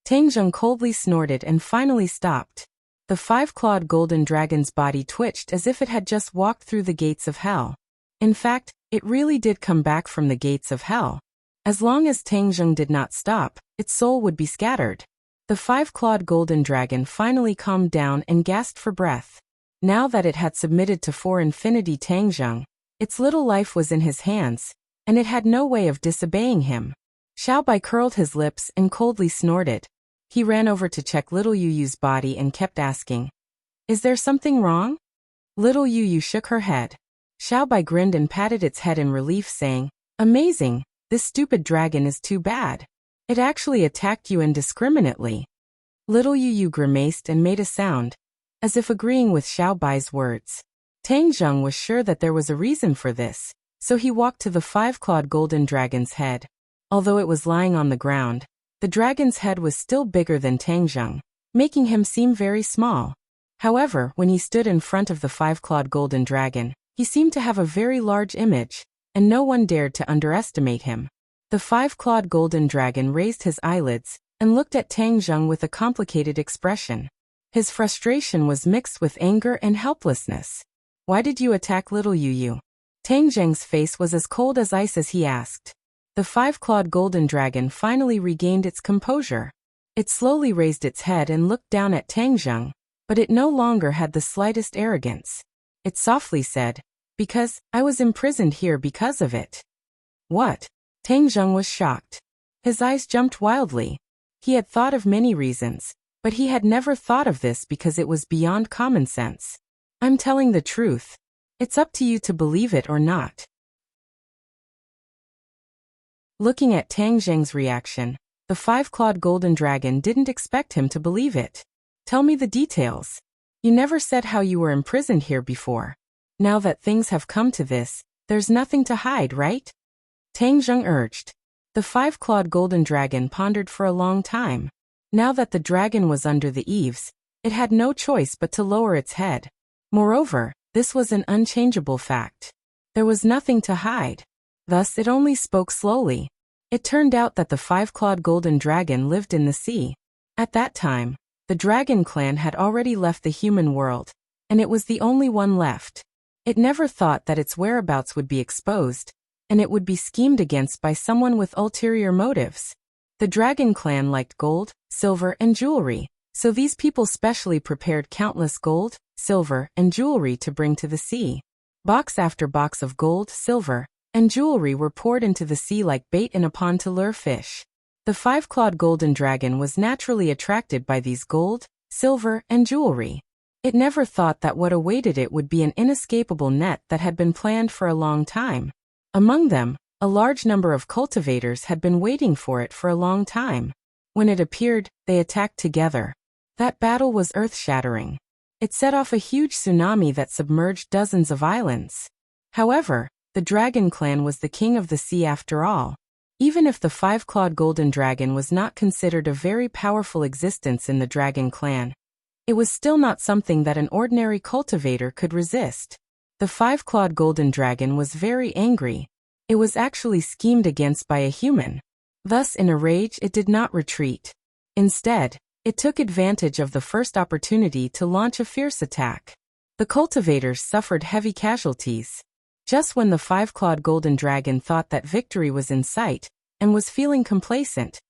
Tang Zheng coldly snorted and finally stopped. The five-clawed golden dragon's body twitched as if it had just walked through the gates of hell. In fact, it really did come back from the gates of hell. As long as Tang Zheng did not stop, its soul would be scattered. The five-clawed golden dragon finally calmed down and gasped for breath. Now that it had submitted to for infinity Tang Zheng, its little life was in his hands, and it had no way of disobeying him. Xiaobai curled his lips and coldly snorted. He ran over to check little Yu's body and kept asking, "Is there something wrong?" Little Yu shook her head. Xiaobai grinned and patted its head in relief, saying, "Amazing, this stupid dragon is too bad. It actually attacked you indiscriminately." Little Yu grimaced and made a sound, as if agreeing with Xiaobai's words. Tang Zheng was sure that there was a reason for this, so he walked to the five-clawed golden dragon's head. Although it was lying on the ground, the dragon's head was still bigger than Tang Zheng, making him seem very small. However, when he stood in front of the five-clawed golden dragon, he seemed to have a very large image, and no one dared to underestimate him. The five-clawed golden dragon raised his eyelids and looked at Tang Zheng with a complicated expression. His frustration was mixed with anger and helplessness. "Why did you attack little Yu?" Tang Zheng's face was as cold as ice as he asked. The five-clawed golden dragon finally regained its composure. It slowly raised its head and looked down at Tang Zheng, but it no longer had the slightest arrogance. It softly said, "Because I was imprisoned here because of it." "What?" Tang Zheng was shocked. His eyes jumped wildly. He had thought of many reasons, But he had never thought of this because it was beyond common sense. I'm telling the truth. It's up to you to believe it or not. Looking at Tang Zheng's reaction, the five-clawed golden dragon didn't expect him to believe it. Tell me the details. You never said how you were imprisoned here before. Now that things have come to this, there's nothing to hide, right? Tang Zheng urged. The five-clawed golden dragon pondered for a long time. Now that the dragon was under the eaves, it had no choice but to lower its head. Moreover, this was an unchangeable fact. There was nothing to hide. Thus it only spoke slowly. It turned out that the five-clawed golden dragon lived in the sea. At that time, the dragon clan had already left the human world, and it was the only one left. It never thought that its whereabouts would be exposed, and it would be schemed against by someone with ulterior motives. The dragon clan liked gold, silver, and jewelry, so these people specially prepared countless gold, silver, and jewelry to bring to the sea. Box after box of gold, silver, and jewelry were poured into the sea like bait in a pond to lure fish. The five-clawed golden dragon was naturally attracted by these gold, silver, and jewelry. It never thought that what awaited it would be an inescapable net that had been planned for a long time. Among them, a large number of cultivators had been waiting for it for a long time. When it appeared, they attacked together. That battle was earth-shattering. It set off a huge tsunami that submerged dozens of islands. However, the dragon clan was the king of the sea after all. Even if the five-clawed golden dragon was not considered a very powerful existence in the dragon clan, it was still not something that an ordinary cultivator could resist. The five-clawed golden dragon was very angry. It was actually schemed against by a human. Thus, in a rage, it did not retreat. Instead, it took advantage of the first opportunity to launch a fierce attack. The cultivators suffered heavy casualties. Just when the five-clawed golden dragon thought that victory was in sight, and was feeling complacent,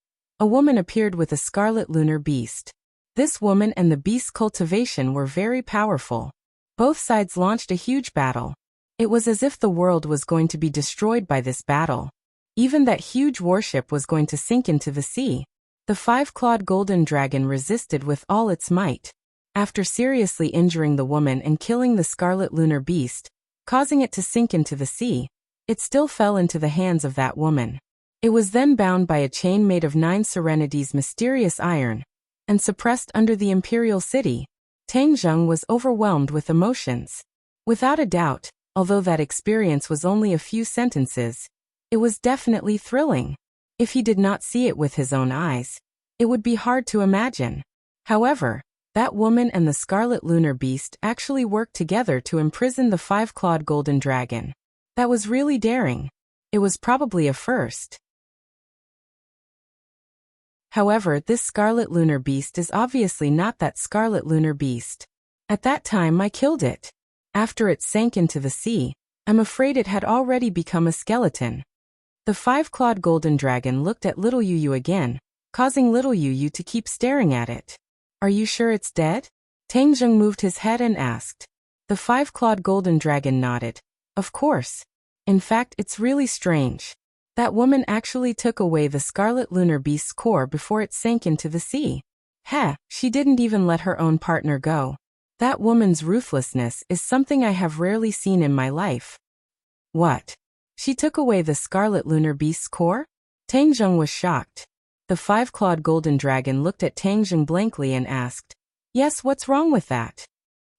a woman appeared with a scarlet lunar beast. This woman and the beast's cultivation were very powerful. Both sides launched a huge battle. It was as if the world was going to be destroyed by this battle. Even that huge warship was going to sink into the sea. The five-clawed golden dragon resisted with all its might. After seriously injuring the woman and killing the scarlet lunar beast, causing it to sink into the sea, it still fell into the hands of that woman. It was then bound by a chain made of 9 serenities mysterious iron, and suppressed under the imperial city. Tang Zheng was overwhelmed with emotions. Without a doubt, although that experience was only a few sentences, it was definitely thrilling. If he did not see it with his own eyes, it would be hard to imagine. However, that woman and the scarlet lunar beast actually worked together to imprison the five-clawed golden dragon. That was really daring. It was probably a first. However, this scarlet lunar beast is obviously not that scarlet lunar beast. At that time I killed it. After it sank into the sea, I'm afraid it had already become a skeleton. The five-clawed golden dragon looked at little Yu Yu again, causing little Yu Yu to keep staring at it. Are you sure it's dead? Tang Zheng moved his head and asked. The five-clawed golden dragon nodded. Of course. In fact, it's really strange. That woman actually took away the scarlet lunar beast's core before it sank into the sea. Heh, she didn't even let her own partner go. That woman's ruthlessness is something I have rarely seen in my life. What? She took away the scarlet lunar beast's core? Tang Zheng was shocked. The five-clawed golden dragon looked at Tang Zheng blankly and asked, Yes, what's wrong with that?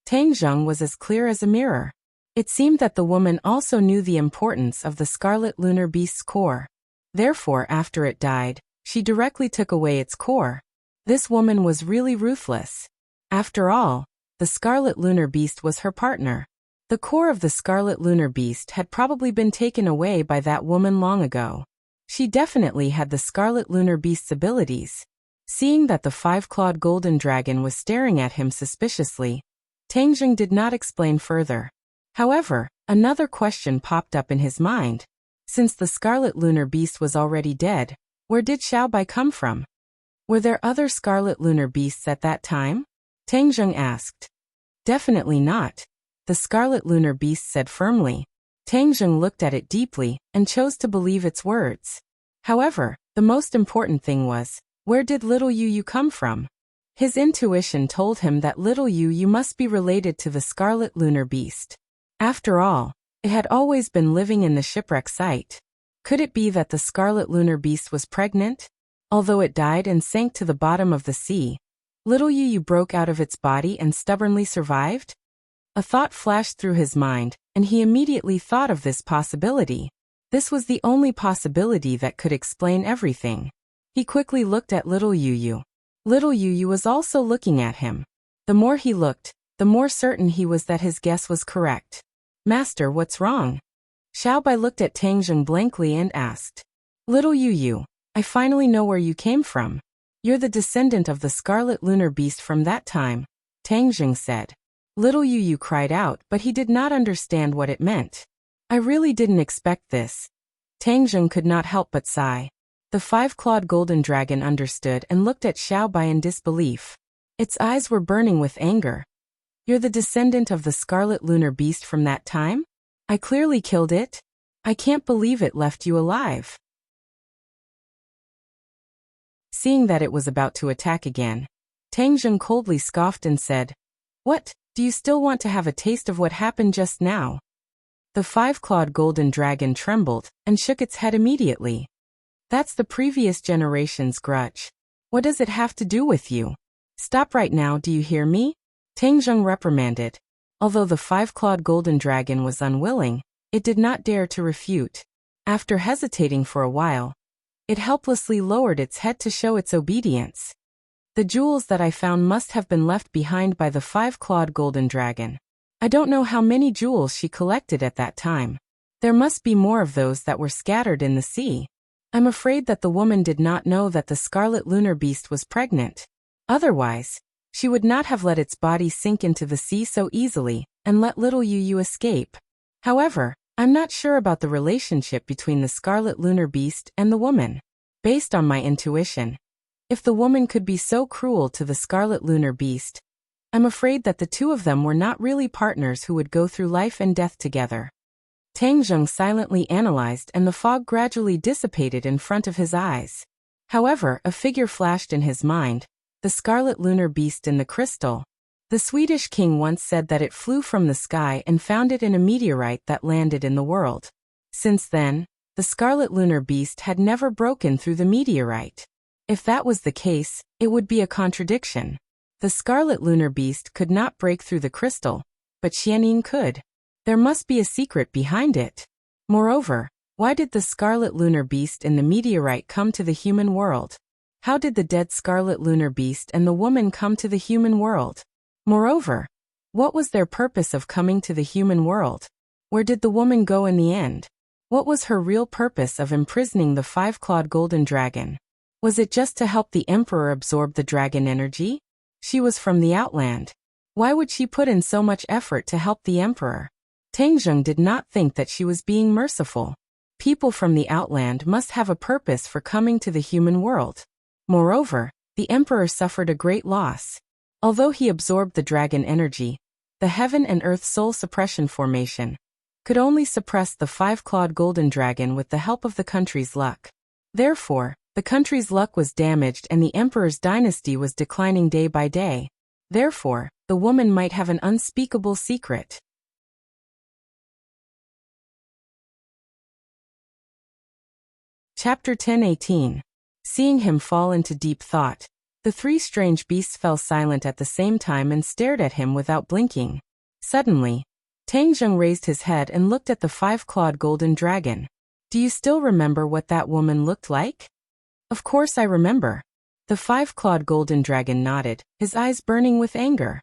Tang Zheng was as clear as a mirror. It seemed that the woman also knew the importance of the scarlet lunar beast's core. Therefore, after it died, she directly took away its core. This woman was really ruthless. After all, the scarlet lunar beast was her partner. The core of the scarlet lunar beast had probably been taken away by that woman long ago. She definitely had the scarlet lunar beast's abilities. Seeing that the five-clawed golden dragon was staring at him suspiciously, Tang Zheng did not explain further. However, another question popped up in his mind. Since the scarlet lunar beast was already dead, where did Xiao Bai come from? Were there other scarlet lunar beasts at that time? Tang Zheng asked. Definitely not. The scarlet lunar beast said firmly. Tang Zheng looked at it deeply and chose to believe its words. However, the most important thing was, where did little Yu Yu come from? His intuition told him that little you must be related to the scarlet lunar beast. After all, it had always been living in the shipwreck site. Could it be that the scarlet lunar beast was pregnant? Although it died and sank to the bottom of the sea, little you broke out of its body and stubbornly survived? A thought flashed through his mind, and he immediately thought of this possibility. This was the only possibility that could explain everything. He quickly looked at little Yu. Little Yu was also looking at him. The more he looked, the more certain he was that his guess was correct. Master, what's wrong? Xiaobai looked at Tang Zheng blankly and asked. Little Yu, I finally know where you came from. You're the descendant of the scarlet lunar beast from that time, Tang Zheng said. Little Yu cried out, but he did not understand what it meant. I really didn't expect this. Tang Zheng could not help but sigh. The five-clawed golden dragon understood and looked at Xiaobai in disbelief. Its eyes were burning with anger. You're the descendant of the scarlet lunar beast from that time? I clearly killed it. I can't believe it left you alive. Seeing that it was about to attack again, Tang Zheng coldly scoffed and said, What, do you still want to have a taste of what happened just now? The five-clawed golden dragon trembled and shook its head immediately. That's the previous generation's grudge. What does it have to do with you? Stop right now, do you hear me? Tang Zheng reprimanded. Although the five-clawed golden dragon was unwilling, it did not dare to refute. After hesitating for a while, it helplessly lowered its head to show its obedience. The jewels that I found must have been left behind by the five-clawed golden dragon. I don't know how many jewels she collected at that time. There must be more of those that were scattered in the sea. I'm afraid that the woman did not know that the scarlet lunar beast was pregnant. Otherwise, she would not have let its body sink into the sea so easily and let little Yu escape. However, I'm not sure about the relationship between the scarlet lunar beast and the woman. Based on my intuition, if the woman could be so cruel to the scarlet lunar beast, I'm afraid that the two of them were not really partners who would go through life and death together. Tang Zheng silently analyzed, and the fog gradually dissipated in front of his eyes. However, a figure flashed in his mind, the scarlet lunar beast in the crystal. The Swedish king once said that it flew from the sky and found it in a meteorite that landed in the world. Since then, the scarlet lunar beast had never broken through the meteorite. If that was the case, it would be a contradiction. The scarlet lunar beast could not break through the crystal, but Xianin could. There must be a secret behind it. Moreover, why did the scarlet lunar beast in the meteorite come to the human world? How did the dead scarlet lunar beast and the woman come to the human world? Moreover, what was their purpose of coming to the human world? Where did the woman go in the end? What was her real purpose of imprisoning the five-clawed golden dragon? Was it just to help the emperor absorb the dragon energy? She was from the Outland. Why would she put in so much effort to help the emperor? Tang Zheng did not think that she was being merciful. People from the Outland must have a purpose for coming to the human world. Moreover, the emperor suffered a great loss. Although he absorbed the dragon energy, the heaven and earth soul suppression formation could only suppress the five-clawed golden dragon with the help of the country's luck. Therefore, the country's luck was damaged and the emperor's dynasty was declining day by day. Therefore, the woman might have an unspeakable secret. Chapter 10:18. Seeing him fall into deep thought, the three strange beasts fell silent at the same time and stared at him without blinking. Suddenly, Tang Zheng raised his head and looked at the five-clawed golden dragon. Do you still remember what that woman looked like? Of course I remember. The five-clawed golden dragon nodded, his eyes burning with anger.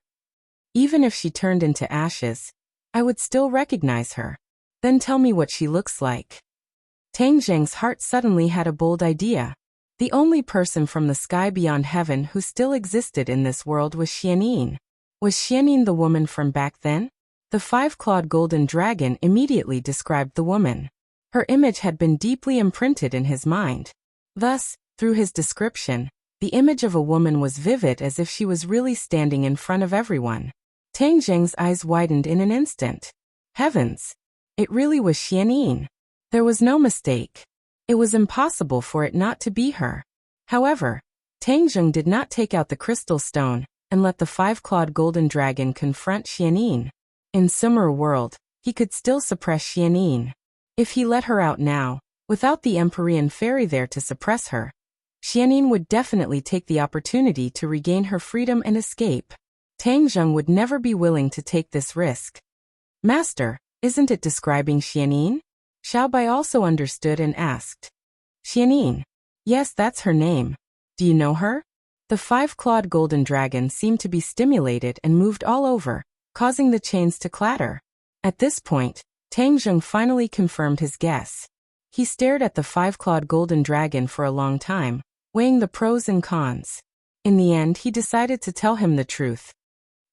Even if she turned into ashes, I would still recognize her. Then tell me what she looks like. Tang Zheng's heart suddenly had a bold idea. The only person from the sky beyond heaven who still existed in this world was Xianin. Was Xianin the woman from back then? The five-clawed golden dragon immediately described the woman. Her image had been deeply imprinted in his mind. Thus, through his description, the image of a woman was vivid as if she was really standing in front of everyone. Tang Zheng's eyes widened in an instant. Heavens! It really was Xianin. There was no mistake. It was impossible for it not to be her. However, Tang Zheng did not take out the crystal stone and let the five-clawed golden dragon confront Xianyin. In Sumeru world, he could still suppress Xianyin. If he let her out now, without the Empyrean fairy there to suppress her, Xianyin would definitely take the opportunity to regain her freedom and escape. Tang Zheng would never be willing to take this risk. Master, isn't it describing Xianyin? Xiaobai also understood and asked. Xianyin. Yes, that's her name. Do you know her? The five-clawed golden dragon seemed to be stimulated and moved all over, causing the chains to clatter. At this point, Tang Zheng finally confirmed his guess. He stared at the five-clawed golden dragon for a long time, weighing the pros and cons. In the end, he decided to tell him the truth.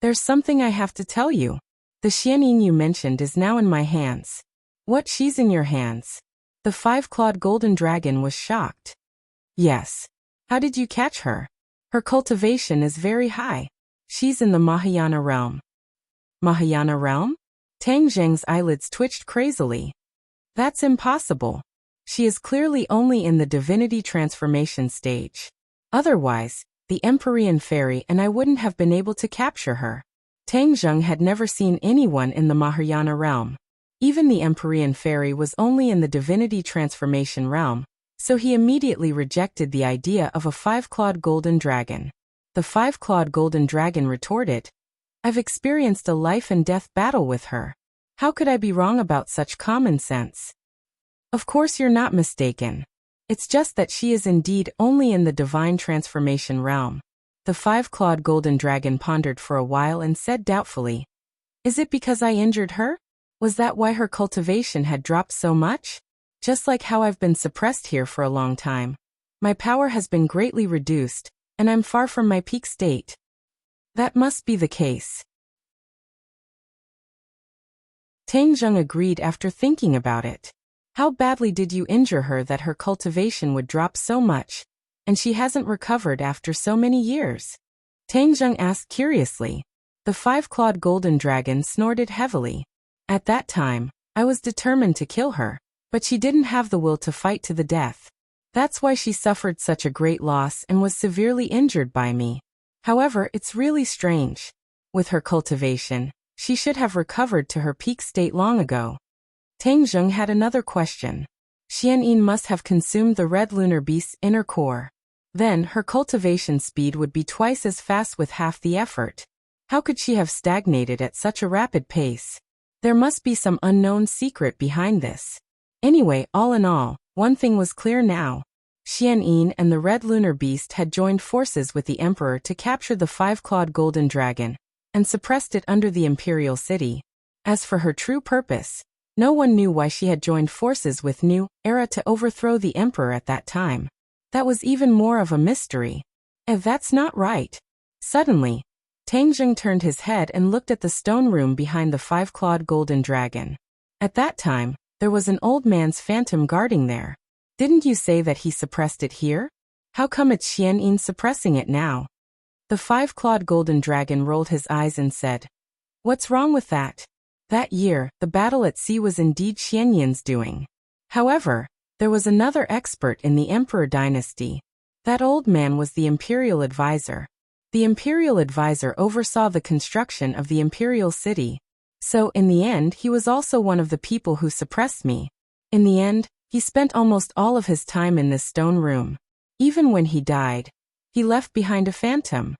There's something I have to tell you. The Xianyin you mentioned is now in my hands. What, she's in your hands? The five-clawed golden dragon was shocked. Yes. How did you catch her? Her cultivation is very high. She's in the Mahayana realm. Mahayana realm? Tang Zheng's eyelids twitched crazily. That's impossible. She is clearly only in the divinity transformation stage. Otherwise, the Empyrean fairy and I wouldn't have been able to capture her. Tang Zheng had never seen anyone in the Mahayana realm. Even the Empyrean fairy was only in the divinity transformation realm, so he immediately rejected the idea of a five-clawed golden dragon. The five-clawed golden dragon retorted, I've experienced a life-and-death battle with her. How could I be wrong about such common sense? Of course you're not mistaken. It's just that she is indeed only in the divine transformation realm. The five-clawed golden dragon pondered for a while and said doubtfully, Is it because I injured her? Was that why her cultivation had dropped so much? Just like how I've been suppressed here for a long time. My power has been greatly reduced, and I'm far from my peak state. That must be the case. Tang Zheng agreed after thinking about it. How badly did you injure her that her cultivation would drop so much, and she hasn't recovered after so many years? Tang Zheng asked curiously. The five-clawed golden dragon snorted heavily. At that time, I was determined to kill her, but she didn't have the will to fight to the death. That's why she suffered such a great loss and was severely injured by me. However, it's really strange. With her cultivation, she should have recovered to her peak state long ago. Tang Zheng had another question. Xianyin must have consumed the red lunar beast's inner core. Then, her cultivation speed would be twice as fast with half the effort. How could she have stagnated at such a rapid pace? There must be some unknown secret behind this. Anyway, all in all, one thing was clear now. Xianyin and the red lunar beast had joined forces with the emperor to capture the five-clawed golden dragon, and suppressed it under the imperial city. As for her true purpose, no one knew why she had joined forces with New Era to overthrow the emperor at that time. That was even more of a mystery. That's not right. Suddenly, Tang Zheng turned his head and looked at the stone room behind the five-clawed golden dragon. At that time, there was an old man's phantom guarding there. Didn't you say that he suppressed it here? How come it's Xianyin suppressing it now? The five-clawed golden dragon rolled his eyes and said, What's wrong with that? That year, the battle at sea was indeed Xianyin's doing. However, there was another expert in the emperor dynasty. That old man was the imperial advisor. The imperial advisor oversaw the construction of the imperial city. So, in the end, he was also one of the people who suppressed me. In the end, he spent almost all of his time in this stone room. Even when he died, he left behind a phantom.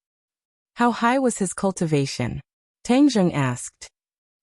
How high was his cultivation? Tang Zheng asked.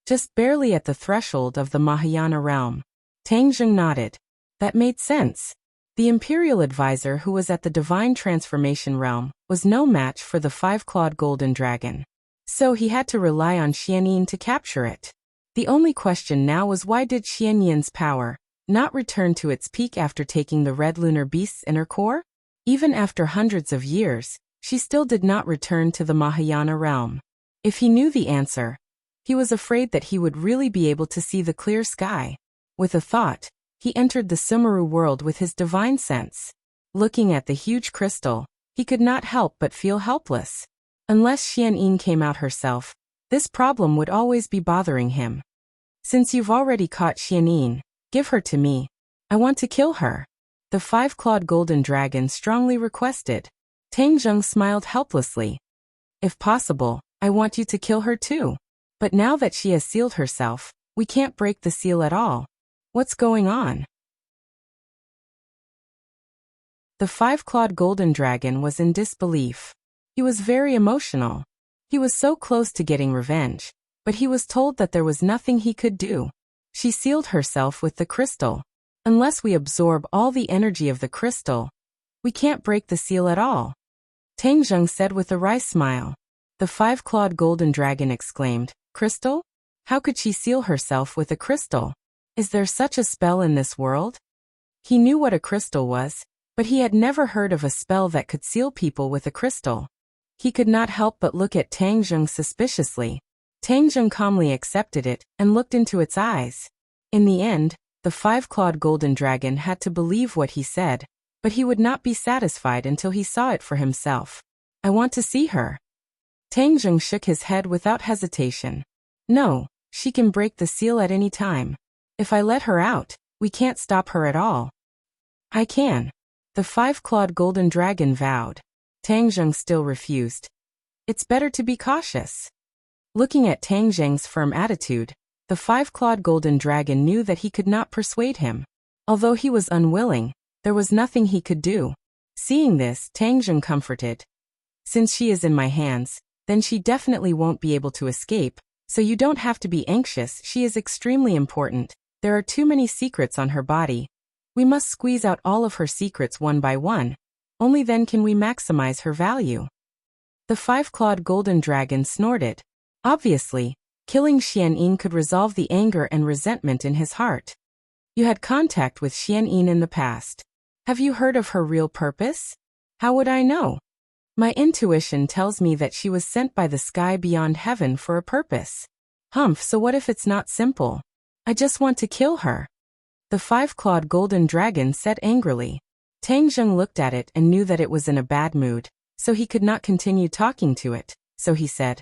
Just barely at the threshold of the Mahayana realm. Tang Zheng nodded. That made sense. The imperial advisor who was at the divine transformation realm was no match for the five-clawed golden dragon. So he had to rely on Xianyin to capture it. The only question now was why did Xianyin's power not return to its peak after taking the red lunar beast's inner core? Even after hundreds of years, she still did not return to the Mahayana realm. If he knew the answer, he was afraid that he would really be able to see the clear sky. With a thought, he entered the Sumeru world with his divine sense. Looking at the huge crystal, he could not help but feel helpless. Unless Xianyin came out herself, this problem would always be bothering him. Since you've already caught Xianyin, give her to me. I want to kill her. The five-clawed golden dragon strongly requested. Tang Zheng smiled helplessly. If possible, I want you to kill her too. But now that she has sealed herself, we can't break the seal at all. What's going on? The five-clawed golden dragon was in disbelief. He was very emotional. He was so close to getting revenge, but he was told that there was nothing he could do. She sealed herself with the crystal. Unless we absorb all the energy of the crystal, we can't break the seal at all. Tang Zheng said with a wry smile. The five-clawed golden dragon exclaimed, Crystal? How could she seal herself with a crystal? Is there such a spell in this world? He knew what a crystal was, but he had never heard of a spell that could seal people with a crystal. He could not help but look at Tang Zheng suspiciously. Tang Zheng calmly accepted it and looked into its eyes. In the end, the five-clawed golden dragon had to believe what he said, but he would not be satisfied until he saw it for himself. I want to see her. Tang Zheng shook his head without hesitation. No, she can break the seal at any time. If I let her out, we can't stop her at all. I can. The five-clawed golden dragon vowed. Tang Zheng still refused. It's better to be cautious. Looking at Tang Zheng's firm attitude, the five-clawed golden dragon knew that he could not persuade him. Although he was unwilling, there was nothing he could do. Seeing this, Tang Zheng comforted. Since she is in my hands, then she definitely won't be able to escape, so you don't have to be anxious. She is extremely important. There are too many secrets on her body. We must squeeze out all of her secrets one by one. Only then can we maximize her value. The five-clawed golden dragon snorted. Obviously, killing Xianyin could resolve the anger and resentment in his heart. You had contact with Xianyin in the past. Have you heard of her real purpose? How would I know? My intuition tells me that she was sent by the sky beyond heaven for a purpose. Humph, so what if it's not simple? I just want to kill her. The five-clawed golden dragon said angrily. Tang Zheng looked at it and knew that it was in a bad mood, so he could not continue talking to it, so he said,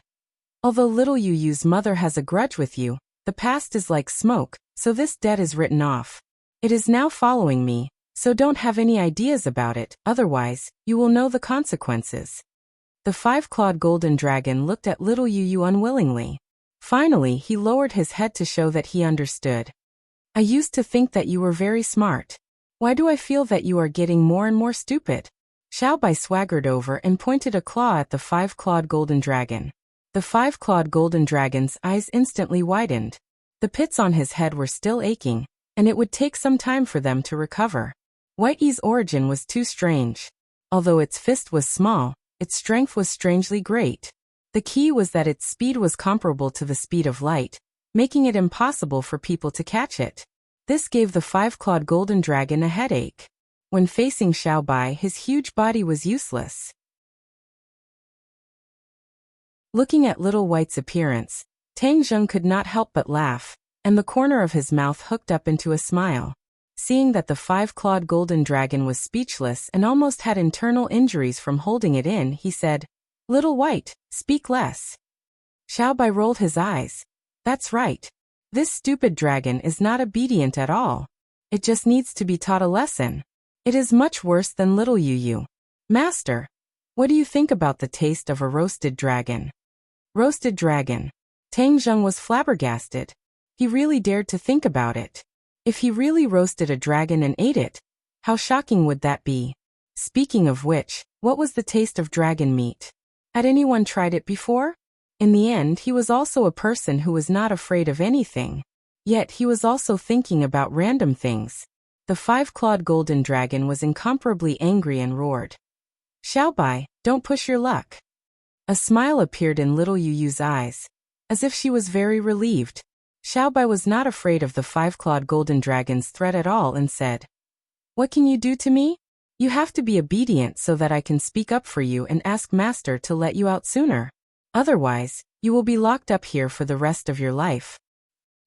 although little Yu Yu's mother has a grudge with you, the past is like smoke, so this debt is written off. It is now following me, so don't have any ideas about it, otherwise, you will know the consequences. The five-clawed golden dragon looked at little Yu Yu unwillingly. Finally, he lowered his head to show that he understood. I used to think that you were very smart. Why do I feel that you are getting more and more stupid? Xiaobai swaggered over and pointed a claw at the five-clawed golden dragon. The five-clawed golden dragon's eyes instantly widened. The pits on his head were still aching, and it would take some time for them to recover. White Yi's origin was too strange. Although its fist was small, its strength was strangely great. The key was that its speed was comparable to the speed of light, making it impossible for people to catch it. This gave the five-clawed golden dragon a headache. When facing Xiaobai, his huge body was useless. Looking at Little White's appearance, Tang Zheng could not help but laugh, and the corner of his mouth hooked up into a smile. Seeing that the five-clawed golden dragon was speechless and almost had internal injuries from holding it in, he said, Little White, speak less. Xiaobai rolled his eyes. That's right. This stupid dragon is not obedient at all. It just needs to be taught a lesson. It is much worse than little Yu Yu. Master, what do you think about the taste of a roasted dragon? Roasted dragon. Tang Zheng was flabbergasted. He really dared to think about it. If he really roasted a dragon and ate it, how shocking would that be? Speaking of which, what was the taste of dragon meat? Had anyone tried it before? In the end, he was also a person who was not afraid of anything. Yet he was also thinking about random things. The five-clawed golden dragon was incomparably angry and roared. Xiaobai, don't push your luck. A smile appeared in little Yu Yu's eyes, as if she was very relieved. Xiaobai was not afraid of the five-clawed golden dragon's threat at all and said, What can you do to me? You have to be obedient so that I can speak up for you and ask Master to let you out sooner. Otherwise, you will be locked up here for the rest of your life.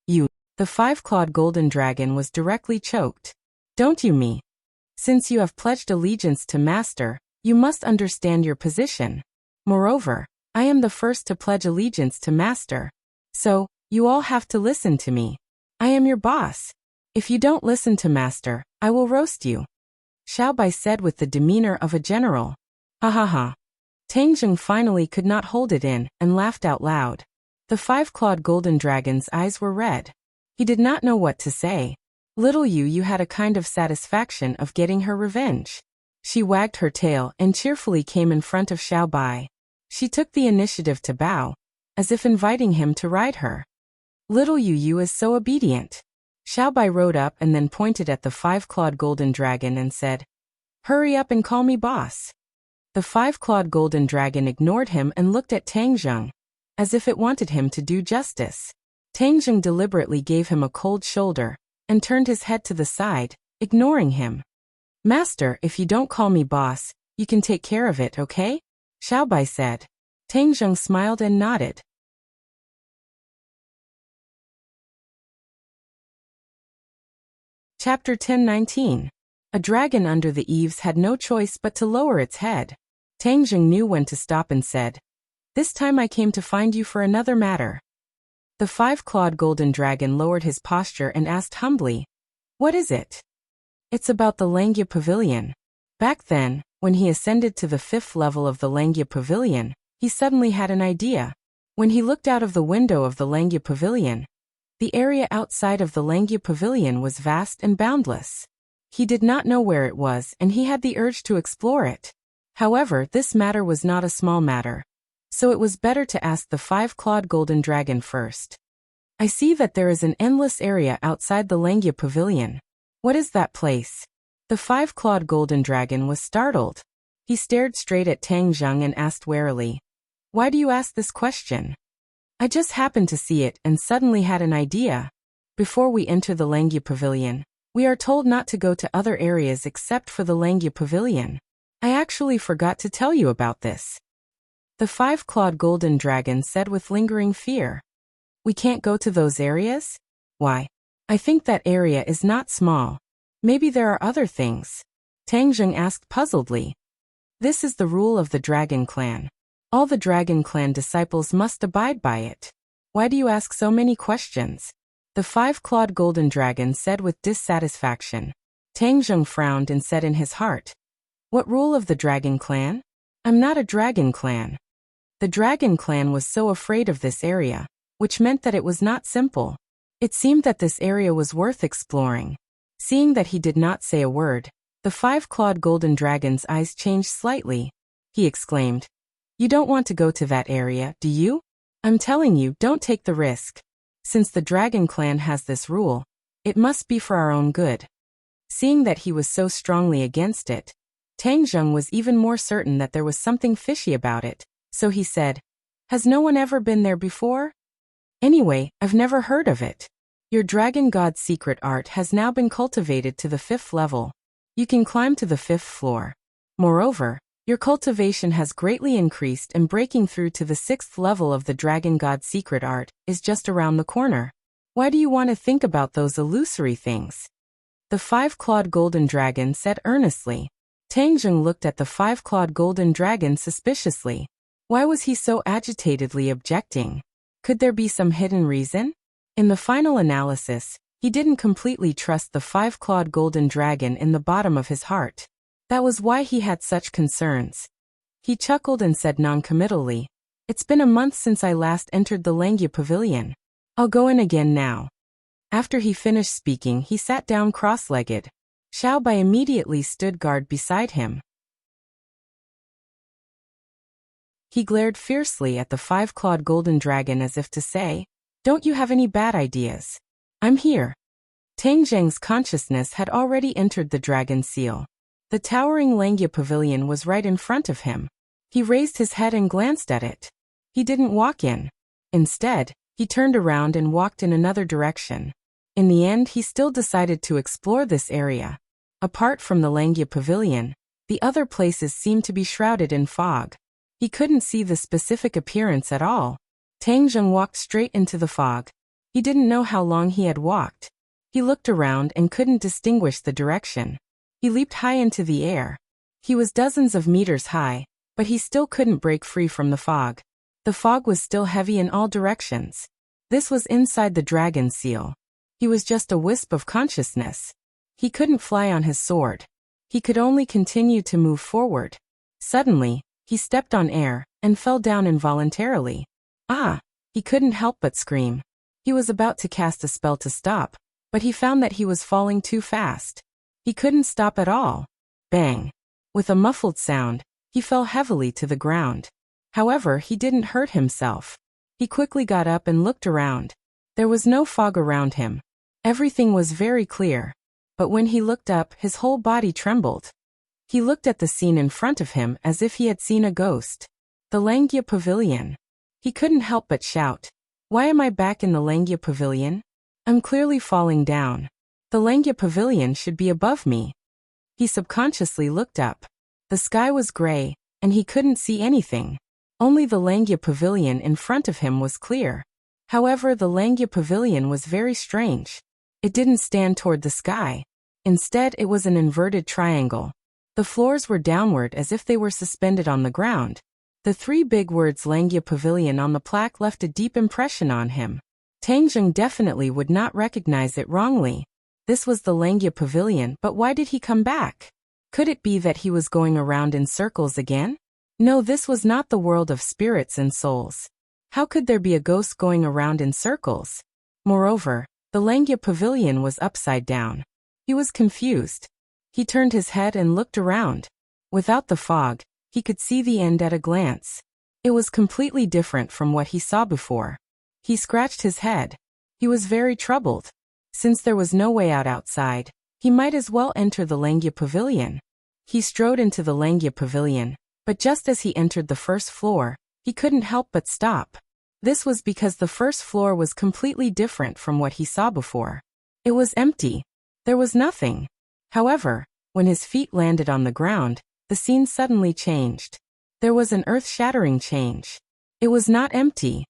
The five-clawed golden dragon was directly choked. Don't you me? Since you have pledged allegiance to Master, you must understand your position. Moreover, I am the first to pledge allegiance to Master. So, you all have to listen to me. I am your boss. If you don't listen to Master, I will roast you. Xiaobai said with the demeanor of a general. Ha ha ha. Tangjung finally could not hold it in and laughed out loud. The five-clawed golden dragon's eyes were red. He did not know what to say. Little Yu had a kind of satisfaction of getting her revenge. She wagged her tail and cheerfully came in front of Xiao Bai. She took the initiative to bow, as if inviting him to ride her. Little Yu is so obedient. Xiao Bai rode up and then pointed at the five-clawed golden dragon and said, "Hurry up and call me boss." The five-clawed golden dragon ignored him and looked at Tangjung, as if it wanted him to do justice. Tangjung deliberately gave him a cold shoulder and turned his head to the side, ignoring him. "Master, if you don't call me boss, you can take care of it, okay?" Xiao Bai said. Tangjung smiled and nodded. Chapter 10:19. A dragon under the eaves had no choice but to lower its head. Tangjung knew when to stop and said, "This time I came to find you for another matter." The five-clawed golden dragon lowered his posture and asked humbly, "What is it?" "It's about the Langya Pavilion." Back then, when he ascended to the 5th level of the Langya Pavilion, he suddenly had an idea. When he looked out of the window of the Langya Pavilion, the area outside of the Langya Pavilion was vast and boundless. He did not know where it was and he had the urge to explore it. However, this matter was not a small matter, so it was better to ask the five-clawed golden dragon first. "I see that there is an endless area outside the Langya Pavilion. What is that place?" The five-clawed golden dragon was startled. He stared straight at Tangjung and asked warily, "Why do you ask this question?" "I just happened to see it and suddenly had an idea. Before we enter the Langya Pavilion, we are told not to go to other areas except for the Langya Pavilion. I actually forgot to tell you about this." The five-clawed golden dragon said with lingering fear. "We can't go to those areas? Why? I think that area is not small. Maybe there are other things." Tangjung asked puzzledly. "This is the rule of the Dragon Clan. All the Dragon Clan disciples must abide by it. Why do you ask so many questions?" The five-clawed golden dragon said with dissatisfaction. Tangjung frowned and said in his heart, "What rule of the Dragon Clan? I'm not a Dragon Clan." The Dragon Clan was so afraid of this area, which meant that it was not simple. It seemed that this area was worth exploring. Seeing that he did not say a word, the five-clawed golden dragon's eyes changed slightly. He exclaimed, "You don't want to go to that area, do you? I'm telling you, don't take the risk. Since the Dragon Clan has this rule, it must be for our own good." Seeing that he was so strongly against it, Tangjung was even more certain that there was something fishy about it, so he said, "Has no one ever been there before? Anyway, I've never heard of it. Your dragon god's secret art has now been cultivated to the 5th level. You can climb to the 5th floor. Moreover, your cultivation has greatly increased and breaking through to the 6th level of the dragon god's secret art is just around the corner. Why do you want to think about those illusory things?" The five-clawed golden dragon said earnestly. Tangjung looked at the five-clawed golden dragon suspiciously. Why was he so agitatedly objecting? Could there be some hidden reason? In the final analysis, he didn't completely trust the five-clawed golden dragon in the bottom of his heart. That was why he had such concerns. He chuckled and said noncommittally, "It's been a month since I last entered the Langya Pavilion. I'll go in again now." After he finished speaking, he sat down cross-legged. Xiao Bai immediately stood guard beside him. He glared fiercely at the five-clawed golden dragon as if to say, "Don't you have any bad ideas? I'm here." Tangjung's consciousness had already entered the dragon seal. The towering Langya Pavilion was right in front of him. He raised his head and glanced at it. He didn't walk in. Instead, he turned around and walked in another direction. In the end, he still decided to explore this area. Apart from the Langya Pavilion, the other places seemed to be shrouded in fog. He couldn't see the specific appearance at all. Tangjung walked straight into the fog. He didn't know how long he had walked. He looked around and couldn't distinguish the direction. He leaped high into the air. He was dozens of meters high, but he still couldn't break free from the fog. The fog was still heavy in all directions. This was inside the dragon seal. He was just a wisp of consciousness. He couldn't fly on his sword. He could only continue to move forward. Suddenly, he stepped on air and fell down involuntarily. Ah! He couldn't help but scream. He was about to cast a spell to stop, but he found that he was falling too fast. He couldn't stop at all. Bang! With a muffled sound, he fell heavily to the ground. However, he didn't hurt himself. He quickly got up and looked around. There was no fog around him. Everything was very clear. But when he looked up, his whole body trembled. He looked at the scene in front of him as if he had seen a ghost. The Langia Pavilion. He couldn't help but shout, "Why am I back in the Langia Pavilion? I'm clearly falling down. The Langia Pavilion should be above me." He subconsciously looked up. The sky was gray, and he couldn't see anything. Only the Langia Pavilion in front of him was clear. However, the Langia Pavilion was very strange. It didn't stand toward the sky. Instead, it was an inverted triangle. The floors were downward as if they were suspended on the ground. The three big words Langia Pavilion on the plaque left a deep impression on him. Tang Zheng definitely would not recognize it wrongly. This was the Langia Pavilion, but why did he come back? Could it be that he was going around in circles again? No, this was not the world of spirits and souls. How could there be a ghost going around in circles? Moreover, the Langia Pavilion was upside down. He was confused. He turned his head and looked around. Without the fog, he could see the end at a glance. It was completely different from what he saw before. He scratched his head. He was very troubled. Since there was no way out outside, he might as well enter the Langia Pavilion. He strode into the Langia Pavilion, but just as he entered the first floor, he couldn't help but stop. This was because the first floor was completely different from what he saw before. It was empty. There was nothing. However, when his feet landed on the ground, the scene suddenly changed. There was an earth-shattering change. It was not empty.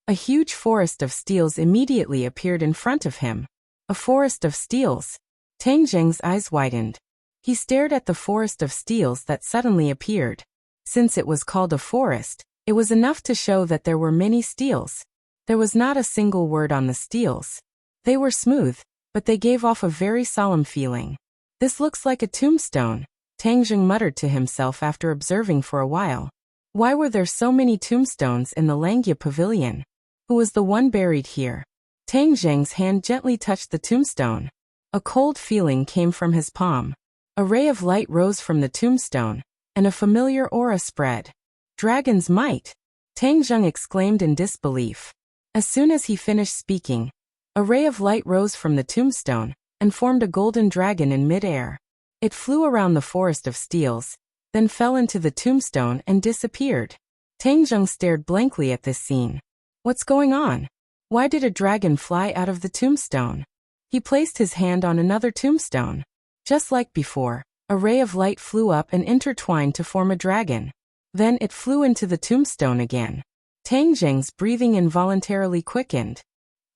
A huge forest of steels immediately appeared in front of him. A forest of steels. Tang Zheng's eyes widened. He stared at the forest of steels that suddenly appeared. Since it was called a forest, it was enough to show that there were many steels. There was not a single word on the steels. They were smooth, but they gave off a very solemn feeling. This looks like a tombstone, Tang Zheng muttered to himself after observing for a while. Why were there so many tombstones in the Langia Pavilion? Who was the one buried here? Tang Zheng's hand gently touched the tombstone. A cold feeling came from his palm. A ray of light rose from the tombstone, and a familiar aura spread. Dragon's might! Tang Zheng exclaimed in disbelief. As soon as he finished speaking, a ray of light rose from the tombstone and formed a golden dragon in mid-air. It flew around the forest of steels, then fell into the tombstone and disappeared. Tang Zheng stared blankly at this scene. What's going on? Why did a dragon fly out of the tombstone? He placed his hand on another tombstone. Just like before, a ray of light flew up and intertwined to form a dragon. Then it flew into the tombstone again. Tang Zheng's breathing involuntarily quickened.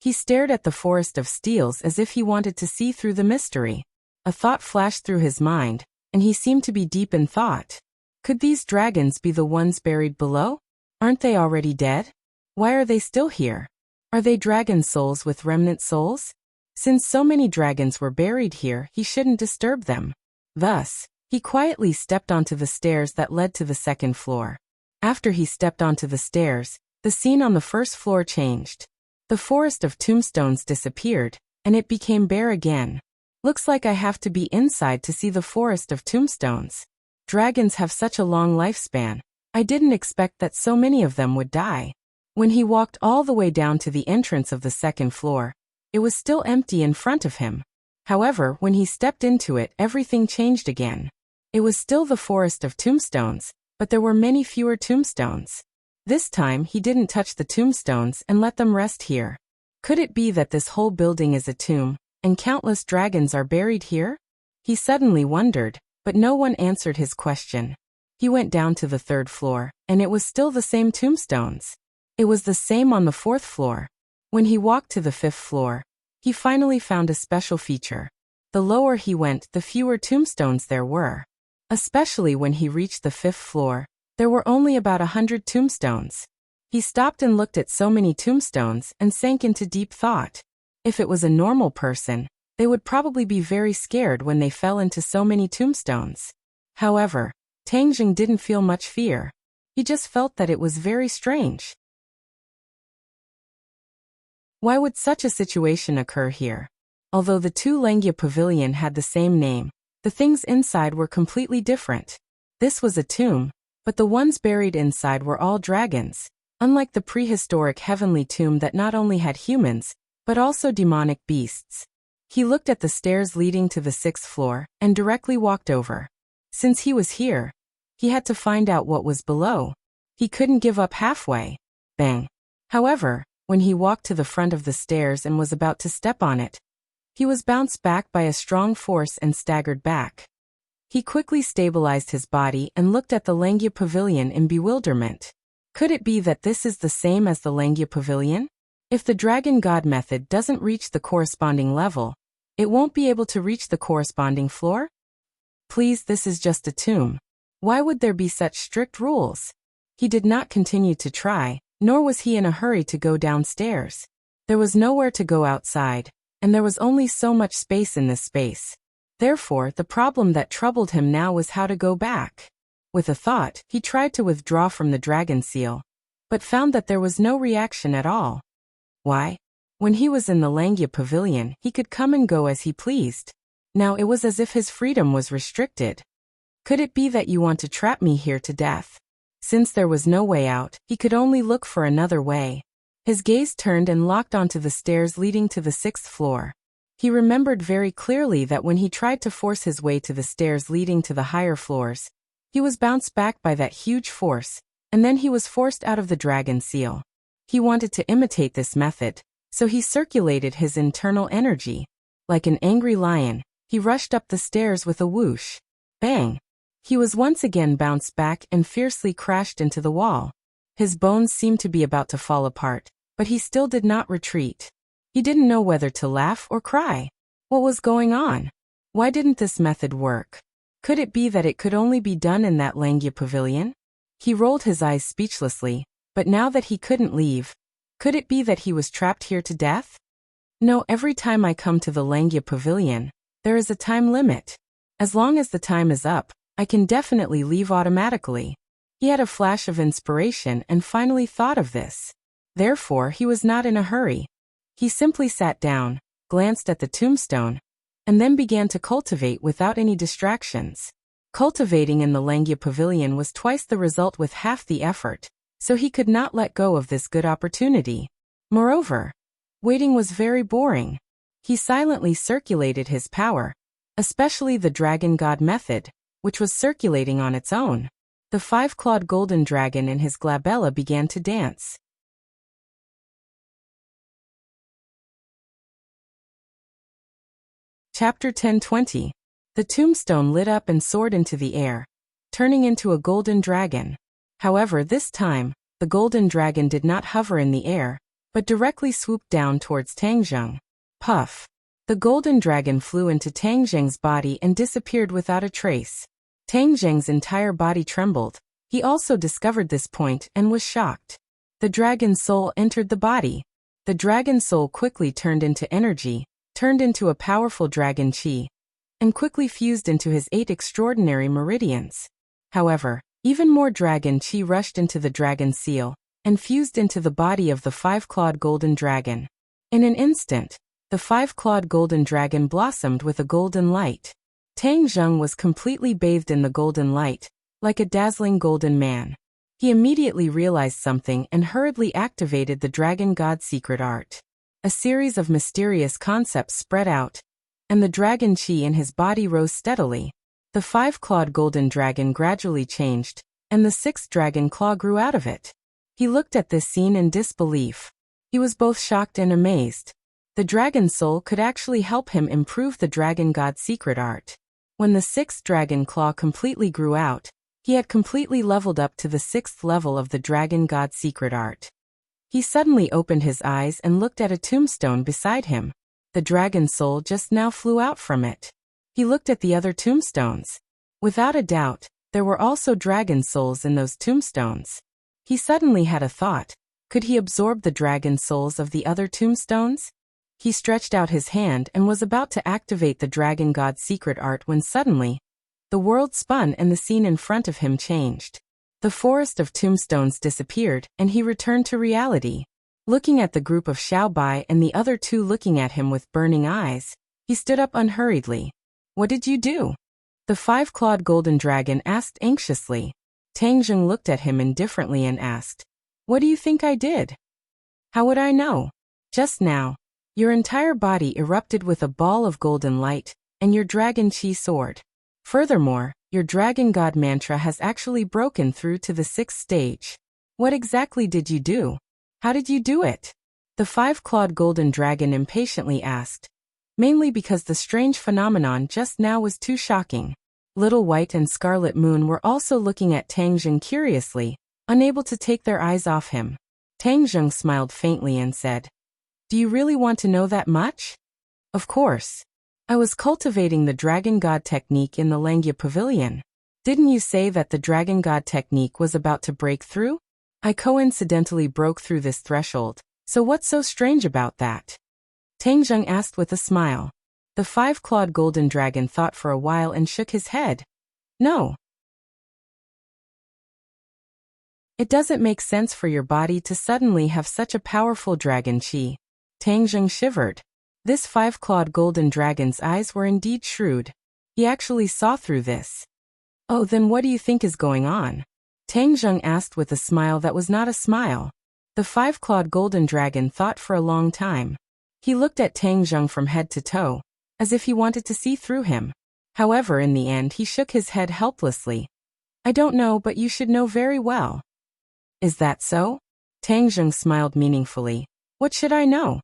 He stared at the forest of steels as if he wanted to see through the mystery. A thought flashed through his mind, and he seemed to be deep in thought. Could these dragons be the ones buried below? Aren't they already dead? Why are they still here? Are they dragon souls with remnant souls? Since so many dragons were buried here, he shouldn't disturb them. Thus, he quietly stepped onto the stairs that led to the second floor. After he stepped onto the stairs, the scene on the first floor changed. The forest of tombstones disappeared, and it became bare again. Looks like I have to be inside to see the forest of tombstones. Dragons have such a long lifespan. I didn't expect that so many of them would die. When he walked all the way down to the entrance of the second floor, it was still empty in front of him. However, when he stepped into it, everything changed again. It was still the forest of tombstones, but there were many fewer tombstones. This time, he didn't touch the tombstones and let them rest here. Could it be that this whole building is a tomb, and countless dragons are buried here? He suddenly wondered, but no one answered his question. He went down to the third floor, and it was still the same tombstones. It was the same on the fourth floor. When he walked to the fifth floor, he finally found a special feature. The lower he went, the fewer tombstones there were. Especially when he reached the fifth floor, there were only about 100 tombstones. He stopped and looked at so many tombstones and sank into deep thought. If it was a normal person, They would probably be very scared when they fell into so many tombstones. However, Tangjing didn't feel much fear. He just felt that it was very strange. Why would such a situation occur here? Although the two Lengya Pavilion had the same name, the things inside were completely different. This was a tomb, but the ones buried inside were all dragons, unlike the prehistoric heavenly tomb that not only had humans, but also demonic beasts. He looked at the stairs leading to the 6th floor and directly walked over. Since he was here, he had to find out what was below. He couldn't give up halfway. Bang. However, when he walked to the front of the stairs and was about to step on it, he was bounced back by a strong force and staggered back. He quickly stabilized his body and looked at the Lengya Pavilion in bewilderment. Could it be that this is the same as the Lengya Pavilion? If the Dragon God method doesn't reach the corresponding level, it won't be able to reach the corresponding floor? Please, this is just a tomb. Why would there be such strict rules? He did not continue to try, nor was he in a hurry to go downstairs. There was nowhere to go outside, and there was only so much space in this space. Therefore, the problem that troubled him now was how to go back. With a thought, he tried to withdraw from the dragon seal, but found that there was no reaction at all. Why? When he was in the Lengya Pavilion, he could come and go as he pleased. Now it was as if his freedom was restricted. Could it be that you want to trap me here to death? Since there was no way out, he could only look for another way. His gaze turned and locked onto the stairs leading to the 6th floor. He remembered very clearly that when he tried to force his way to the stairs leading to the higher floors, he was bounced back by that huge force, and then he was forced out of the dragon seal. He wanted to imitate this method, so he circulated his internal energy. Like an angry lion, he rushed up the stairs with a whoosh. Bang! He was once again bounced back and fiercely crashed into the wall. His bones seemed to be about to fall apart, but he still did not retreat. He didn't know whether to laugh or cry. What was going on? Why didn't this method work? Could it be that it could only be done in that Lengya Pavilion? He rolled his eyes speechlessly, but now that he couldn't leave, could it be that he was trapped here to death? No, every time I come to the Lengya Pavilion, there is a time limit. As long as the time is up, I can definitely leave automatically. He had a flash of inspiration and finally thought of this. Therefore, he was not in a hurry. He simply sat down, glanced at the tombstone, and then began to cultivate without any distractions. Cultivating in the Lengya Pavilion was twice the result with half the effort, so he could not let go of this good opportunity. Moreover, waiting was very boring. He silently circulated his power, especially the Dragon God method, which was circulating on its own. The 5-clawed golden dragon in his glabella began to dance. Chapter 10:20. The tombstone lit up and soared into the air, turning into a golden dragon. However, this time, the golden dragon did not hover in the air, but directly swooped down towards Tangjing. Puff! The golden dragon flew into Tangjing's body and disappeared without a trace. Tangjing's entire body trembled. He also discovered this point and was shocked. The dragon's soul entered the body. The dragon soul quickly turned into energy, turned into a powerful dragon chi, and quickly fused into his 8 extraordinary meridians. However, even more dragon chi rushed into the dragon seal, and fused into the body of the 5-clawed golden dragon. In an instant, the 5-clawed golden dragon blossomed with a golden light. Tangjing was completely bathed in the golden light, like a dazzling golden man. He immediately realized something and hurriedly activated the Dragon God secret art. A series of mysterious concepts spread out, and the dragon chi in his body rose steadily. The 5-clawed golden dragon gradually changed, and the 6th dragon claw grew out of it. He looked at this scene in disbelief. He was both shocked and amazed. The dragon soul could actually help him improve the Dragon God secret art. When the 6th dragon claw completely grew out, he had completely leveled up to the 6th level of the Dragon God secret art. He suddenly opened his eyes and looked at a tombstone beside him. The dragon soul just now flew out from it. He looked at the other tombstones. Without a doubt, there were also dragon souls in those tombstones. He suddenly had a thought. Could he absorb the dragon souls of the other tombstones? He stretched out his hand and was about to activate the dragon god's secret art when suddenly, the world spun and the scene in front of him changed. The forest of tombstones disappeared, and he returned to reality. Looking at the group of Xiao Bai and the other two looking at him with burning eyes, he stood up unhurriedly. What did you do? The five-clawed golden dragon asked anxiously. Tang Zheng looked at him indifferently and asked, What do you think I did? How would I know? Just now, your entire body erupted with a ball of golden light, and your dragon chi soared. Furthermore, your dragon god mantra has actually broken through to the 6th stage. What exactly did you do? How did you do it? The five-clawed golden dragon impatiently asked. Mainly because the strange phenomenon just now was too shocking. Little White and Scarlet Moon were also looking at Tang Zheng curiously, unable to take their eyes off him. Tang Zheng smiled faintly and said, Do you really want to know that much? Of course. I was cultivating the Dragon God technique in the Langya Pavilion. Didn't you say that the Dragon God technique was about to break through? I coincidentally broke through this threshold, so what's so strange about that? Tang Zheng asked with a smile. The five-clawed golden dragon thought for a while and shook his head. No. It doesn't make sense for your body to suddenly have such a powerful dragon chi. Tang Zheng shivered. This five-clawed golden dragon's eyes were indeed shrewd. He actually saw through this. Oh, then what do you think is going on? Tang Zheng asked with a smile that was not a smile. The five-clawed golden dragon thought for a long time. He looked at Tang Zheng from head to toe, as if he wanted to see through him. However, in the end he shook his head helplessly. I don't know, but you should know very well. Is that so? Tang Zheng smiled meaningfully. What should I know?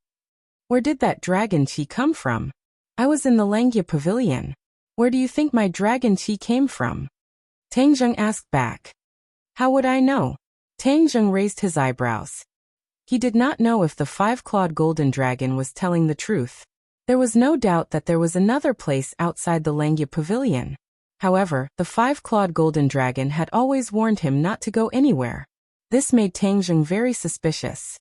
Where did that dragon chi come from? I was in the Langya Pavilion. Where do you think my dragon chi came from? Tang Zheng asked back. How would I know? Tang Zheng raised his eyebrows. He did not know if the five-clawed golden dragon was telling the truth. There was no doubt that there was another place outside the Langya Pavilion. However, the five-clawed golden dragon had always warned him not to go anywhere. This made Tang Zheng very suspicious.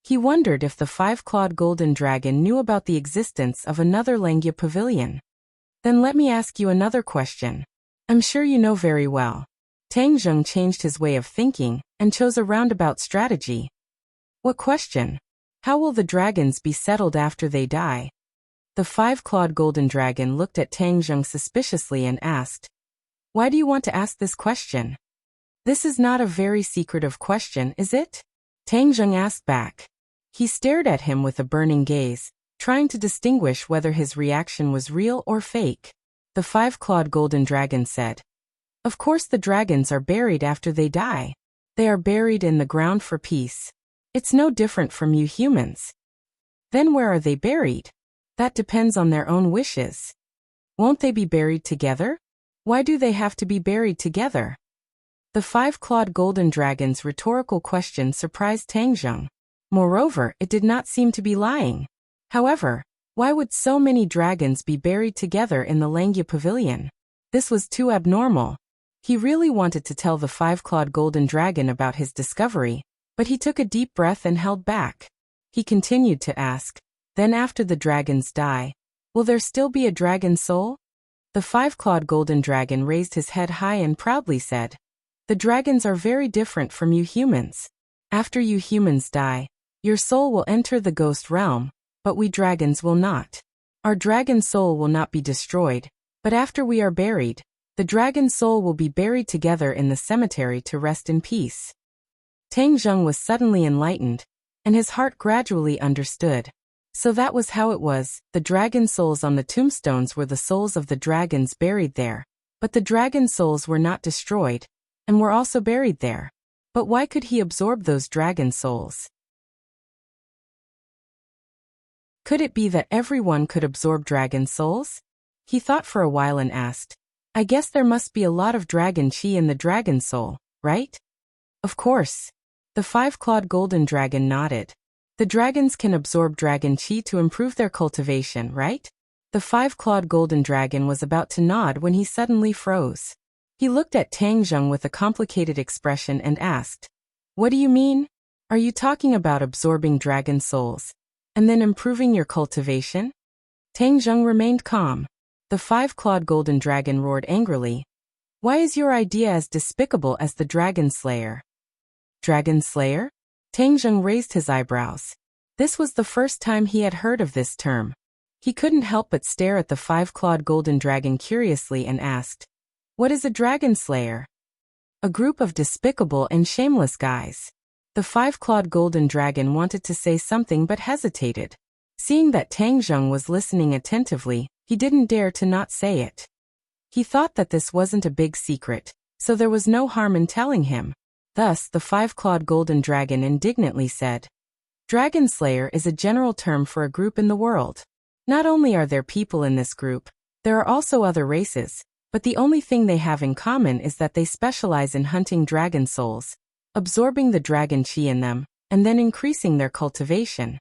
He wondered if the five-clawed golden dragon knew about the existence of another Langya Pavilion. Then let me ask you another question. I'm sure you know very well. Tang Zheng changed his way of thinking and chose a roundabout strategy. What question? How will the dragons be settled after they die? The five-clawed golden dragon looked at Tang Zheng suspiciously and asked, Why do you want to ask this question? This is not a very secretive question, is it? Tang Zheng asked back. He stared at him with a burning gaze, trying to distinguish whether his reaction was real or fake. The five-clawed golden dragon said, Of course the dragons are buried after they die. They are buried in the ground for peace. It's no different from you humans. Then where are they buried? That depends on their own wishes. Won't they be buried together? Why do they have to be buried together? The five-clawed golden dragon's rhetorical question surprised Tang Zheng. Moreover, it did not seem to be lying. However, why would so many dragons be buried together in the Langya Pavilion? This was too abnormal. He really wanted to tell the five-clawed golden dragon about his discovery, but he took a deep breath and held back. He continued to ask, Then after the dragons die, will there still be a dragon soul? The five-clawed golden dragon raised his head high and proudly said, The dragons are very different from you humans. After you humans die, your soul will enter the ghost realm, but we dragons will not. Our dragon soul will not be destroyed, but after we are buried, the dragon soul will be buried together in the cemetery to rest in peace. Tang Zheng was suddenly enlightened, and his heart gradually understood. So that was how it was. The dragon souls on the tombstones were the souls of the dragons buried there, but the dragon souls were not destroyed, and were also buried there. But why could he absorb those dragon souls? Could it be that everyone could absorb dragon souls? He thought for a while and asked, I guess there must be a lot of dragon chi in the dragon soul, right? Of course. The five-clawed golden dragon nodded. The dragons can absorb dragon chi to improve their cultivation, right? The five-clawed golden dragon was about to nod when he suddenly froze. He looked at Tang Zheng with a complicated expression and asked, What do you mean? Are you talking about absorbing dragon souls? and then improving your cultivation? Tang Zheng remained calm. The five-clawed golden dragon roared angrily. Why is your idea as despicable as the Dragon Slayer? Dragon Slayer? Tang Zheng raised his eyebrows. This was the first time he had heard of this term. He couldn't help but stare at the five-clawed golden dragon curiously and asked, "What is a Dragon Slayer?" "A group of despicable and shameless guys." The five-clawed golden dragon wanted to say something but hesitated. Seeing that Tang Zheng was listening attentively, he didn't dare to not say it. He thought that this wasn't a big secret, so there was no harm in telling him. Thus, the five-clawed golden dragon indignantly said, "Dragon Slayer is a general term for a group in the world. Not only are there people in this group, there are also other races, but the only thing they have in common is that they specialize in hunting dragon souls, absorbing the dragon chi in them, and then increasing their cultivation."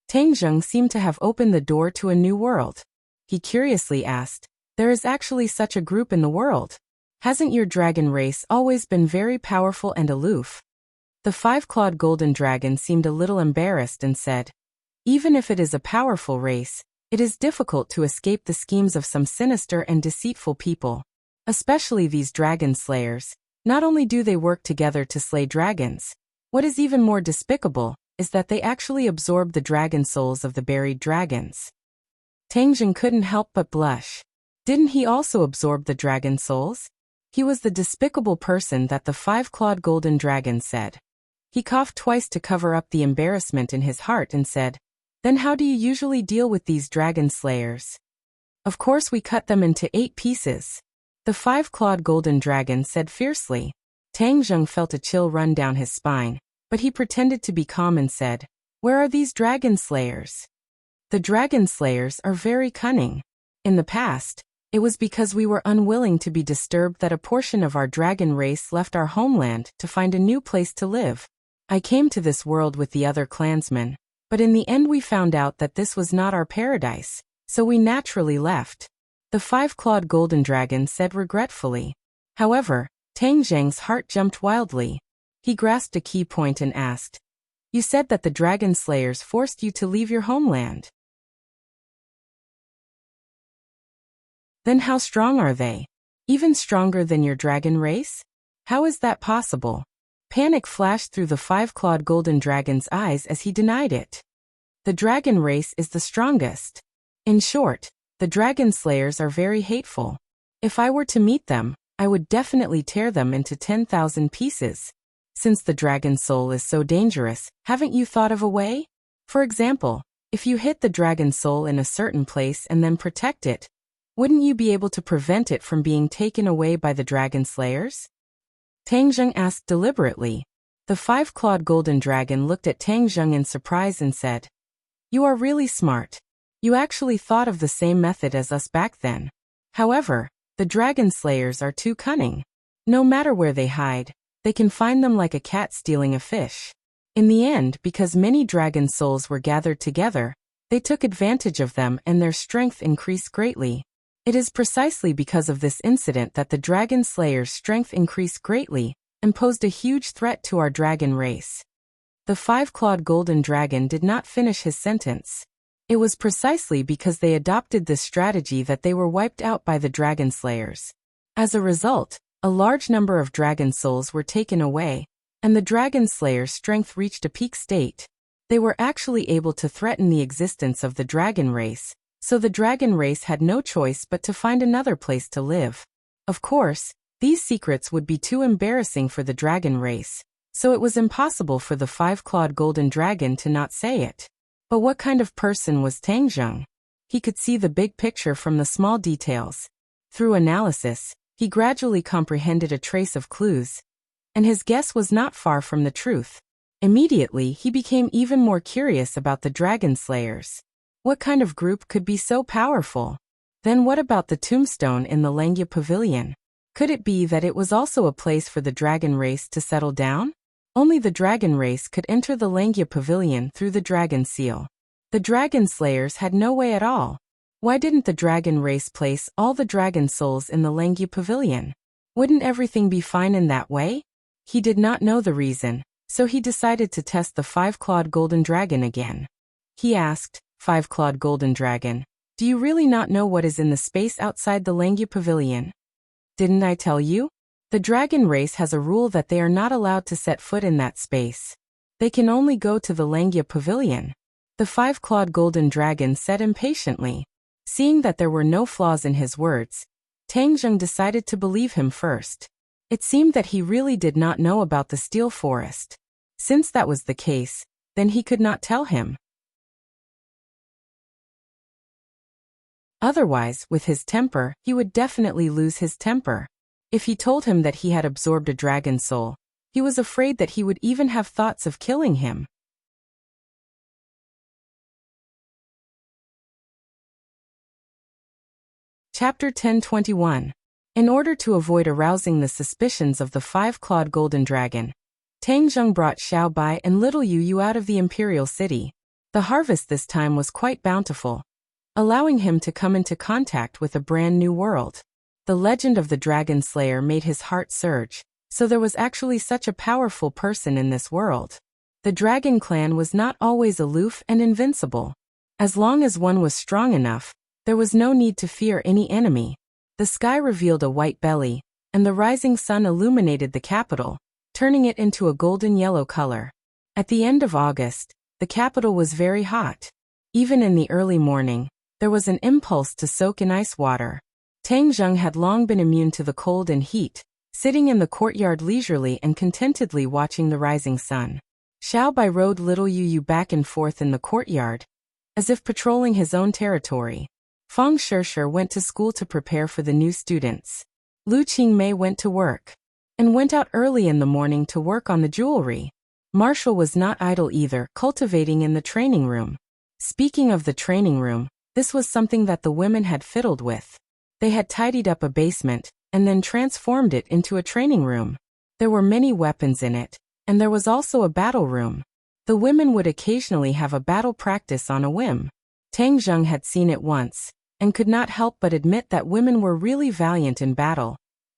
Tang Zheng seemed to have opened the door to a new world. He curiously asked, "There is actually such a group in the world? Hasn't your dragon race always been very powerful and aloof?" The five-clawed golden dragon seemed a little embarrassed and said, "Even if it is a powerful race, it is difficult to escape the schemes of some sinister and deceitful people. Especially these dragon slayers. Not only do they work together to slay dragons, what is even more despicable is that they actually absorb the dragon souls of the buried dragons." Tang Zheng couldn't help but blush. Didn't he also absorb the dragon souls? He was the despicable person that the five-clawed golden dragon said. He coughed twice to cover up the embarrassment in his heart and said, "Then how do you usually deal with these dragon slayers?" "Of course we cut them into 8 pieces." The five-clawed golden dragon said fiercely. Tang Zheng felt a chill run down his spine, but he pretended to be calm and said, "Where are these dragon slayers?" "The dragon slayers are very cunning. In the past, it was because we were unwilling to be disturbed that a portion of our dragon race left our homeland to find a new place to live. I came to this world with the other clansmen, but in the end we found out that this was not our paradise, so we naturally left," the five-clawed golden dragon said regretfully. However, Tang Zheng's heart jumped wildly. He grasped a key point and asked, "You said that the dragon slayers forced you to leave your homeland. Then how strong are they? Even stronger than your dragon race? How is that possible?" Panic flashed through the five-clawed golden dragon's eyes as he denied it. "The dragon race is the strongest. In short, the dragon slayers are very hateful. If I were to meet them, I would definitely tear them into 10,000 pieces. Since the dragon soul is so dangerous, haven't you thought of a way? For example, if you hit the dragon soul in a certain place and then protect it, wouldn't you be able to prevent it from being taken away by the dragon slayers?" Tang Zheng asked deliberately. The five-clawed golden dragon looked at Tang Zheng in surprise and said, "You are really smart. You actually thought of the same method as us back then. However, the dragon slayers are too cunning. No matter where they hide, they can find them like a cat stealing a fish. In the end, because many dragon souls were gathered together, they took advantage of them and their strength increased greatly. It is precisely because of this incident that the dragon slayer's strength increased greatly and posed a huge threat to our dragon race." The five-clawed golden dragon did not finish his sentence. It was precisely because they adopted this strategy that they were wiped out by the dragon slayers. As a result, a large number of dragon souls were taken away, and the dragon slayer's strength reached a peak state. They were actually able to threaten the existence of the dragon race, so the dragon race had no choice but to find another place to live. Of course, these secrets would be too embarrassing for the dragon race, so it was impossible for the five-clawed golden dragon to not say it. But what kind of person was Tang Zheng? He could see the big picture from the small details. Through analysis, he gradually comprehended a trace of clues, and his guess was not far from the truth. Immediately, he became even more curious about the dragon slayers. What kind of group could be so powerful? Then what about the tombstone in the Langya Pavilion? Could it be that it was also a place for the dragon race to settle down? Only the dragon race could enter the Langya Pavilion through the dragon seal. The dragon slayers had no way at all. Why didn't the dragon race place all the dragon souls in the Langya Pavilion? Wouldn't everything be fine in that way? He did not know the reason, so he decided to test the five-clawed golden dragon again. he asked. Five-clawed golden dragon, do you really not know what is in the space outside the Langya Pavilion? Didn't I tell you? The dragon race has a rule that they are not allowed to set foot in that space. They can only go to the Langya Pavilion. The five-clawed golden dragon said impatiently. Seeing that there were no flaws in his words, Tang Zheng decided to believe him first. It seemed that he really did not know about the steel forest. Since that was the case, then he could not tell him. Otherwise, with his temper, he would definitely lose his temper. If he told him that he had absorbed a dragon soul, he was afraid that he would even have thoughts of killing him. Chapter 10:21. In order to avoid arousing the suspicions of the five-clawed golden dragon, Tang Zheng brought Xiao Bai and little Yu Yu out of the imperial city. The harvest this time was quite bountiful, allowing him to come into contact with a brand new world. The legend of the Dragon Slayer made his heart surge, so there was actually such a powerful person in this world. The Dragon Clan was not always aloof and invincible. As long as one was strong enough, there was no need to fear any enemy. The sky revealed a white belly, and the rising sun illuminated the capital, turning it into a golden yellow color. At the end of August, the capital was very hot. Even in the early morning, there was an impulse to soak in ice water. Tang Zheng had long been immune to the cold and heat, sitting in the courtyard leisurely and contentedly watching the rising sun. Xiao Bai rode little Yu Yu back and forth in the courtyard, as if patrolling his own territory. Fang Shishir went to school to prepare for the new students. Lu Qingmei went to work, and went out early in the morning to work on the jewelry. Marshall was not idle either, cultivating in the training room. Speaking of the training room, this was something that the women had fiddled with. They had tidied up a basement, and then transformed it into a training room. There were many weapons in it, and there was also a battle room. The women would occasionally have a battle practice on a whim. Tang Zheng had seen it once, and could not help but admit that women were really valiant in battle,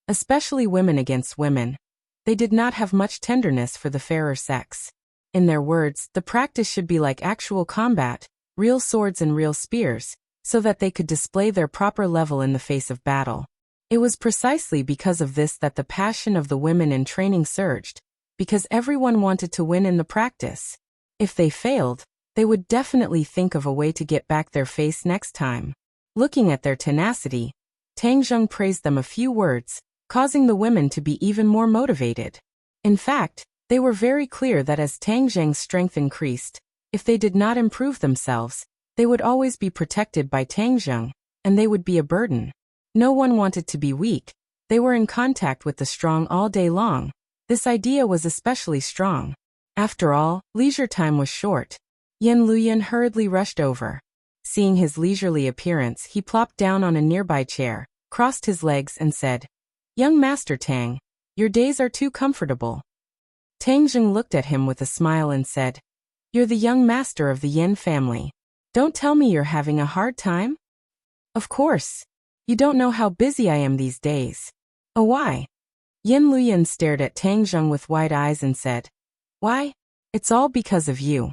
especially women against women. They did not have much tenderness for the fairer sex. In their words, the practice should be like actual combat, real swords and real spears, so that they could display their proper level in the face of battle. It was precisely because of this that the passion of the women in training surged, because everyone wanted to win in the practice. If they failed, they would definitely think of a way to get back their face next time. Looking at their tenacity, Tang Zheng praised them a few words, causing the women to be even more motivated. In fact, they were very clear that as Tang Zheng's strength increased, if they did not improve themselves, they would always be protected by Tang Zheng, and they would be a burden. No one wanted to be weak. They were in contact with the strong all day long. This idea was especially strong. After all, leisure time was short. Yan Luyan hurriedly rushed over. Seeing his leisurely appearance, he plopped down on a nearby chair, crossed his legs and said, "Young Master Tang, your days are too comfortable." Tang Zheng looked at him with a smile and said, "You're the young master of the Yin family. Don't tell me you're having a hard time?" "Of course. You don't know how busy I am these days." "Oh, why?" Yin Luyan stared at Tang Zheng with wide eyes and said, "Why? It's all because of you.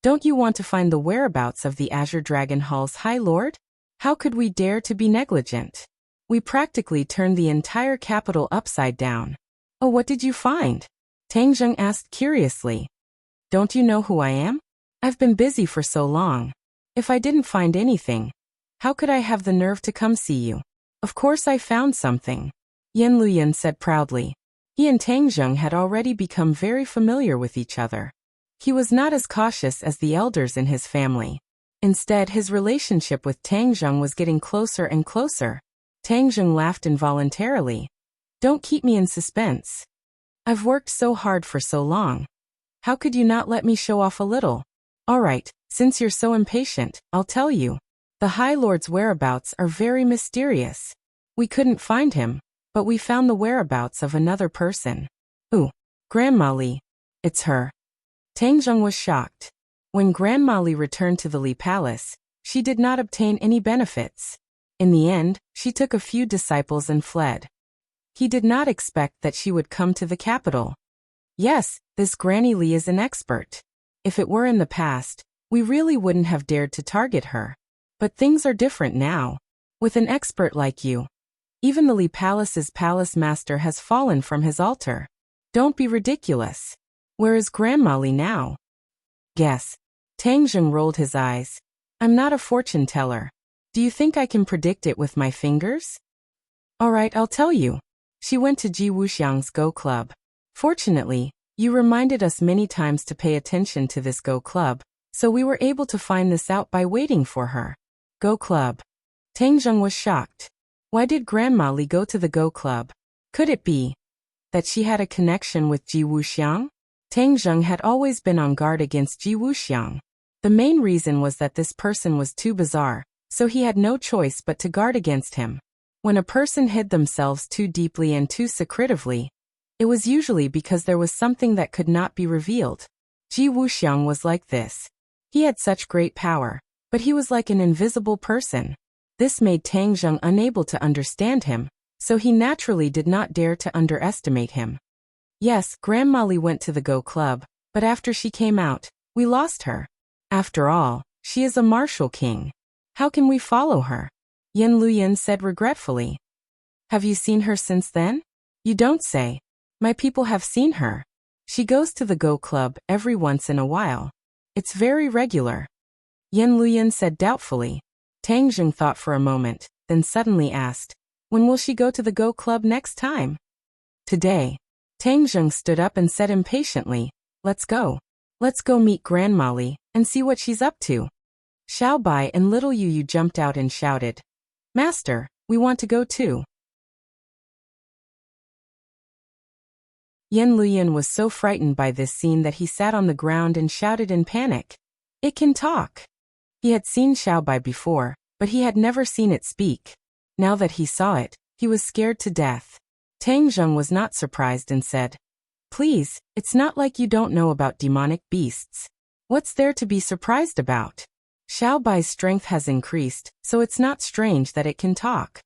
Don't you want to find the whereabouts of the Azure Dragon Hall's High Lord? How could we dare to be negligent? We practically turned the entire capital upside down." "Oh, what did you find?" Tang Zheng asked curiously. "Don't you know who I am? I've been busy for so long. If I didn't find anything, how could I have the nerve to come see you?" "Of course I found something," Yin Luyan said proudly. He and Tang Zheng had already become very familiar with each other. He was not as cautious as the elders in his family. Instead, his relationship with Tang Zheng was getting closer and closer. Tang Zheng laughed involuntarily. "Don't keep me in suspense. I've worked so hard for so long. How could you not let me show off a little? All right, since you're so impatient, I'll tell you. The High Lord's whereabouts are very mysterious. We couldn't find him, but we found the whereabouts of another person." "Ooh, Grandma Li. It's her." Tang Zheng was shocked. When Grandma Li returned to the Li Palace, she did not obtain any benefits. In the end, she took a few disciples and fled. He did not expect that she would come to the capital. Yes, this Granny Lee is an expert. If it were in the past, we really wouldn't have dared to target her. But things are different now. With an expert like you, even the Lee Palace's palace master has fallen from his altar. Don't be ridiculous. Where is Grandma Lee now? Guess. Tang Zheng rolled his eyes. I'm not a fortune teller. Do you think I can predict it with my fingers? Alright, I'll tell you. She went to Ji Wuxiang's Go Club. Fortunately, you reminded us many times to pay attention to this Go Club, so we were able to find this out by waiting for her. Go Club. Tang Zheng was shocked. Why did Grandma Li go to the Go Club? Could it be that she had a connection with Ji Wuxiang? Tang Zheng had always been on guard against Ji Wuxiang. The main reason was that this person was too bizarre, so he had no choice but to guard against him. When a person hid themselves too deeply and too secretively, it was usually because there was something that could not be revealed. Ji Wuxiang was like this. He had such great power, but he was like an invisible person. This made Tang Zheng unable to understand him, so he naturally did not dare to underestimate him. Yes, Grandma Li went to the Go Club, but after she came out, we lost her. After all, she is a martial king. How can we follow her? Yan Luyan said regretfully. Have you seen her since then? You don't say. My people have seen her. She goes to the Go Club every once in a while. It's very regular. Yan Luyan said doubtfully. Tang Zheng thought for a moment, then suddenly asked, when will she go to the Go Club next time? Today. Tang Zheng stood up and said impatiently, let's go. Let's go meet Grandma Li and see what she's up to. Xiao Bai and little Yu jumped out and shouted, Master, we want to go too. Yan Luyan was so frightened by this scene that he sat on the ground and shouted in panic. It can talk. He had seen Xiao Bai before, but he had never seen it speak. Now that he saw it, he was scared to death. Tang Zheng was not surprised and said, Please, it's not like you don't know about demonic beasts. What's there to be surprised about? Xiao Bai's strength has increased, so it's not strange that it can talk.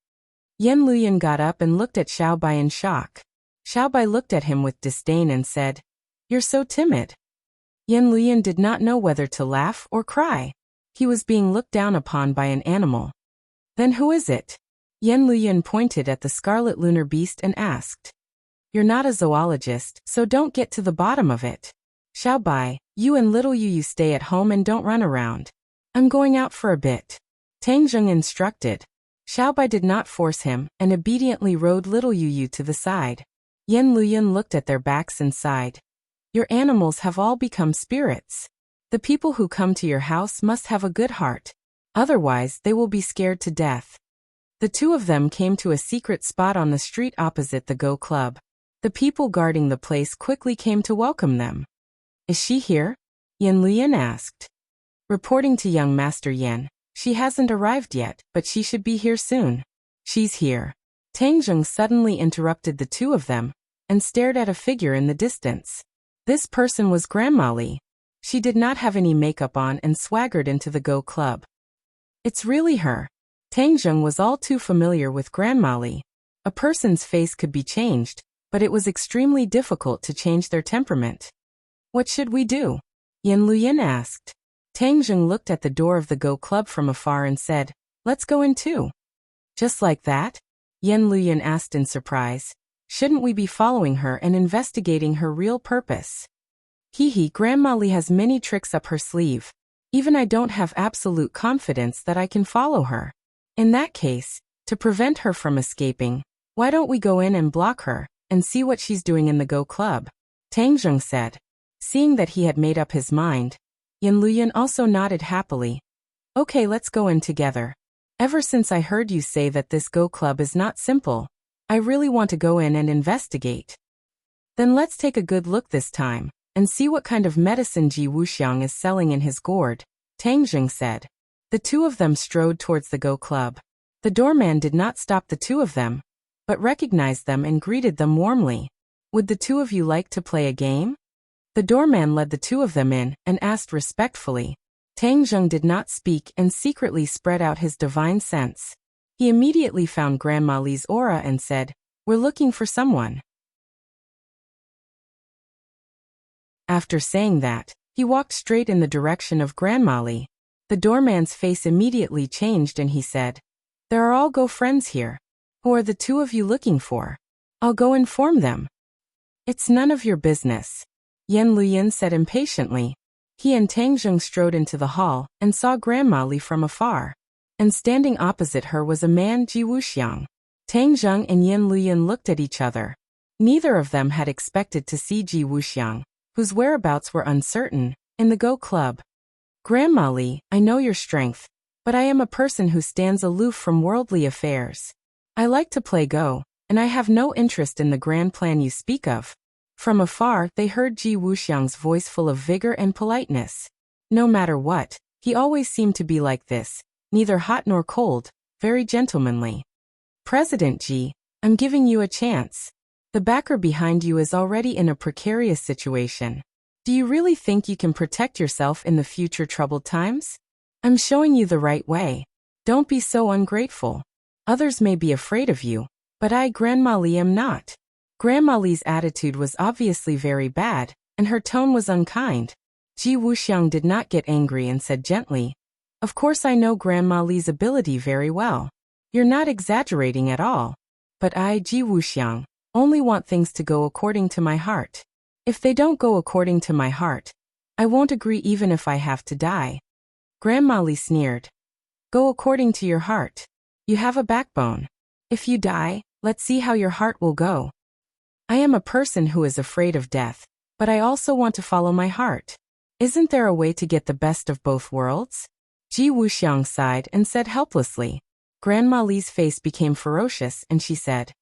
Yan Luyan got up and looked at Xiao Bai in shock. Xiao Bai looked at him with disdain and said, You're so timid. Yan Luyan did not know whether to laugh or cry. He was being looked down upon by an animal. Then who is it? Yan Luyan pointed at the scarlet lunar beast and asked. You're not a zoologist, so don't get to the bottom of it. Xiao Bai, you and little Yu stay at home and don't run around. I'm going out for a bit. Tang Zheng instructed. Xiao Bai did not force him and obediently rode little Yu to the side. Yan Luyan looked at their backs and sighed. Your animals have all become spirits. The people who come to your house must have a good heart. Otherwise, they will be scared to death. The two of them came to a secret spot on the street opposite the Go Club. The people guarding the place quickly came to welcome them. Is she here? Yan Luyan asked. Reporting to young Master Yan, she hasn't arrived yet, but she should be here soon. She's here. Tang Zheng suddenly interrupted the two of them and stared at a figure in the distance. This person was Grandma Li. She did not have any makeup on and swaggered into the Go Club. It's really her. Tang Zheng was all too familiar with Grandma Li. A person's face could be changed, but it was extremely difficult to change their temperament. What should we do? Yan Luyan asked. Tang Zheng looked at the door of the Go Club from afar and said, Let's go in too. Just like that? Yan Luyan asked in surprise. Shouldn't we be following her and investigating her real purpose? Grandma Li has many tricks up her sleeve. Even I don't have absolute confidence that I can follow her. In that case, to prevent her from escaping, why don't we go in and block her and see what she's doing in the Go Club? Tang Zheng said. Seeing that he had made up his mind, Yan Luyan also nodded happily. Okay, let's go in together. Ever since I heard you say that this Go Club is not simple, I really want to go in and investigate. Then let's take a good look this time and see what kind of medicine Ji Wuxiang is selling in his gourd, Tang Zheng said. The two of them strode towards the Go Club. The doorman did not stop the two of them, but recognized them and greeted them warmly. Would the two of you like to play a game? The doorman led the two of them in and asked respectfully. Tang Zheng did not speak and secretly spread out his divine sense. He immediately found Grandma Li's aura and said, We're looking for someone. After saying that, he walked straight in the direction of Grandma Li. The doorman's face immediately changed and he said, "There are all Go friends here. Who are the two of you looking for? I'll go inform them." "It's none of your business," Yan Luyan said impatiently. He and Tang Zheng strode into the hall and saw Grandma Li from afar. And standing opposite her was a man, Ji Wuxiang. Tang Zheng and Yan Luyan looked at each other. Neither of them had expected to see Ji Wuxiang, whose whereabouts were uncertain, in the Go Club. "Grandma Li, I know your strength, but I am a person who stands aloof from worldly affairs. I like to play Go, and I have no interest in the grand plan you speak of." From afar, they heard Ji Wuxiang's voice full of vigor and politeness. No matter what, he always seemed to be like this, neither hot nor cold, very gentlemanly. "President Ji, I'm giving you a chance. The backer behind you is already in a precarious situation. Do you really think you can protect yourself in the future troubled times? I'm showing you the right way. Don't be so ungrateful. Others may be afraid of you, but I, Grandma Li, am not." Grandma Li's attitude was obviously very bad, and her tone was unkind. Ji Wuxiang did not get angry and said gently, "Of course I know Grandma Li's ability very well. You're not exaggerating at all. But I, Ji Wuxiang, only want things to go according to my heart. If they don't go according to my heart, I won't agree even if I have to die." Grandma Li sneered. "Go according to your heart. You have a backbone. If you die, let's see how your heart will go." "I am a person who is afraid of death, but I also want to follow my heart. Isn't there a way to get the best of both worlds?" Ji Wuxiang sighed and said helplessly. Grandma Li's face became ferocious and she said,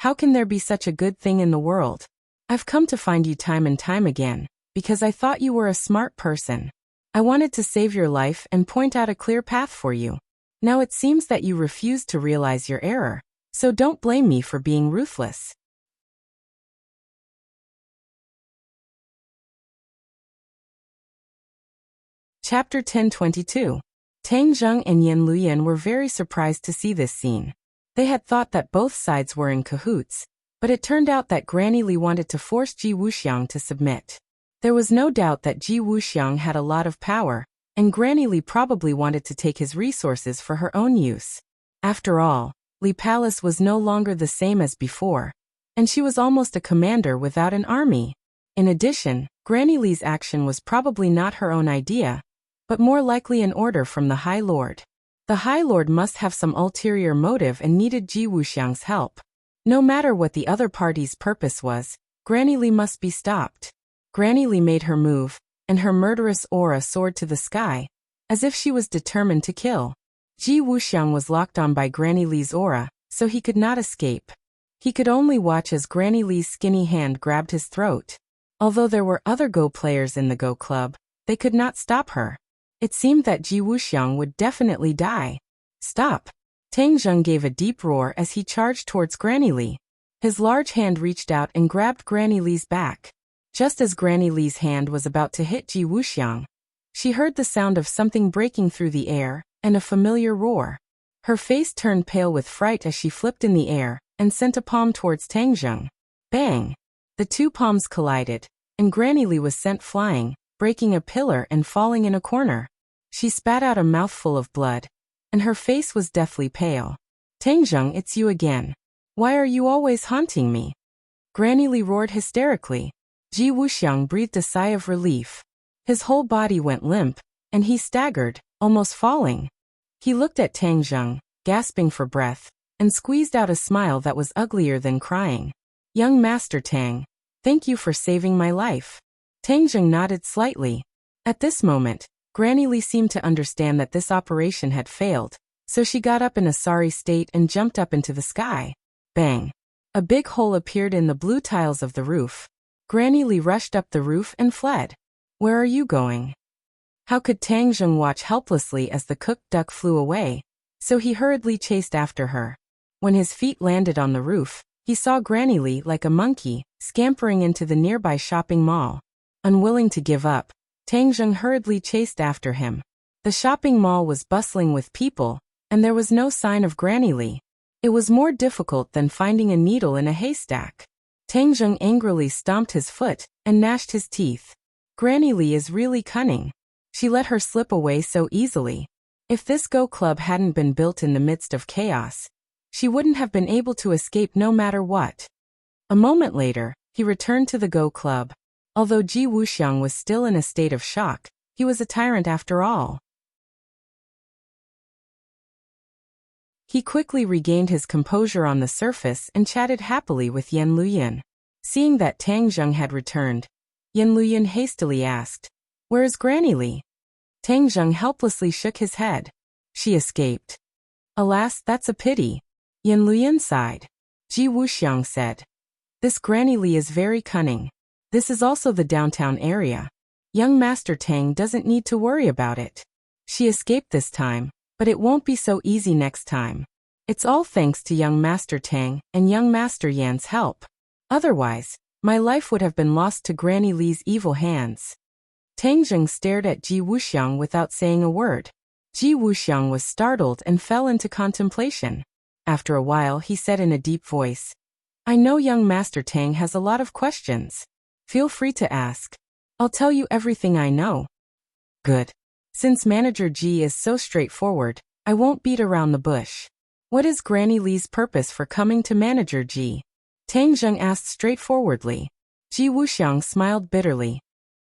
"How can there be such a good thing in the world? I've come to find you time and time again, because I thought you were a smart person. I wanted to save your life and point out a clear path for you. Now it seems that you refuse to realize your error, so don't blame me for being ruthless." Chapter 1022. Tang Zheng and Yan Luyan were very surprised to see this scene. They had thought that both sides were in cahoots, but it turned out that Granny Li wanted to force Ji Wuxiang to submit. There was no doubt that Ji Wuxiang had a lot of power, and Granny Li probably wanted to take his resources for her own use. After all, Li Palace was no longer the same as before, and she was almost a commander without an army. In addition, Granny Li's action was probably not her own idea, but more likely an order from the High Lord. The High Lord must have some ulterior motive and needed Ji Wuxiang's help. No matter what the other party's purpose was, Granny Li must be stopped. Granny Li made her move, and her murderous aura soared to the sky, as if she was determined to kill. Ji Wuxiang was locked on by Granny Li's aura, so he could not escape. He could only watch as Granny Li's skinny hand grabbed his throat. Although there were other Go players in the Go Club, they could not stop her. It seemed that Ji Wuxiang would definitely die. "Stop!" Tang Zheng gave a deep roar as he charged towards Granny Li. His large hand reached out and grabbed Granny Li's back. Just as Granny Li's hand was about to hit Ji Wuxiang, she heard the sound of something breaking through the air, and a familiar roar. Her face turned pale with fright as she flipped in the air and sent a palm towards Tang Zheng. Bang! The two palms collided, and Granny Li was sent flying, breaking a pillar and falling in a corner. She spat out a mouthful of blood, and her face was deathly pale. "Tang Zheng, it's you again. Why are you always haunting me?" Granny Li roared hysterically. Ji Wuxiang breathed a sigh of relief. His whole body went limp, and he staggered, almost falling. He looked at Tang Zheng, gasping for breath, and squeezed out a smile that was uglier than crying. "Young Master Tang, thank you for saving my life." Tang Zheng nodded slightly. At this moment, Granny Li seemed to understand that this operation had failed, so she got up in a sorry state and jumped up into the sky. Bang! A big hole appeared in the blue tiles of the roof. Granny Li rushed up the roof and fled. "Where are you going?" How could Tang Zheng watch helplessly as the cooked duck flew away? So he hurriedly chased after her. When his feet landed on the roof, he saw Granny Li like a monkey, scampering into the nearby shopping mall. Unwilling to give up, Tang Zheng hurriedly chased after him. The shopping mall was bustling with people, and there was no sign of Granny Li. It was more difficult than finding a needle in a haystack. Tang Zheng angrily stomped his foot and gnashed his teeth. Granny Lee is really cunning. She let her slip away so easily. If this Go Club hadn't been built in the midst of chaos, she wouldn't have been able to escape no matter what. A moment later, he returned to the Go Club. Although Ji Wuxiang was still in a state of shock, he was a tyrant after all. He quickly regained his composure on the surface and chatted happily with Yan Luyan. Seeing that Tang Zheng had returned, Yan Luyan hastily asked, "Where is Granny Lee?" Tang Zheng helplessly shook his head. "She escaped." "Alas, that's a pity." Yan Luyan sighed. Ji Wuxiang said, "This Granny Lee is very cunning. This is also the downtown area. Young Master Tang doesn't need to worry about it. She escaped this time, but it won't be so easy next time. It's all thanks to young Master Tang and young Master Yan's help. Otherwise, my life would have been lost to Granny Lee's evil hands." Tang Zheng stared at Ji Wuxiang without saying a word. Ji Wuxiang was startled and fell into contemplation. After a while he said in a deep voice, "I know young Master Tang has a lot of questions. Feel free to ask. I'll tell you everything I know." "Good. Since Manager Ji is so straightforward, I won't beat around the bush. What is Granny Lee's purpose for coming to Manager Ji?" Tang Zheng asked straightforwardly. Ji Wuxiang smiled bitterly.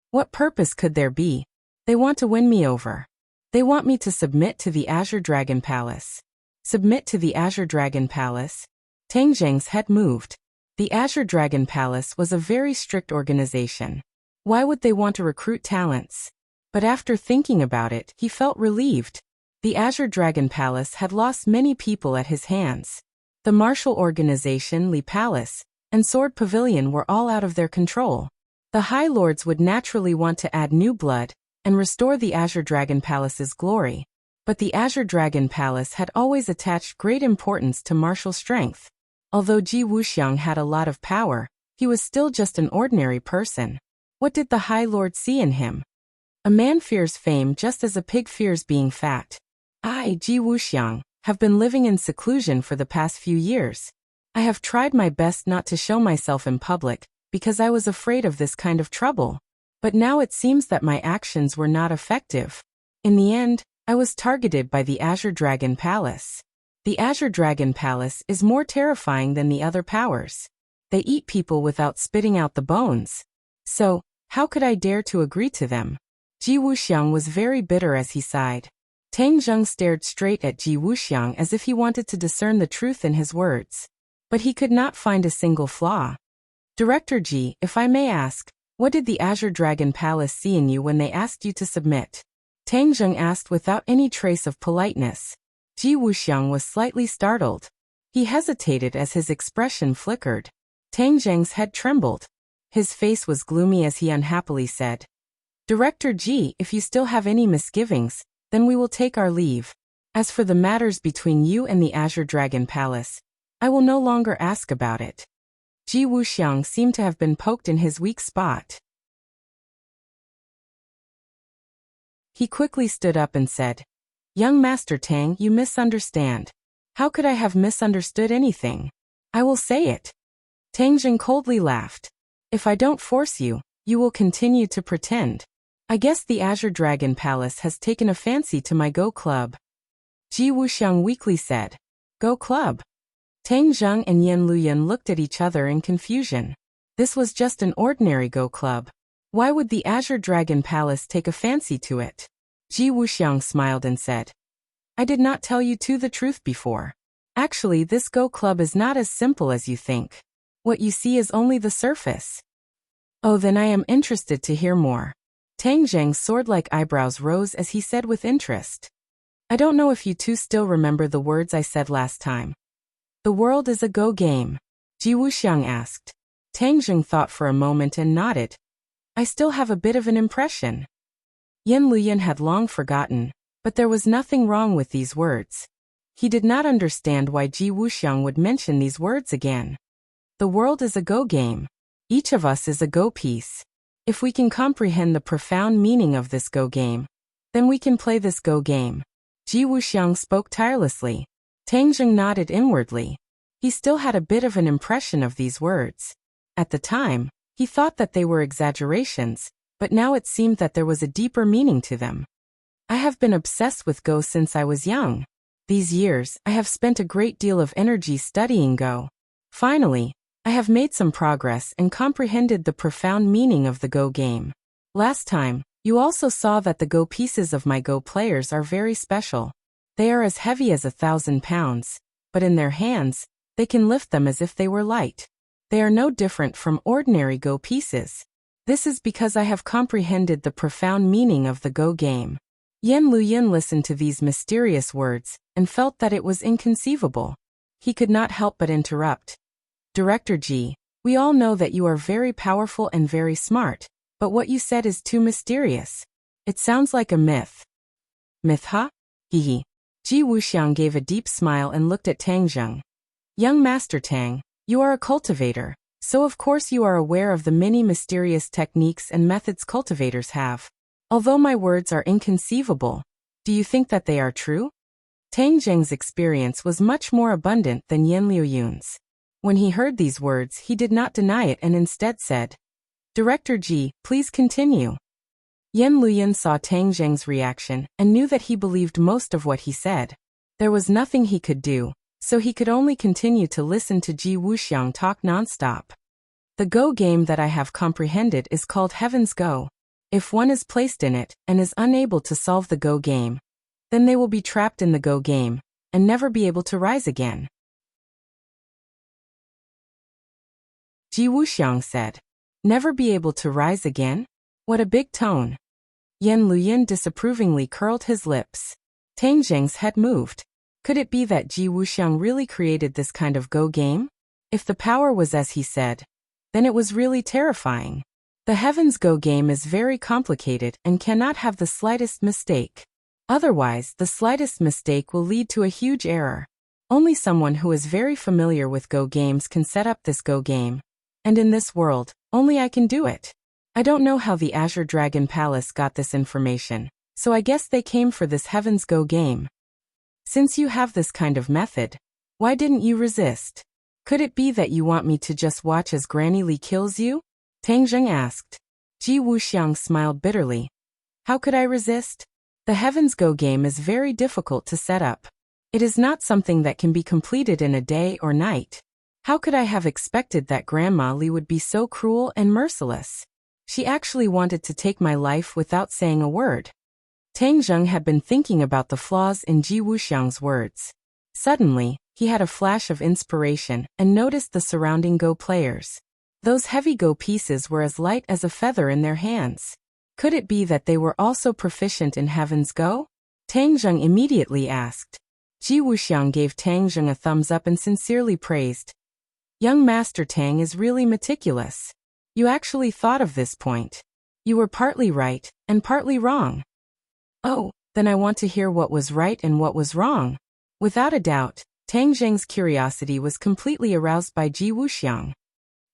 "What purpose could there be? They want to win me over. They want me to submit to the Azure Dragon Palace." "Submit to the Azure Dragon Palace?" Tang Zheng's head moved. The Azure Dragon Palace was a very strict organization. Why would they want to recruit talents? But after thinking about it, he felt relieved. The Azure Dragon Palace had lost many people at his hands. The martial organization, Li Palace, and Sword Pavilion were all out of their control. The High Lords would naturally want to add new blood and restore the Azure Dragon Palace's glory. But the Azure Dragon Palace had always attached great importance to martial strength. Although Ji Wuxiang had a lot of power, he was still just an ordinary person. What did the High Lord see in him? A man fears fame just as a pig fears being fat. I, Ji Wuxiang, have been living in seclusion for the past few years. I have tried my best not to show myself in public, because I was afraid of this kind of trouble. But now it seems that my actions were not effective. In the end, I was targeted by the Azure Dragon Palace. The Azure Dragon Palace is more terrifying than the other powers. They eat people without spitting out the bones. So, how could I dare to agree to them? Ji Wuxiang was very bitter as he sighed. Tang Zheng stared straight at Ji Wuxiang as if he wanted to discern the truth in his words. But he could not find a single flaw. "Director Ji, if I may ask, what did the Azure Dragon Palace see in you when they asked you to submit?" Tang Zheng asked without any trace of politeness. Ji Wuxiang was slightly startled. He hesitated as his expression flickered. Tang Zheng's head trembled. His face was gloomy as he unhappily said, "Director Ji, if you still have any misgivings, then we will take our leave. As for the matters between you and the Azure Dragon Palace, I will no longer ask about it." Ji Wuxiang seemed to have been poked in his weak spot. He quickly stood up and said, "Young Master Tang, you misunderstand." "How could I have misunderstood anything? I will say it." Tang Zheng coldly laughed. "If I don't force you, you will continue to pretend. I guess the Azure Dragon Palace has taken a fancy to my Go Club." Ji Wuxiang weakly said, "Go Club?" Tang Zheng and Yan Luyan looked at each other in confusion. This was just an ordinary Go Club. Why would the Azure Dragon Palace take a fancy to it? Ji Wuxiang smiled and said, "I did not tell you the truth before. Actually, this Go Club is not as simple as you think. What you see is only the surface." "Oh, then I am interested to hear more." Tang Zheng's sword-like eyebrows rose as he said with interest, "I don't know if you two still remember the words I said last time. The world is a Go game." Ji Wuxiang asked. Tang Zheng thought for a moment and nodded. "I still have a bit of an impression." Yan Luyan had long forgotten, but there was nothing wrong with these words. He did not understand why Ji Wuxiang would mention these words again. The world is a Go game. Each of us is a Go piece. If we can comprehend the profound meaning of this Go game, then we can play this Go game. Ji Wuxiang spoke tirelessly. Tang Zheng nodded inwardly. He still had a bit of an impression of these words. At the time, he thought that they were exaggerations, but now it seemed that there was a deeper meaning to them. I have been obsessed with Go since I was young. These years, I have spent a great deal of energy studying Go. Finally, I have made some progress and comprehended the profound meaning of the Go game. Last time, you also saw that the Go pieces of my Go players are very special. They are as heavy as 1,000 pounds, but in their hands, they can lift them as if they were light. They are no different from ordinary Go pieces. This is because I have comprehended the profound meaning of the Go game. Yan Luyin listened to these mysterious words and felt that it was inconceivable. He could not help but interrupt. Director Ji, we all know that you are very powerful and very smart, but what you said is too mysterious. It sounds like a myth. Myth, huh? Hehe. Ji Wuxiang gave a deep smile and looked at Tang Zheng. Young Master Tang, you are a cultivator, so of course you are aware of the many mysterious techniques and methods cultivators have. Although my words are inconceivable, do you think that they are true? Tang Zheng's experience was much more abundant than Yan Liuyun's. When he heard these words, he did not deny it and instead said, Director Ji, please continue. Yan Luyin saw Tang Zheng's reaction and knew that he believed most of what he said. There was nothing he could do, so he could only continue to listen to Ji Wuxiang talk nonstop. The Go game that I have comprehended is called Heaven's Go. If one is placed in it and is unable to solve the Go game, then they will be trapped in the Go game and never be able to rise again. Ji Wuxiang said, Never be able to rise again? What a big tone. Yan Luyin disapprovingly curled his lips. Tang Zheng's head moved. Could it be that Ji Wuxiang really created this kind of Go game? If the power was as he said, then it was really terrifying. The Heaven's Go game is very complicated and cannot have the slightest mistake. Otherwise, the slightest mistake will lead to a huge error. Only someone who is very familiar with Go games can set up this Go game. And in this world, only I can do it. I don't know how the Azure Dragon Palace got this information, so I guess they came for this Heaven's Go game. Since you have this kind of method, why didn't you resist? Could it be that you want me to just watch as Granny Li kills you? Tang Zheng asked. Ji Wuxiang smiled bitterly. How could I resist? The Heaven's Go game is very difficult to set up. It is not something that can be completed in a day or night. How could I have expected that Grandma Li would be so cruel and merciless? She actually wanted to take my life without saying a word. Tang Zheng had been thinking about the flaws in Ji Wuxiang's words. Suddenly, he had a flash of inspiration and noticed the surrounding Go players. Those heavy Go pieces were as light as a feather in their hands. Could it be that they were also proficient in Heaven's Go? Tang Zheng immediately asked. Ji Wuxiang gave Tang Zheng a thumbs up and sincerely praised. Young Master Tang is really meticulous. You actually thought of this point. You were partly right and partly wrong. Oh, then I want to hear what was right and what was wrong. Without a doubt, Tang Zheng's curiosity was completely aroused by Ji Wuxiang.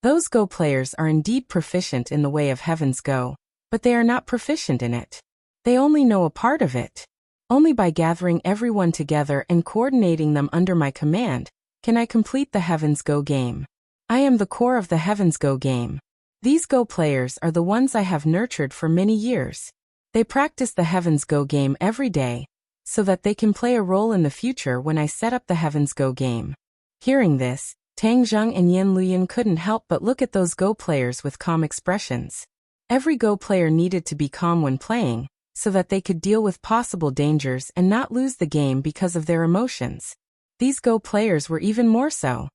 Those Go players are indeed proficient in the way of Heaven's Go, but they are not proficient in it. They only know a part of it. Only by gathering everyone together and coordinating them under my command can I complete the Heaven's Go game. I am the core of the Heaven's Go game. These Go players are the ones I have nurtured for many years. They practice the Heaven's Go game every day, so that they can play a role in the future when I set up the Heaven's Go game. Hearing this, Tang Zheng and Yan Luyin couldn't help but look at those Go players with calm expressions. Every Go player needed to be calm when playing, so that they could deal with possible dangers and not lose the game because of their emotions. These Go players were even more so.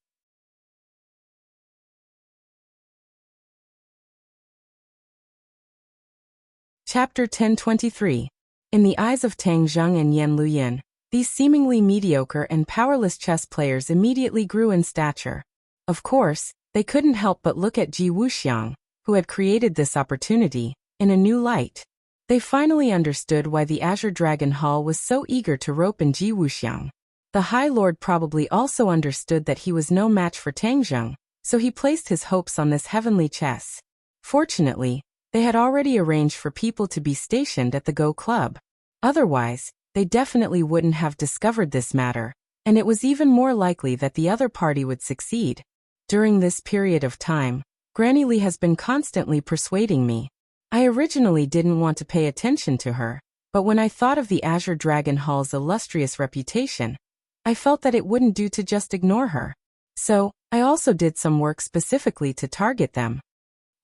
Chapter 1023. In the eyes of Tang Zheng and Yan Luyin, these seemingly mediocre and powerless chess players immediately grew in stature. Of course, they couldn't help but look at Ji Wuxiang, who had created this opportunity, in a new light. They finally understood why the Azure Dragon Hall was so eager to rope in Ji Wuxiang. The High Lord probably also understood that he was no match for Tang Zheng, so he placed his hopes on this heavenly chess. Fortunately, they had already arranged for people to be stationed at the Go Club. Otherwise, they definitely wouldn't have discovered this matter, and it was even more likely that the other party would succeed. During this period of time, Granny Li has been constantly persuading me. I originally didn't want to pay attention to her, but when I thought of the Azure Dragon Hall's illustrious reputation, I felt that it wouldn't do to just ignore her. So, I also did some work specifically to target them.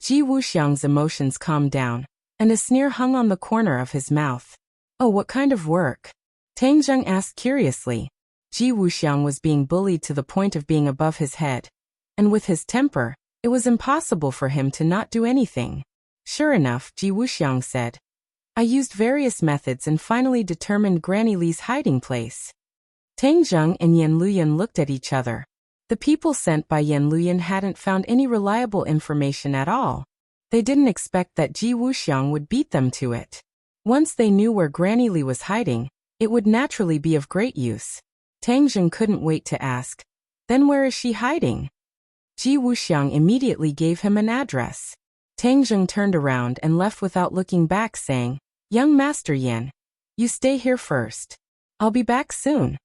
Ji Wuxiang's emotions calmed down, and a sneer hung on the corner of his mouth. Oh, what kind of work? Tang Zheng asked curiously. Ji Wuxiang was being bullied to the point of being above his head, and with his temper, it was impossible for him to not do anything. Sure enough, Ji Wuxiang said. I used various methods and finally determined Granny Li's hiding place. Tang Zheng and Yan Luyan looked at each other. The people sent by Yan Luyan hadn't found any reliable information at all. They didn't expect that Ji Wuxiang would beat them to it. Once they knew where Granny Li was hiding, it would naturally be of great use. Tang Zheng couldn't wait to ask, then where is she hiding? Ji Wuxiang immediately gave him an address. Tang Zheng turned around and left without looking back, saying, Young Master Yan, you stay here first. I'll be back soon.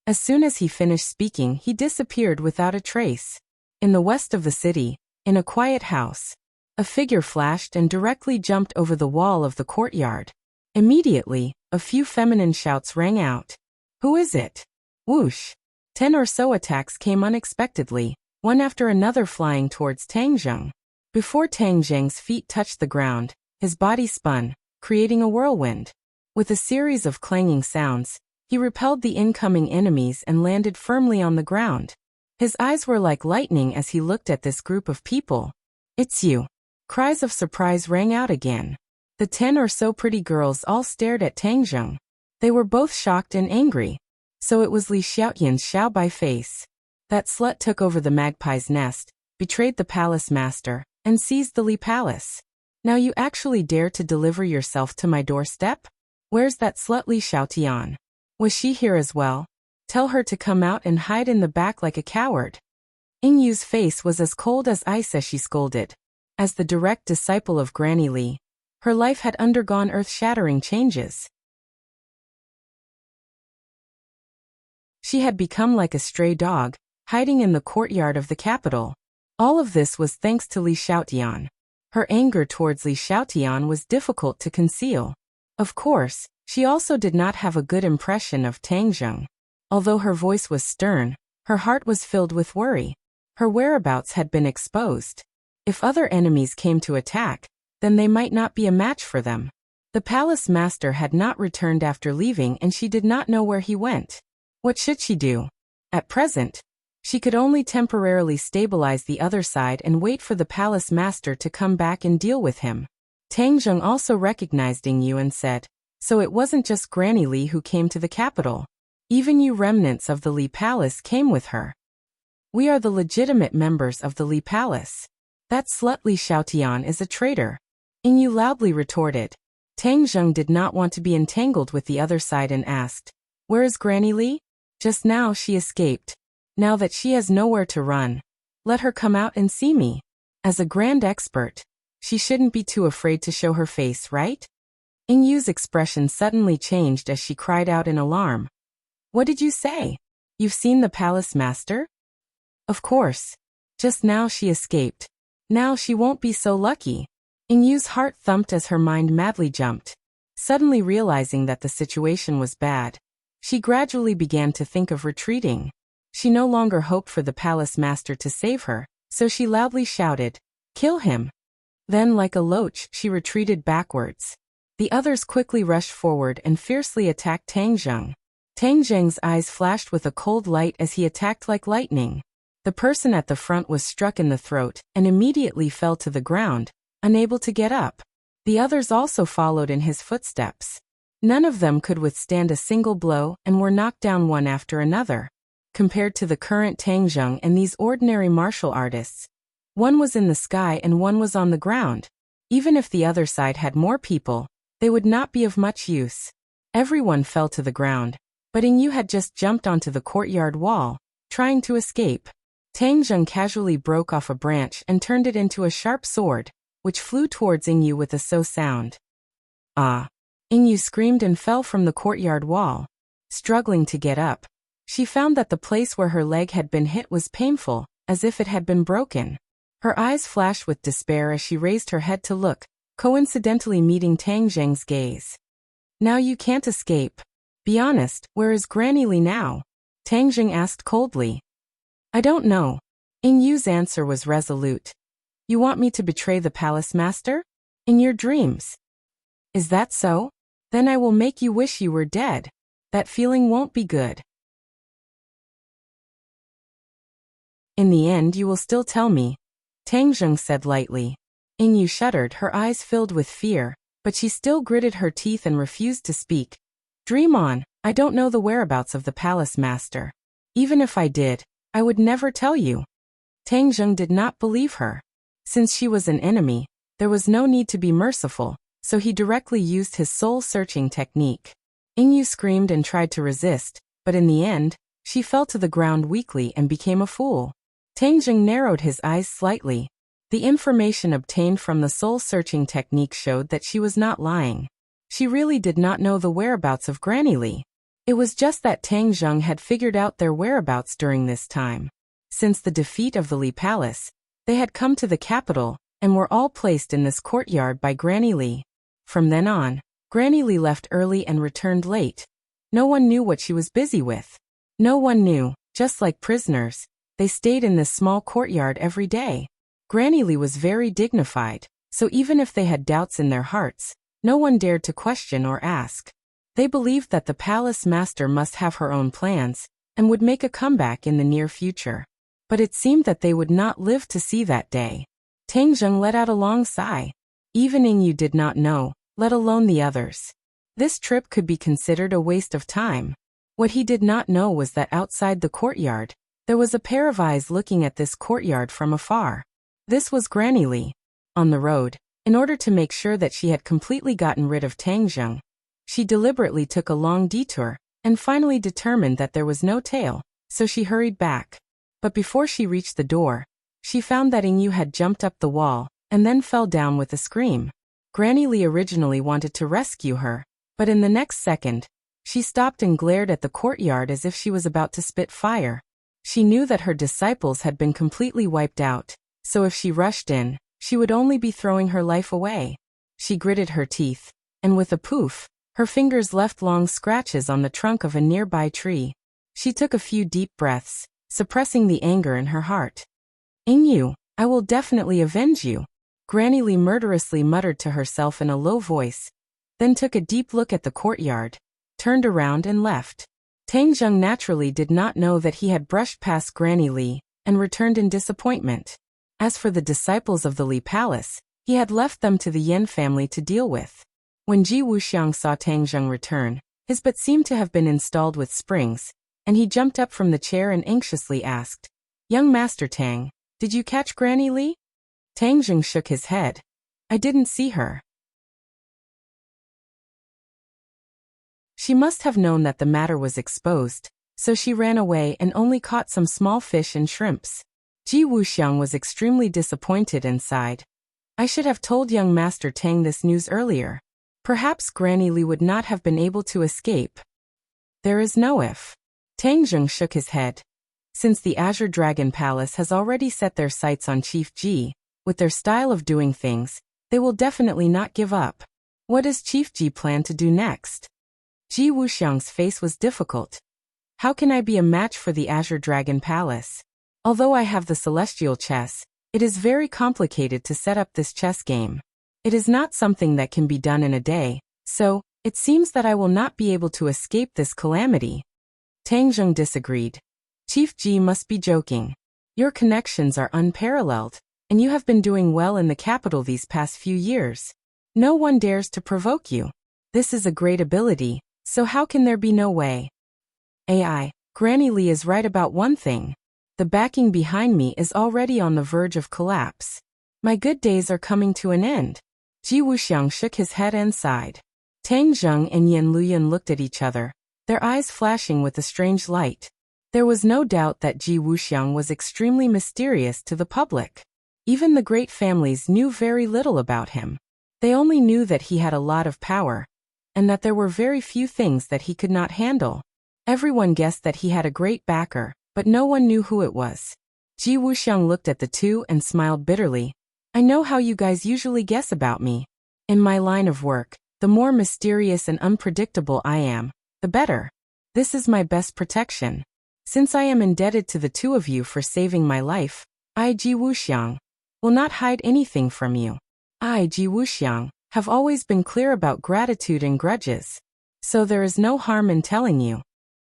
As soon as he finished speaking, he disappeared without a trace. In the west of the city, in a quiet house, a figure flashed and directly jumped over the wall of the courtyard. Immediately, a few feminine shouts rang out. Who is it? Whoosh! 10 or so attacks came unexpectedly, one after another flying towards Tang Zheng. Before Tang Zheng's feet touched the ground, his body spun, creating a whirlwind. With a series of clanging sounds, he repelled the incoming enemies and landed firmly on the ground. His eyes were like lightning as he looked at this group of people. It's you! Cries of surprise rang out again. The 10 or so pretty girls all stared at Tang Zheng. They were both shocked and angry. So it was Li Xiaotian's Xiaobai face. That slut took over the magpie's nest, betrayed the palace master, and seized the Li Palace. Now you actually dare to deliver yourself to my doorstep? Where's that slut Li Xiaotian? Was she here as well? Tell her to come out and hide in the back like a coward. Ying Yu's face was as cold as ice as she scolded. As the direct disciple of Granny Li, her life had undergone earth-shattering changes. She had become like a stray dog, hiding in the courtyard of the capital. All of this was thanks to Li Xiaotian. Her anger towards Li Xiaotian was difficult to conceal. Of course, she also did not have a good impression of Tang Zheng. Although her voice was stern, her heart was filled with worry. Her whereabouts had been exposed. If other enemies came to attack, then they might not be a match for them. The palace master had not returned after leaving and she did not know where he went. What should she do? At present, she could only temporarily stabilize the other side and wait for the palace master to come back and deal with him. Tang Zheng also recognized Ying Yu and said, so it wasn't just Granny Li who came to the capital. Even you remnants of the Li Palace came with her. We are the legitimate members of the Li Palace. That slut Li Xiaotian is a traitor. Ying Yu loudly retorted. Tang Zheng did not want to be entangled with the other side and asked, where is Granny Li? Just now she escaped. Now that she has nowhere to run, let her come out and see me. As a grand expert, she shouldn't be too afraid to show her face, right? Ying Yu's expression suddenly changed as she cried out in alarm. What did you say? You've seen the palace master? Of course. Just now she escaped. Now she won't be so lucky. Ying Yu's heart thumped as her mind madly jumped. Suddenly realizing that the situation was bad, she gradually began to think of retreating. She no longer hoped for the palace master to save her, so she loudly shouted, kill him. Then like a loach, she retreated backwards. The others quickly rushed forward and fiercely attacked Tang Zheng. Tang Zheng's eyes flashed with a cold light as he attacked like lightning. The person at the front was struck in the throat and immediately fell to the ground, unable to get up. The others also followed in his footsteps. None of them could withstand a single blow and were knocked down one after another. Compared to the current Tang Zheng and these ordinary martial artists, one was in the sky and one was on the ground. Even if the other side had more people, they would not be of much use. Everyone fell to the ground, but Ying Yu had just jumped onto the courtyard wall, trying to escape. Tang Zheng casually broke off a branch and turned it into a sharp sword, which flew towards Ying Yu with a so sound. Ah! Ying Yu screamed and fell from the courtyard wall. Struggling to get up, she found that the place where her leg had been hit was painful, as if it had been broken. Her eyes flashed with despair as she raised her head to look, coincidentally meeting Tang Zheng's gaze. Now you can't escape. Be honest, where is Granny Li now? Tang Zheng asked coldly. I don't know. Ing Yu's answer was resolute. You want me to betray the palace master? In your dreams. Is that so? Then I will make you wish you were dead. That feeling won't be good. In the end you will still tell me, Tang Zheng said lightly. Ing Yu shuddered, her eyes filled with fear, but she still gritted her teeth and refused to speak. Dream on, I don't know the whereabouts of the palace master. Even if I did, I would never tell you. Tang Zheng did not believe her. Since she was an enemy, there was no need to be merciful, so he directly used his soul-searching technique. Ing Yu screamed and tried to resist, but in the end, she fell to the ground weakly and became a fool. Tang Zheng narrowed his eyes slightly. The information obtained from the soul-searching technique showed that she was not lying. She really did not know the whereabouts of Granny Li. It was just that Tang Zheng had figured out their whereabouts during this time. Since the defeat of the Li Palace, they had come to the capital and were all placed in this courtyard by Granny Li. From then on, Granny Li left early and returned late. No one knew what she was busy with. No one knew, just like prisoners, they stayed in this small courtyard every day. Granny Li was very dignified, so even if they had doubts in their hearts, no one dared to question or ask. They believed that the palace master must have her own plans and would make a comeback in the near future. But it seemed that they would not live to see that day. Tang Zheng let out a long sigh. Even Ing Yu did not know, let alone the others. This trip could be considered a waste of time. What he did not know was that outside the courtyard, there was a pair of eyes looking at this courtyard from afar. This was Granny Li. On the road, in order to make sure that she had completely gotten rid of Tang Zheng, she deliberately took a long detour, and finally determined that there was no tail, so she hurried back. But before she reached the door, she found that Ing Yu had jumped up the wall, and then fell down with a scream. Granny Li originally wanted to rescue her, but in the next second, she stopped and glared at the courtyard as if she was about to spit fire. She knew that her disciples had been completely wiped out, so if she rushed in, she would only be throwing her life away. She gritted her teeth, and with a poof, her fingers left long scratches on the trunk of a nearby tree. She took a few deep breaths, suppressing the anger in her heart. Ing Yu, I will definitely avenge you, Granny Li murderously muttered to herself in a low voice, then took a deep look at the courtyard, turned around and left. Tang Zheng naturally did not know that he had brushed past Granny Li, and returned in disappointment. As for the disciples of the Li Palace, he had left them to the Yan family to deal with. When Ji Wuxiang saw Tang Zheng return, his butt seemed to have been installed with springs, and he jumped up from the chair and anxiously asked, Young Master Tang, did you catch Granny Li? Tang Zheng shook his head. I didn't see her. She must have known that the matter was exposed, so she ran away and only caught some small fish and shrimps. Ji Wuxiang was extremely disappointed and sighed. I should have told young Master Tang this news earlier. Perhaps Granny Li would not have been able to escape. There is no if. Tang Zheng shook his head. Since the Azure Dragon Palace has already set their sights on Chief Ji, with their style of doing things, they will definitely not give up. What does Chief Ji plan to do next? Ji Wuxiang's face was difficult. How can I be a match for the Azure Dragon Palace? Although I have the celestial chess, it is very complicated to set up this chess game. It is not something that can be done in a day, so it seems that I will not be able to escape this calamity. Tang Zheng disagreed. Chief Ji must be joking. Your connections are unparalleled, and you have been doing well in the capital these past few years. No one dares to provoke you. This is a great ability, so how can there be no way? Granny Li is right about one thing. The backing behind me is already on the verge of collapse. My good days are coming to an end. Ji Wuxiang shook his head and sighed. Tang Zheng and Yan Luyan looked at each other, their eyes flashing with a strange light. There was no doubt that Ji Wuxiang was extremely mysterious to the public. Even the great families knew very little about him. They only knew that he had a lot of power, and that there were very few things that he could not handle. Everyone guessed that he had a great backer, but no one knew who it was. Ji Wuxiang looked at the two and smiled bitterly. I know how you guys usually guess about me. In my line of work, the more mysterious and unpredictable I am, the better. This is my best protection. Since I am indebted to the two of you for saving my life, I, Ji Wuxiang, will not hide anything from you. I, Ji Wuxiang, have always been clear about gratitude and grudges. So there is no harm in telling you.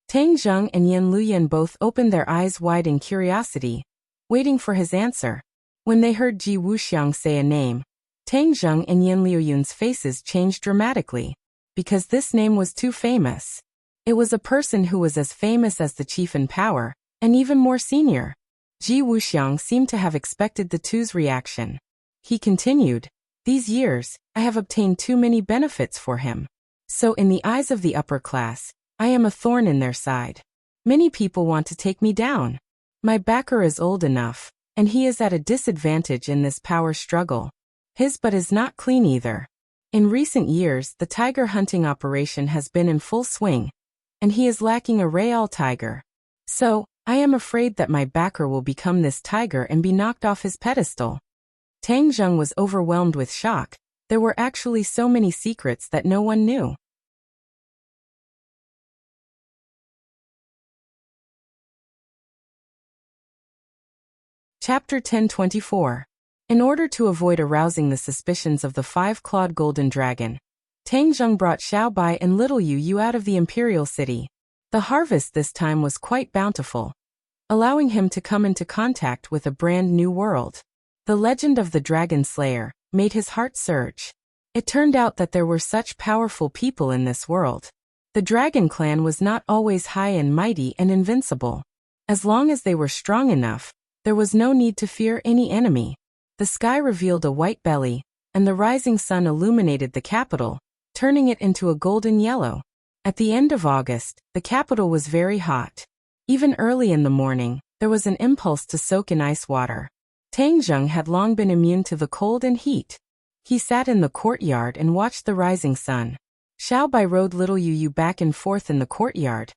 Tang Zheng and Yan Luyan both opened their eyes wide in curiosity, waiting for his answer. When they heard Ji Wuxiang say a name, Tang Zheng and Yan Luyan's faces changed dramatically, because this name was too famous. It was a person who was as famous as the chief in power, and even more senior. Ji Wuxiang seemed to have expected the two's reaction. He continued, "These years, I have obtained too many benefits for him. So in the eyes of the upper class, I am a thorn in their side. Many people want to take me down. My backer is old enough, and he is at a disadvantage in this power struggle. His butt is not clean either. In recent years, the tiger hunting operation has been in full swing, and he is lacking a real tiger. So, I am afraid that my backer will become this tiger and be knocked off his pedestal." Tang Zheng was overwhelmed with shock. There were actually so many secrets that no one knew. Chapter 1024. In order to avoid arousing the suspicions of the five-clawed golden dragon, Tang Zheng brought Xiao Bai and little Yu Yu out of the imperial city. The harvest this time was quite bountiful, allowing him to come into contact with a brand new world. The legend of the Dragon Slayer made his heart surge. It turned out that there were such powerful people in this world. The Dragon Clan was not always high and mighty and invincible. As long as they were strong enough, there was no need to fear any enemy. The sky revealed a white belly, and the rising sun illuminated the capital, turning it into a golden yellow. At the end of August, the capital was very hot. Even early in the morning, there was an impulse to soak in ice water. Tang Zheng had long been immune to the cold and heat. He sat in the courtyard and watched the rising sun. Xiao Bai rode little Yu Yu back and forth in the courtyard,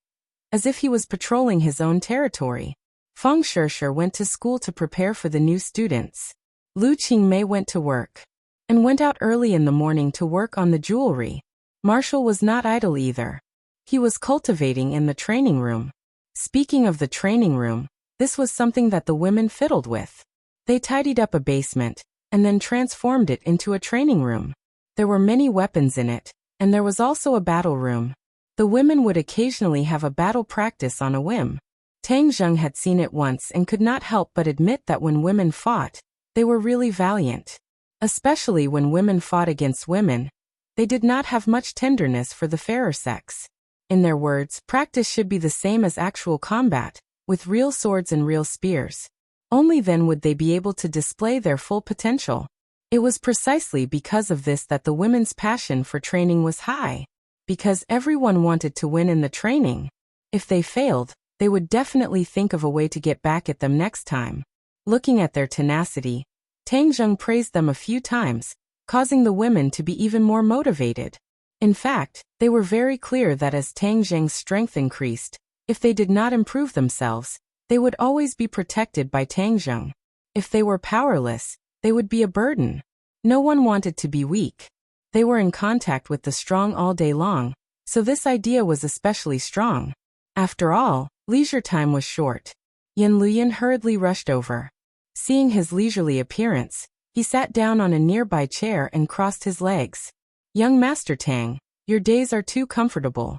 as if he was patrolling his own territory. Feng Shishir went to school to prepare for the new students. Lu Qingmei went to work, and went out early in the morning to work on the jewelry. Marshall was not idle either. He was cultivating in the training room. Speaking of the training room, this was something that the women fiddled with. They tidied up a basement, and then transformed it into a training room. There were many weapons in it, and there was also a battle room. The women would occasionally have a battle practice on a whim. Tang Zheng had seen it once and could not help but admit that when women fought, they were really valiant. Especially when women fought against women, they did not have much tenderness for the fairer sex. In their words, practice should be the same as actual combat, with real swords and real spears. Only then would they be able to display their full potential. It was precisely because of this that the women's passion for training was high. Because everyone wanted to win in the training. If they failed, they would definitely think of a way to get back at them next time. Looking at their tenacity, Tang Zheng praised them a few times, causing the women to be even more motivated. In fact, they were very clear that as Tang Zheng's strength increased, if they did not improve themselves, they would always be protected by Tang Zheng. If they were powerless, they would be a burden. No one wanted to be weak. They were in contact with the strong all day long, so this idea was especially strong. After all, leisure time was short. Yan Luyan hurriedly rushed over. Seeing his leisurely appearance, he sat down on a nearby chair and crossed his legs. "Young Master Tang, your days are too comfortable."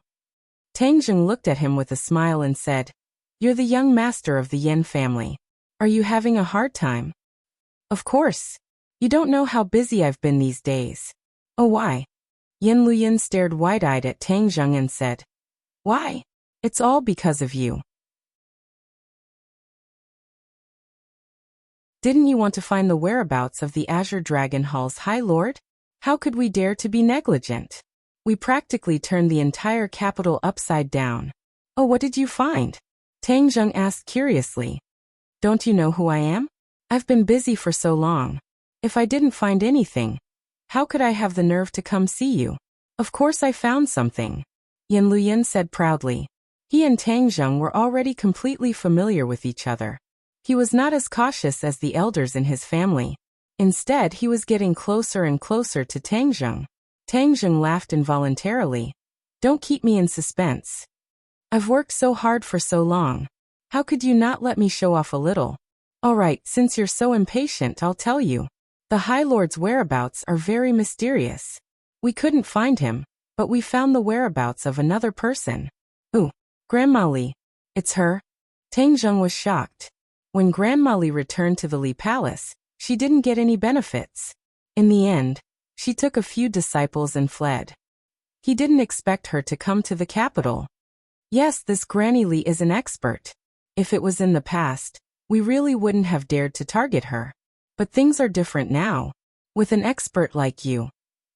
Tang Zheng looked at him with a smile and said, "You're the young master of the Yan family. Are you having a hard time?" "Of course. You don't know how busy I've been these days." "Oh, why?" Yan Luyan stared wide-eyed at Tang Zheng and said, "Why? It's all because of you. Didn't you want to find the whereabouts of the Azure Dragon Hall's High Lord? How could we dare to be negligent? We practically turned the entire capital upside down." "Oh, what did you find?" Tang Zheng asked curiously. "Don't you know who I am? I've been busy for so long. If I didn't find anything, how could I have the nerve to come see you?" "Of course I found something," Yan Luyan said proudly. He and Tang Zheng were already completely familiar with each other. He was not as cautious as the elders in his family. Instead, he was getting closer and closer to Tang Zheng. Tang Zheng laughed involuntarily. Don't keep me in suspense. I've worked so hard for so long. How could you not let me show off a little? All right, since you're so impatient, I'll tell you. The High Lord's whereabouts are very mysterious. We couldn't find him, but we found the whereabouts of another person. Ooh, Grandma Li. It's her? Tang Zheng was shocked. When Grandma Li returned to the Li Palace, she didn't get any benefits. In the end, she took a few disciples and fled. He didn't expect her to come to the capital. Yes, this Granny Li is an expert. If it was in the past, we really wouldn't have dared to target her. But things are different now. With an expert like you,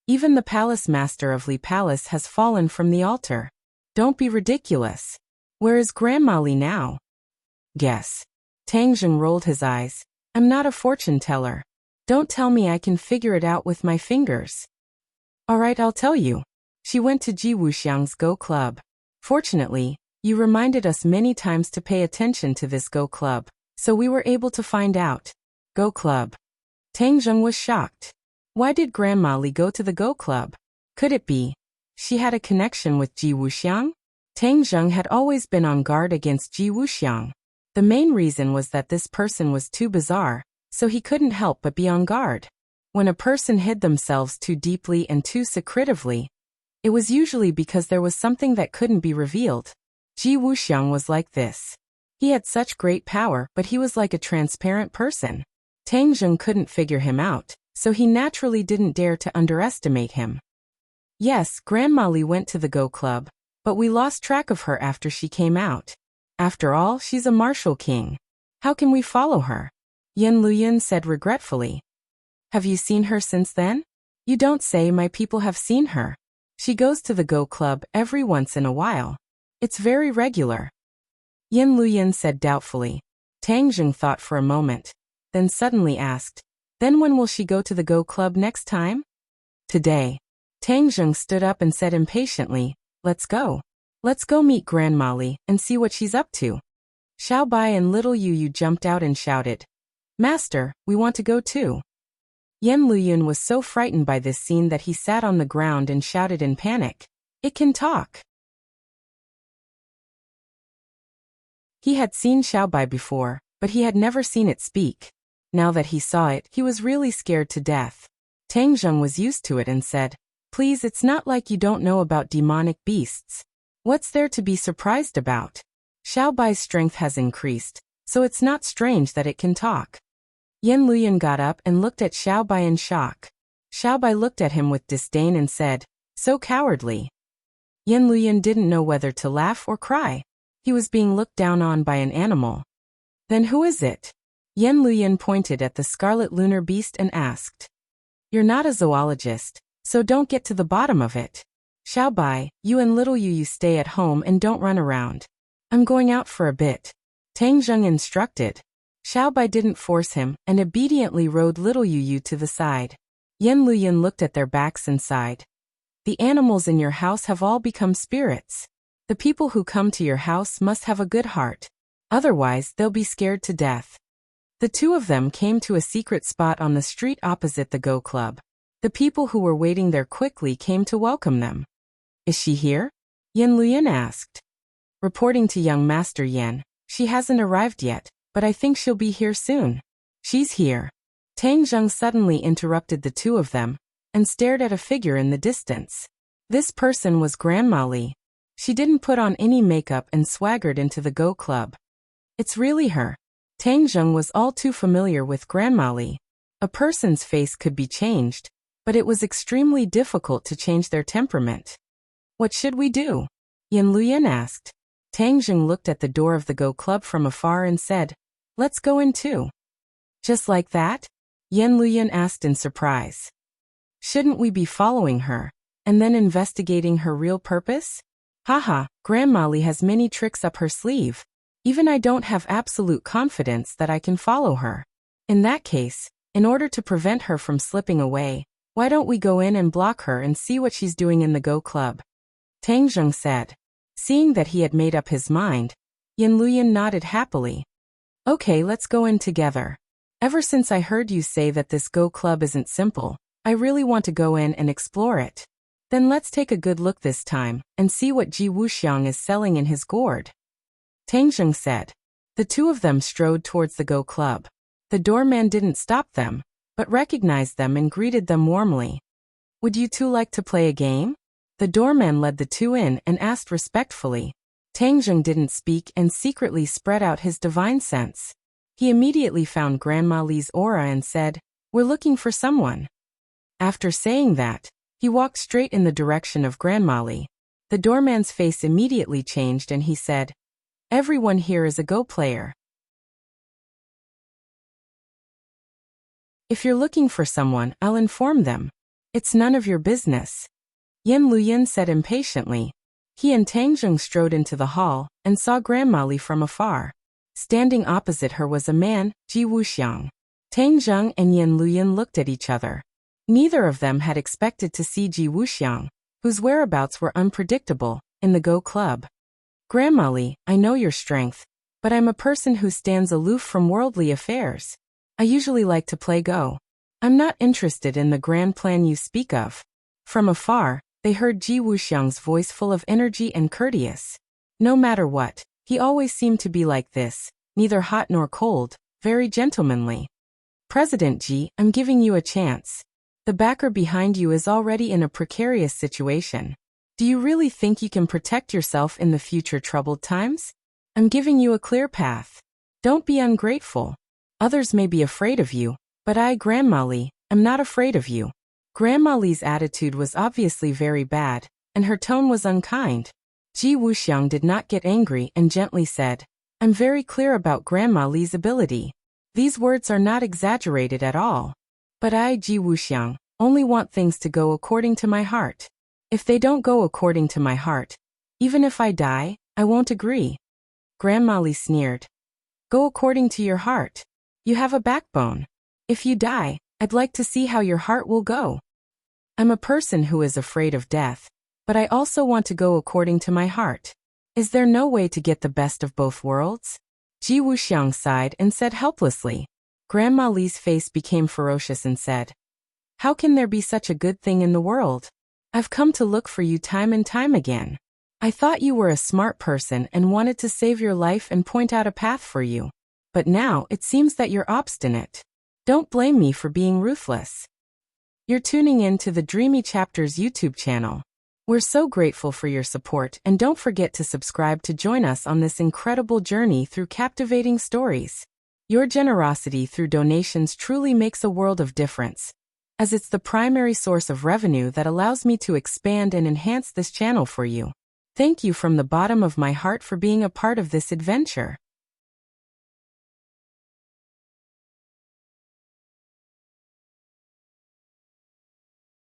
even the palace master of Li Palace has fallen from the altar. Don't be ridiculous. Where is Grandma Li now? Guess. Tang Zheng rolled his eyes. I'm not a fortune teller. Don't tell me I can figure it out with my fingers. All right, I'll tell you. She went to Ji Wuxiang's Go Club. Fortunately, you reminded us many times to pay attention to this Go Club, so we were able to find out. Go Club. Tang Zheng was shocked. Why did Grandma Li go to the Go Club? Could it be she had a connection with Ji Wuxiang? Tang Zheng had always been on guard against Ji Wuxiang. The main reason was that this person was too bizarre, so he couldn't help but be on guard. When a person hid themselves too deeply and too secretively, it was usually because there was something that couldn't be revealed. Ji Wuxiang was like this. He had such great power, but he was like a transparent person. Tang Zheng couldn't figure him out, so he naturally didn't dare to underestimate him. Yes, Grandma Li went to the Go Club, but we lost track of her after she came out. After all, she's a martial king. How can we follow her? Yan Luyan said regretfully. Have you seen her since then? You don't say. My people have seen her. She goes to the Go Club every once in a while. It's very regular. Yan Luyan said doubtfully. Tang Zheng thought for a moment, then suddenly asked, then when will she go to the Go Club next time? Today. Tang Zheng stood up and said impatiently, let's go. Let's go meet Grandma Li and see what she's up to. Xiao Bai and little Yu jumped out and shouted, Master, we want to go too. Yan Luyun was so frightened by this scene that he sat on the ground and shouted in panic, it can talk. He had seen Xiao Bai before, but he had never seen it speak. Now that he saw it, he was really scared to death. Tang Zheng was used to it and said, please, it's not like you don't know about demonic beasts. What's there to be surprised about? Xiao Bai's strength has increased, so it's not strange that it can talk. Yan Luyan got up and looked at Xiao Bai in shock. Xiao Bai looked at him with disdain and said, so cowardly. Yan Luyan didn't know whether to laugh or cry. He was being looked down on by an animal. Then who is it? Yan Luyan pointed at the scarlet lunar beast and asked. You're not a zoologist, so don't get to the bottom of it. Xiao Bai, you and little Yu stay at home and don't run around. I'm going out for a bit. Tang Zheng instructed. Xiao Bai didn't force him and obediently rode little Yu to the side. Yan Luyan looked at their backs and sighed. The animals in your house have all become spirits. The people who come to your house must have a good heart. Otherwise, they'll be scared to death. The two of them came to a secret spot on the street opposite the Go Club. The people who were waiting there quickly came to welcome them. Is she here? Yan Luyan asked. Reporting to young Master Yan, she hasn't arrived yet, but I think she'll be here soon. She's here. Tang Zheng suddenly interrupted the two of them and stared at a figure in the distance. This person was Grandma Li. She didn't put on any makeup and swaggered into the Go Club. It's really her. Tang Zheng was all too familiar with Grandma Li. A person's face could be changed, but it was extremely difficult to change their temperament. What should we do? Yan Luyan asked. Tang Zheng looked at the door of the Go Club from afar and said, let's go in too. Just like that? Yan Luyan asked in surprise. Shouldn't we be following her, and then investigating her real purpose? Haha, Grandma Li has many tricks up her sleeve. Even I don't have absolute confidence that I can follow her. In that case, in order to prevent her from slipping away, why don't we go in and block her and see what she's doing in the Go Club? Tang Zheng said. Seeing that he had made up his mind, Yan Luyan nodded happily. Okay, let's go in together. Ever since I heard you say that this Go Club isn't simple, I really want to go in and explore it. Then let's take a good look this time, and see what Ji Wuxiang is selling in his gourd. Tang Zheng said. The two of them strode towards the Go Club. The doorman didn't stop them, but recognized them and greeted them warmly. Would you two like to play a game? The doorman led the two in and asked respectfully. Tang Zheng didn't speak and secretly spread out his divine sense. He immediately found Grandma Li's aura and said, "We're looking for someone." After saying that, he walked straight in the direction of Grandma Li. The doorman's face immediately changed and he said, "Everyone here is a Go player. If you're looking for someone, I'll inform them. It's none of your business." Yan Luyin said impatiently. He and Tang Zheng strode into the hall and saw Grandma Li from afar. Standing opposite her was a man, Ji Wuxiang. Tang Zheng and Yan Luyin looked at each other. Neither of them had expected to see Ji Wuxiang, whose whereabouts were unpredictable, in the Go Club. "Grandma Li, I know your strength, but I'm a person who stands aloof from worldly affairs. I usually like to play Go. I'm not interested in the grand plan you speak of." From afar, they heard Ji Wuxiang's voice full of energy and courteous. No matter what, he always seemed to be like this, neither hot nor cold, very gentlemanly. "President Ji, I'm giving you a chance. The backer behind you is already in a precarious situation. Do you really think you can protect yourself in the future troubled times? I'm giving you a clear path. Don't be ungrateful. Others may be afraid of you, but I, Grandma Li, am not afraid of you." Grandma Li's attitude was obviously very bad, and her tone was unkind. Ji Wuxiang did not get angry and gently said, "I'm very clear about Grandma Li's ability. These words are not exaggerated at all. But I, Ji Wuxiang, only want things to go according to my heart. If they don't go according to my heart, even if I die, I won't agree." Grandma Li sneered. "Go according to your heart. You have a backbone. If you die, I'd like to see how your heart will go. I'm a person who is afraid of death, but I also want to go according to my heart. Is there no way to get the best of both worlds?" Ji Wuxiang sighed and said helplessly. Grandma Li's face became ferocious and said, "How can there be such a good thing in the world? I've come to look for you time and time again. I thought you were a smart person and wanted to save your life and point out a path for you. But now it seems that you're obstinate. Don't blame me for being ruthless." You're tuning in to the Dreamy Chapters YouTube channel. We're so grateful for your support, and don't forget to subscribe to join us on this incredible journey through captivating stories. Your generosity through donations truly makes a world of difference, as it's the primary source of revenue that allows me to expand and enhance this channel for you. Thank you from the bottom of my heart for being a part of this adventure.